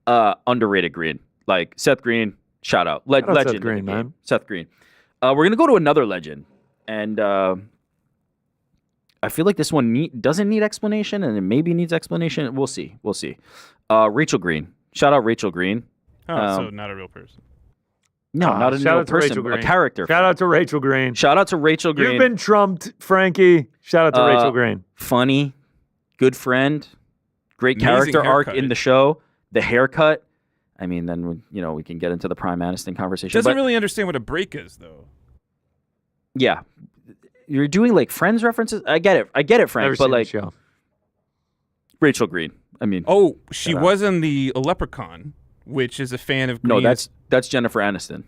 Underrated green. Like Seth Green, shout out. Legend. Seth Green, in the game. man. Seth Green. We're gonna go to another legend, and I feel like this one doesn't need explanation, and it maybe needs explanation. We'll see. Rachel Green. Shout out Rachel Green. Oh, so not a real person. No, not a shout real out to person, Rachel a Green. character. Shout out to Rachel Green. Shout out to Rachel Green. You've been trumped, Frankie. Shout out to Rachel Green. Funny, good friend, great Amazing character arc haircut. in the show. The haircut. I mean, then we can get into the Prime Aniston conversation. Doesn't but, really understand what a break is, though. Yeah, you're doing like Friends references. I get it, Frank. Never but seen the like show. Rachel Green. I mean, Oh, she was in the Leprechaun, which is a fan of Green. no, that's Jennifer Aniston.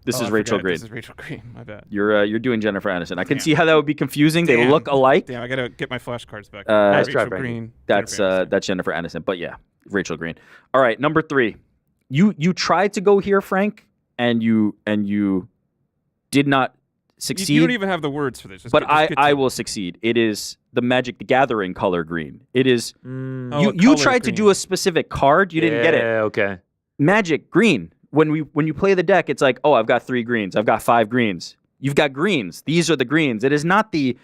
This is I Rachel forgot. Green. This is Rachel Green. My bad. You're doing Jennifer Aniston. I can see how that would be confusing. They look alike. Damn, I gotta get my flashcards back. Nice try, Rachel Frankie. Green. That's Jennifer Aniston. that's Jennifer Aniston. But yeah, Rachel Green. All right, number 3. You tried to go here, Frank, and you did not succeed. You don't even have the words for this. Just but get to I it. will succeed. It is the Magic the Gathering color green. It is. Oh, you a color tried to green. do a specific card. You didn't get it. Yeah, okay. Magic green. When you play the deck, it's like, oh, I've got 3 greens. I've got 5 greens. You've got greens. These are the greens. It is not the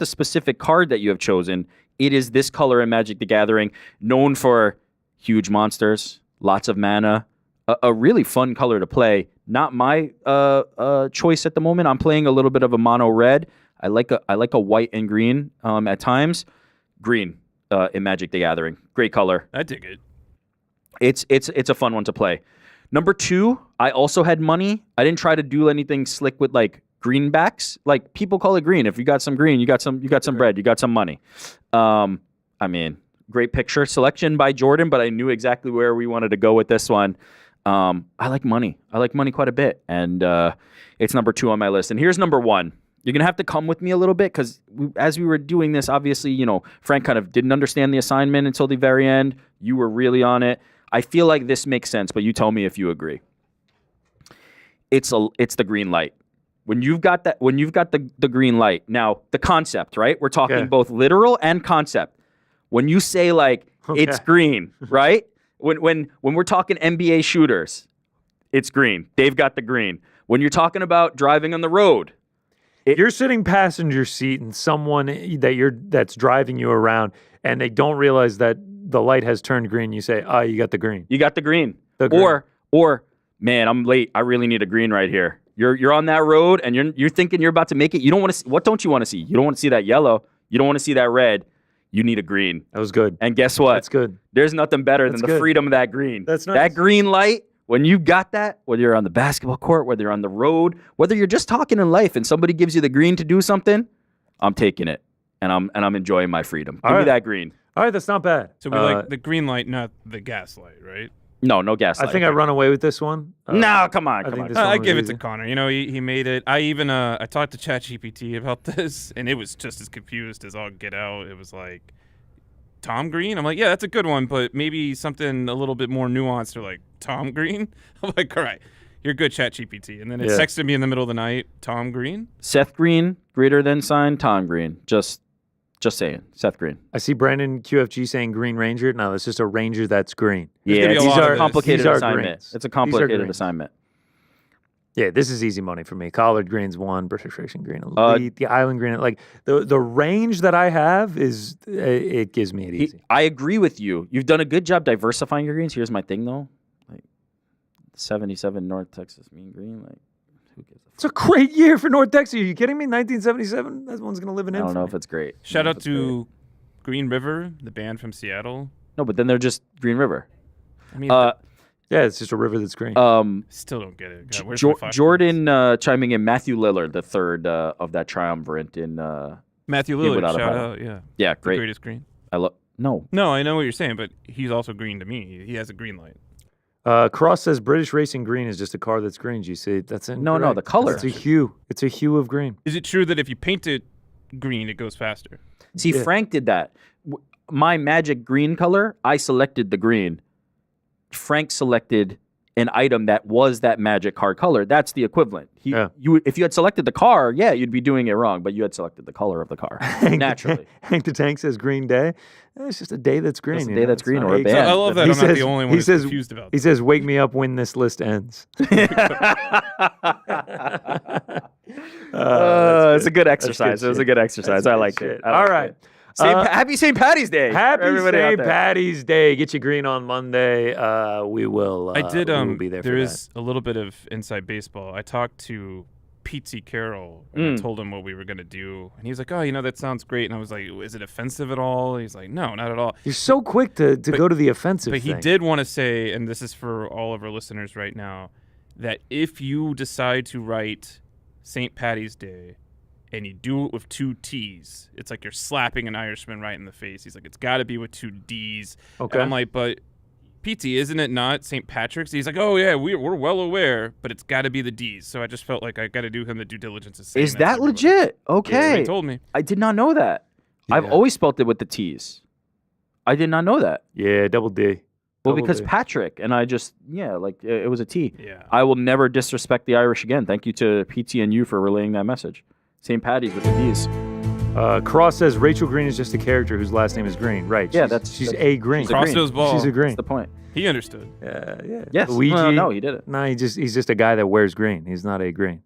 specific card that you have chosen. It is this color in Magic the Gathering, known for huge monsters, lots of mana, a really fun color to play. Not my choice at the moment. I'm playing a little bit of a mono red. I like a white and green at times. Green in Magic the Gathering. Great color. I dig it. It's a fun one to play. Number 2, I also had money. I didn't try to do anything slick with like greenbacks. Like people call it green. If you got some green, you got some bread, you got some money. I mean, great picture selection by Jordan, but I knew exactly where we wanted to go with this one. I like money. I like money quite a bit, and it's number 2 on my list. And here's number 1. You're gonna have to come with me a little bit because as we were doing this, obviously, Frank kind of didn't understand the assignment until the very end. You were really on it. I feel like this makes sense, but you tell me if you agree. It's the green light. When you've got the green light. Now, the concept, right? We're talking both literal and concept. When you say like it's green, right? When we're talking NBA shooters, it's green. They've got the green. When you're talking about driving on the road, You're sitting passenger seat and someone that's driving you around and they don't realize that the light has turned green. You say, "Oh, you got the green." you got the green. The green. Or man, I'm late. I really need a green right here. You're on that road and you're thinking you're about to make it. You don't want to. What don't you want to see? You don't want to see that yellow. You don't want to see that red. You need a green. That was good. And guess what? That's good. There's nothing better than the good. freedom of that green. That's nice. That green light. When you got that, whether you're on the basketball court, whether you're on the road, whether you're just talking in life, and somebody gives you the green to do something, I'm taking it, and I'm enjoying my freedom. Give me that green. All right, that's not bad. So we like the green light, not the gas light, right? No gas light. I think I run away with this one. No, come on. think this I one was give it easy. to Connor. He made it. I even I talked to ChatGPT about this, and it was just as confused as all get out. It was like, Tom Green? I'm like, yeah, that's a good one, but maybe something a little bit more nuanced or like Tom Green. I'm like, all right, you're good, ChatGPT. And then it texted me in the middle of the night, Tom Green. Seth Green, greater than sign Tom Green. Just saying, Seth Green. I see Brandon QFG saying Green Ranger. No, it's just a Ranger that's green. Yeah, these these are are complicated These are assignment. greens. It's a These are complicated greens. assignment. Yeah, this is easy money for me. Collard Green's 1, British Racing Green Elite, the Island Green. Like the range that I have is it gives me it easy. I agree with you. You've done a good job diversifying your greens. Here's my thing though, like 77 North Texas mean green. Like who gives a fuck? It's a great year for North Texas. Are you kidding me? 1977. That one's gonna live in I don't know infamy. if it's great. Shout out to Green River, the band from Seattle. No, but then they're just Green River. I mean, Yeah, it's just a river that's green. still don't get it. God, where's my 5 points? Jordan chiming in. Matthew Lillard, the third of that triumvirate in. Matthew Game Lillard, without a shout paddle. out. Yeah, Yeah, the great. greatest green. I love. No, No, I know what you're saying, but he's also green to me. He has a green light. Cross says British Racing Green is just a car that's green. GC, that's it. No, the color. It's a hue. It's a hue of green. Is it true that if you paint it green, it goes faster? see, Yeah. Frank did that. My magic green color, I selected the green. Frank selected an item that was that magic car color. That's the equivalent. Yeah. If you had selected the car, yeah, you'd be doing it wrong, but you had selected the color of the car naturally. Hank the Tank says Green Day. It's just a day that's green. Just a you day know? that's It's green not or a a- band. I love that He I'm not says- the only one he who's says- confused about He that. says, "Wake me up when this list ends." It's a good exercise. It was a good exercise. I like it. All right. Happy St. Patty's Day. for Happy everybody out St. there. Patty's Day. Get your green on Monday. We will. I did. We will be there. There for is a little bit of inside baseball. I talked to Pete Carroll and I told him what we were gonna do, and he was like, "Oh, that sounds great." And I was like, "Is it offensive at all?" He's like, "No, not at all." You're so quick to go to the offensive. But he thing. did want to say, and this is for all of our listeners right now, that if you decide to write St. Patty's Day and you do it with 2 T's, it's like you're slapping an Irishman right in the face. He's like, it's got to be with 2 D's. Okay. And I'm like, but PT, isn't it not St. Patrick's? He's like, oh, yeah, we're well aware, but it's got to be the D's. So I just felt like I got to do him the due diligence of saying Is to that everybody. legit? Yeah, Okay. he told me. I did not know that. I've Yeah. always spelt it with the T's. I did not know that. Yeah, double D. Well, Double because D. Patrick, and I just, it was a T. Yeah. I will never disrespect the Irish again. Thank you to PT and you for relaying that message. St. Patty's with the D's. Cross says Rachel Green is just a character whose last name is Green. Right. Yeah, she's that's- a Green. she's a Cross green. those balls. She's a Green. That's the point. He understood. Yeah. Yes. Luigi. No, he did it. No, he's just a guy that wears green. He's not a green.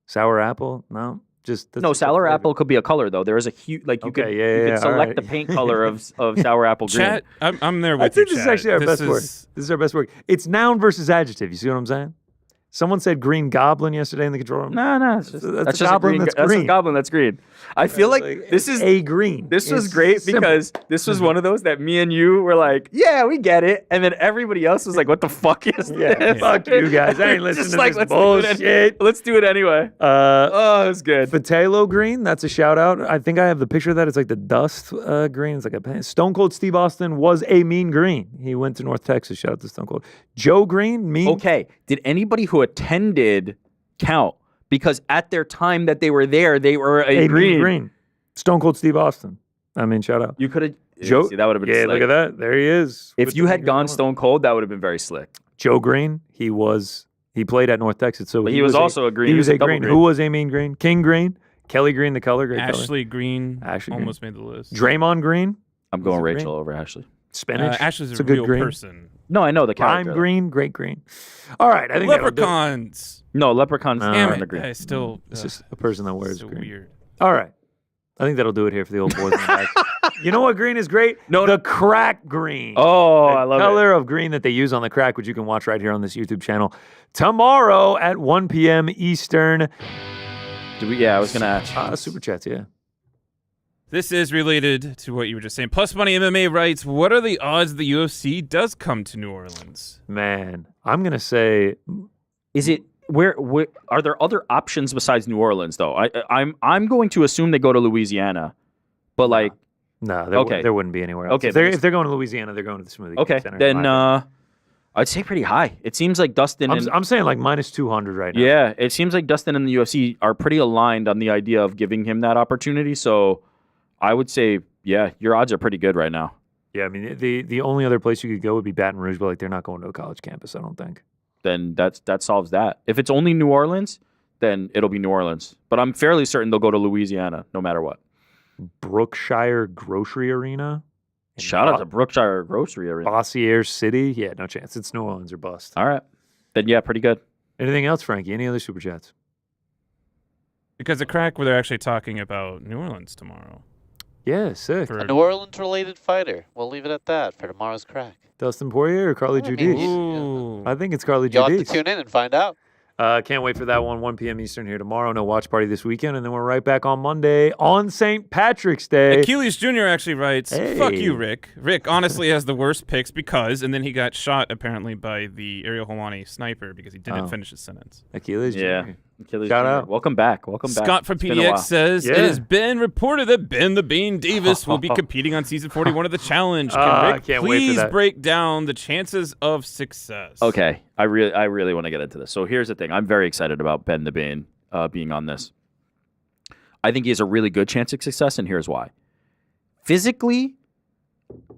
Sour apple? No. Just that's No, just a sour flavor. apple could be a color though. There is a huge you Okay, could yeah, you yeah, could all select right. the paint color of sour apple green. Chat, I'm there with I think you, this is Chad. actually our This best work. is- This is our best work. It's noun versus adjective. You see what I'm saying? Someone said green goblin yesterday in the control room. No, it's just, That's a that's just goblin a green. that's That's a green. goblin that's green. I feel like this is a green. this was It's great simple. because this was one of those that me and you were like, yeah, we get it, and then everybody else was like, what the fuck is Yeah, this? fuck you guys. I ain't listening Just to like, this let's do it bullshit. Let's do it anyway. Oh, it was good. Patelo green, that's a shout out. I think I have the picture of that. It's like the dust green. It's like a Stone Cold Steve Austin was a mean green. He went to North Texas. Shout out to Stone Cold. Joe Green, mean. Okay, did anybody who attended count? Because at their time that they were there, they were a mean green. green. Stone Cold Steve Austin. I mean, shout out. You could have. Joe, See, that would have been yeah, slick. look at that. There he is. If with you the had mean gone green. Stone Cold, that would have been very slick. Joe Green, he played at North Texas. So But he was also a green. He He was was a a double green. green. Who was a mean green? King Green. Kelly Green, the color. Great color. Ashley Green Ashley Green. almost made the list. Draymond Green. I'm going Was it green? Rachel over Ashley. Spinach. Ashley's It's a good real green. person. No, I know the Lime character. green, great green. All right, I think that'll do it. Leprechauns. No, leprechauns No. Damn aren't it. a green. I still. It's just a person that wears so green. weird. All right, I think that'll do it here for the old boys in the back. You know what green is great? No, the crack green. Oh, the I love it. color of green that they use on the crack, which you can watch right here on this YouTube channel tomorrow at 1 p.m. Eastern. Yeah, I was gonna ask. Super chats, yeah. This is related to what you were just saying. Plus Money MMA writes, what are the odds the UFC does come to New Orleans? Man, I'm gonna say Is it where are there other options besides New Orleans though? I'm going to assume they go to Louisiana, but like no. Okay. There wouldn't be anywhere else. Okay, If they're going to Louisiana, they're going to the Smoothie okay, Center. then I'd say pretty high. It seems like Dustin and I'm saying like minus 200 right now. yeah, it seems like Dustin and the UFC are pretty aligned on the idea of giving him that opportunity. So I would say, yeah, your odds are pretty good right now. Yeah, I mean, the only other place you could go would be Baton Rouge, but like they're not going to a college campus, I don't think. Then that solves that. If it's only New Orleans, then it'll be New Orleans. But I'm fairly certain they'll go to Louisiana no matter what. Brookshire Grocery Arena. Shout out to Brookshire Grocery Arena. Bossier City. Yeah, no chance. It's New Orleans or bust. All right. Then, yeah, pretty good. Anything else, Frankie? Any other Super Chats? Because the crack where they're actually talking about New Orleans tomorrow. Yeah, sick. For- A New Orleans-related fighter. We'll leave it at that for tomorrow's crack. Dustin Poirier or Carly I mean, Giudice? Ooh. I think it's Carly You'll have to Giudice. tune in and find out. Can't wait for that one. 1 p.m. Eastern here tomorrow. No watch party this weekend. And then we're right back on Monday on St. Patrick's Day. Achilles Jr. actually writes, fuck Hey. you, Rick. Rick honestly has the worst picks because, and then he got shot apparently by the Ariel Helwani sniper because he didn't finish his sentence. Achilles Yeah. Jr. Achilles Shout Jr. out. Welcome back. Welcome back. Scott from It's been a PDX while. says, Yeah. it has been reported that Ben the Bean Davis will be competing on season 41 of the challenge. Can Rick can't wait for please that. break down the chances of success? Okay, I really want to get into this. So here's the thing: I'm very excited about Ben the Bane being on this. I think he has a really good chance of success, and here's why. Physically,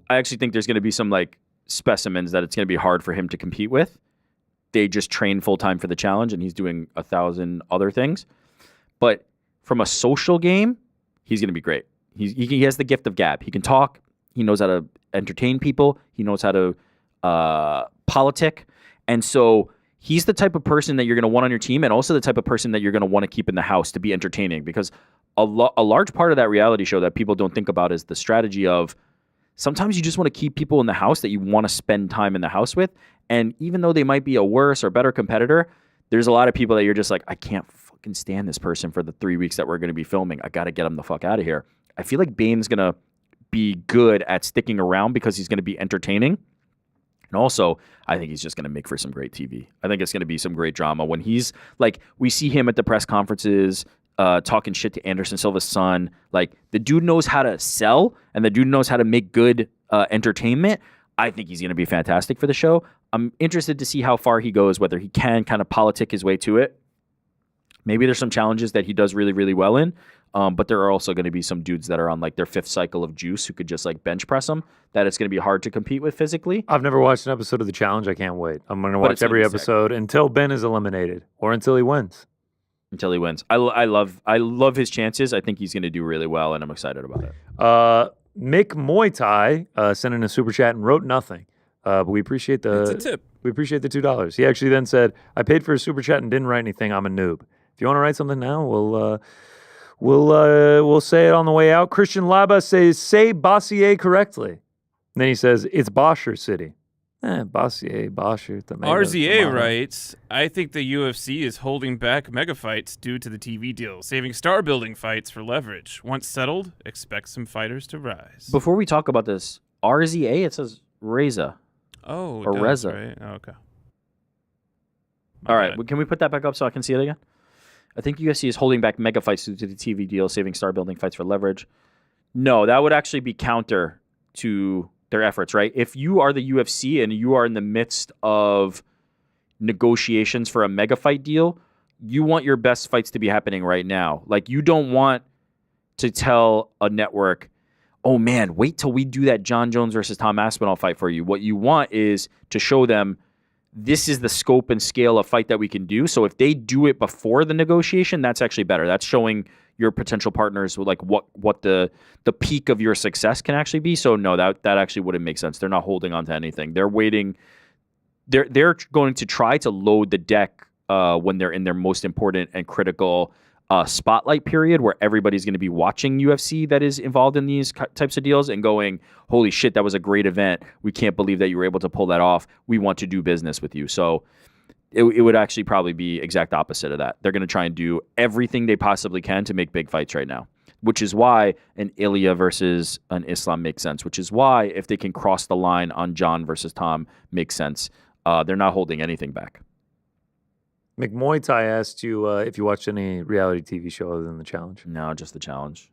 I actually think there's going to be some like specimens that it's going to be hard for him to compete with. They just train full time for the challenge, and he's doing 1,000 other things. But from a social game, he's going to be great. He has the gift of gab. He can talk. He knows how to entertain people. He knows how to politic. And so he's the type of person that you're going to want on your team, and also the type of person that you're going to want to keep in the house to be entertaining. Because a large part of that reality show that people don't think about is the strategy of sometimes you just want to keep people in the house that you want to spend time in the house with. And even though they might be a worse or better competitor, there's a lot of people that you're just like, I can't fucking stand this person for the 3 weeks that we're going to be filming. I got to get him the fuck out of here. I feel like Bane's going to be good at sticking around because he's going to be entertaining. And also, I think he's just going to make for some great TV. I think it's going to be some great drama. When he's like, we see him at the press conferences talking shit to Anderson Silva's son. Like, the dude knows how to sell, and the dude knows how to make good entertainment. I think he's going to be fantastic for the show. I'm interested to see how far he goes, whether he can kind of politic his way to it. Maybe there's some challenges that he does really, really well in. But there are also going to be some dudes that are on like their 5th cycle of juice who could just like bench press him, that it's going to be hard to compete with physically. I've never watched an episode of The Challenge. I can't wait. I'm going to But watch it's gonna every be sick. episode until Ben is eliminated or until he wins. Until he wins. I love his chances. I think he's going to do really well, and I'm excited about it. Mick Muay Thai sent in a super chat and wrote nothing. But we appreciate It's a the tip. we appreciate the $2. He actually then said, "I paid for a super chat and didn't write anything. I'm a noob. If you want to write something now, we'll say it on the way out." Christian Laba says, "Say Bossier correctly." And then he says, "It's Bosher City." Bossier, Bosher, tomatoes, RZA tomato. writes, I think the UFC is holding back mega fights due to the TV deal, saving star-building fights for leverage. Once settled, expect some fighters to rise. Before we talk about this, RZA, it says Reza. Oh, it Or does, Reza. right? Oh, okay. All right, can we put that back up so I can see it again? I think UFC is holding back mega fights due to the TV deal, saving star-building fights for leverage. No, that would actually be counter to their efforts, right? If you are the UFC and you are in the midst of negotiations for a mega fight deal, you want your best fights to be happening right now. Like, you don't want to tell a network, oh man, wait till we do that John Jones versus Tom Aspinall fight for you. What you want is to show them this is the scope and scale of fight that we can do. So if they do it before the negotiation, that's actually better. That's showing your potential partners like what the peak of your success can actually be. So no, that actually wouldn't make sense. They're not holding on to anything. They're waiting. They're going to try to load the deck when they're in their most important and critical spotlight period, where everybody's going to be watching UFC that is involved in these types of deals and going, holy shit, that was a great event. We can't believe that you were able to pull that off. We want to do business with you. So it would actually probably be exact opposite of that. They're going to try and do everything they possibly can to make big fights right now, which is why an Ilya versus an Islam makes sense, which is why if they can cross the line on John versus Tom makes sense. They're not holding anything back. McMuay Thai asked you if you watched any reality TV show other than The Challenge. No, just the challenge.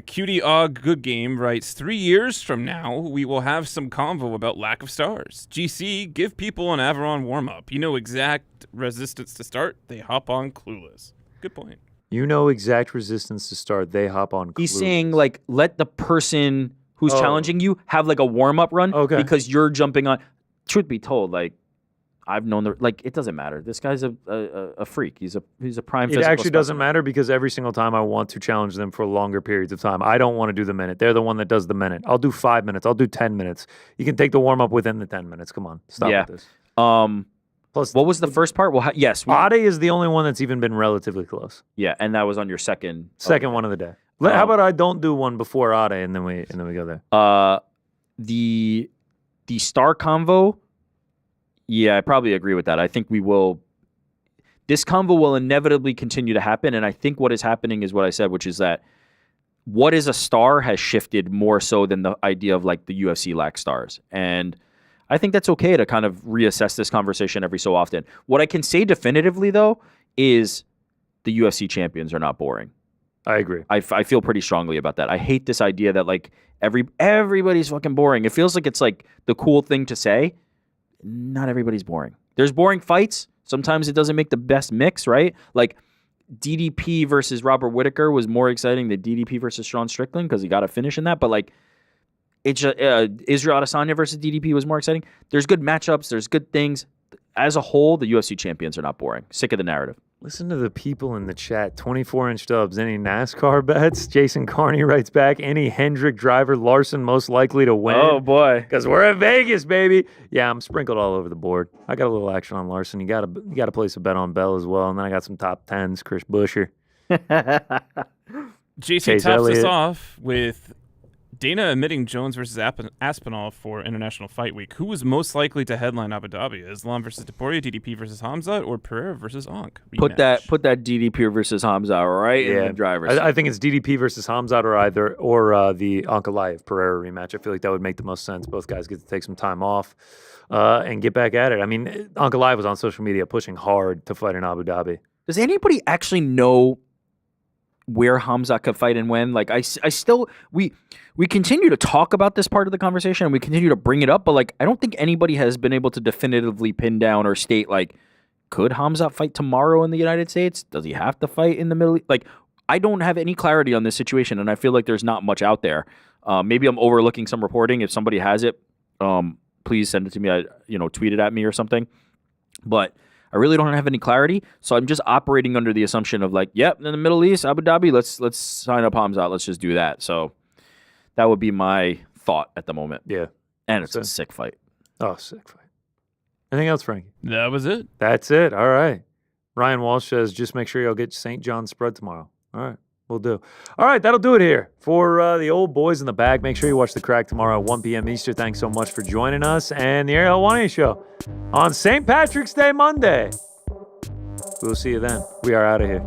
Cutie Og Good Game writes, 3 years from now, we will have some convo about lack of stars. GC, give people an Averon warm-up. You know exact resistance to start. They hop on clueless. Good point. You know exact resistance to start. They hop on. He's Clueless. saying, like, let the person who's challenging you have like a warm-up run because you're jumping on. Truth be told, like I've known it doesn't matter. This guy's a freak. He's a prime physical It actually doesn't specimen. matter because every single time I want to challenge them for longer periods of time. I don't want to do the minute. They're the one that does the minute. I'll do 5 minutes. I'll do 10 minutes. You can take the warm-up within the 10 minutes. Come on. Stop with this. Plus, what was the first part? Well, yes. Ade is the only one that's even been relatively close. Yeah, and that was on your second one of the day. How about I don't do one before Ade and then we go there. The star convo. Yeah, I probably agree with that. I think we will. This convo will inevitably continue to happen, and I think what is happening is what I said, which is that what is a star has shifted more so than the idea of like the UFC lacks stars, and I think that's okay to kind of reassess this conversation every so often. What I can say definitively though is the UFC champions are not boring. I agree. I feel pretty strongly about that. I hate this idea that like everybody's fucking boring. It feels like it's like the cool thing to say. Not everybody's boring. There's boring fights. Sometimes it doesn't make the best mix, right? Like DDP versus Robert Whittaker was more exciting than DDP versus Sean Strickland because he got a finish in that. But like, it's Israel Adesanya versus DDP was more exciting. There's good matchups. There's good things. As a whole, the UFC champions are not boring. Sick of the narrative. Listen to the people in the chat. 24-inch dubs. Any NASCAR bets? Jason Carney writes back. Any Hendrick driver Larson most likely to win? Oh, boy. Because we're at Vegas, baby. Yeah, I'm sprinkled all over the board. I got a little action on Larson. You got to place a bet on Bell as well. And then I got some top 10s. Chris Buescher. JC tops us off with Dana admitting Jones versus Aspinall for International Fight Week. Who was most likely to headline Abu Dhabi? Islam versus Taporia, DDP versus Hamza, or Pereira versus Ankh? Put that DDP versus Hamza right in the driver's seat. I think it's DDP versus Hamza or the Ankalaev Pereira rematch. I feel like that would make the most sense. Both guys get to take some time off and get back at it. I mean, Ankalaev was on social media pushing hard to fight in Abu Dhabi. Does anybody actually know where Hamza could fight and when? Like, I still we continue to talk about this part of the conversation and we continue to bring it up, but like I don't think anybody has been able to definitively pin down or state like, could Hamza fight tomorrow in the United States? Does he have to fight in the Middle East? Like, I don't have any clarity on this situation, and I feel like there's not much out there. Maybe I'm overlooking some reporting. If somebody has it, please send it to me. Tweet it at me or something. But I really don't have any clarity, so I'm just operating under the assumption of like, yep, in the Middle East, Abu Dhabi, let's sign up Hamza. Let's just do that. So that would be my thought at the moment. Yeah. And it's a sick fight. Oh, sick fight. Anything else, Frankie? That was it. That's it. All right. Ryan Walsh says, just make sure y'all get St. John's spread tomorrow. All right. We'll do. All right. That'll do it here for the old boys in the bag. Make sure you watch The Crack tomorrow at 1 p.m. Eastern. Thanks so much for joining us. And the Ariel Helwani Show on St. Patrick's Day Monday. We'll see you then. We are out of here.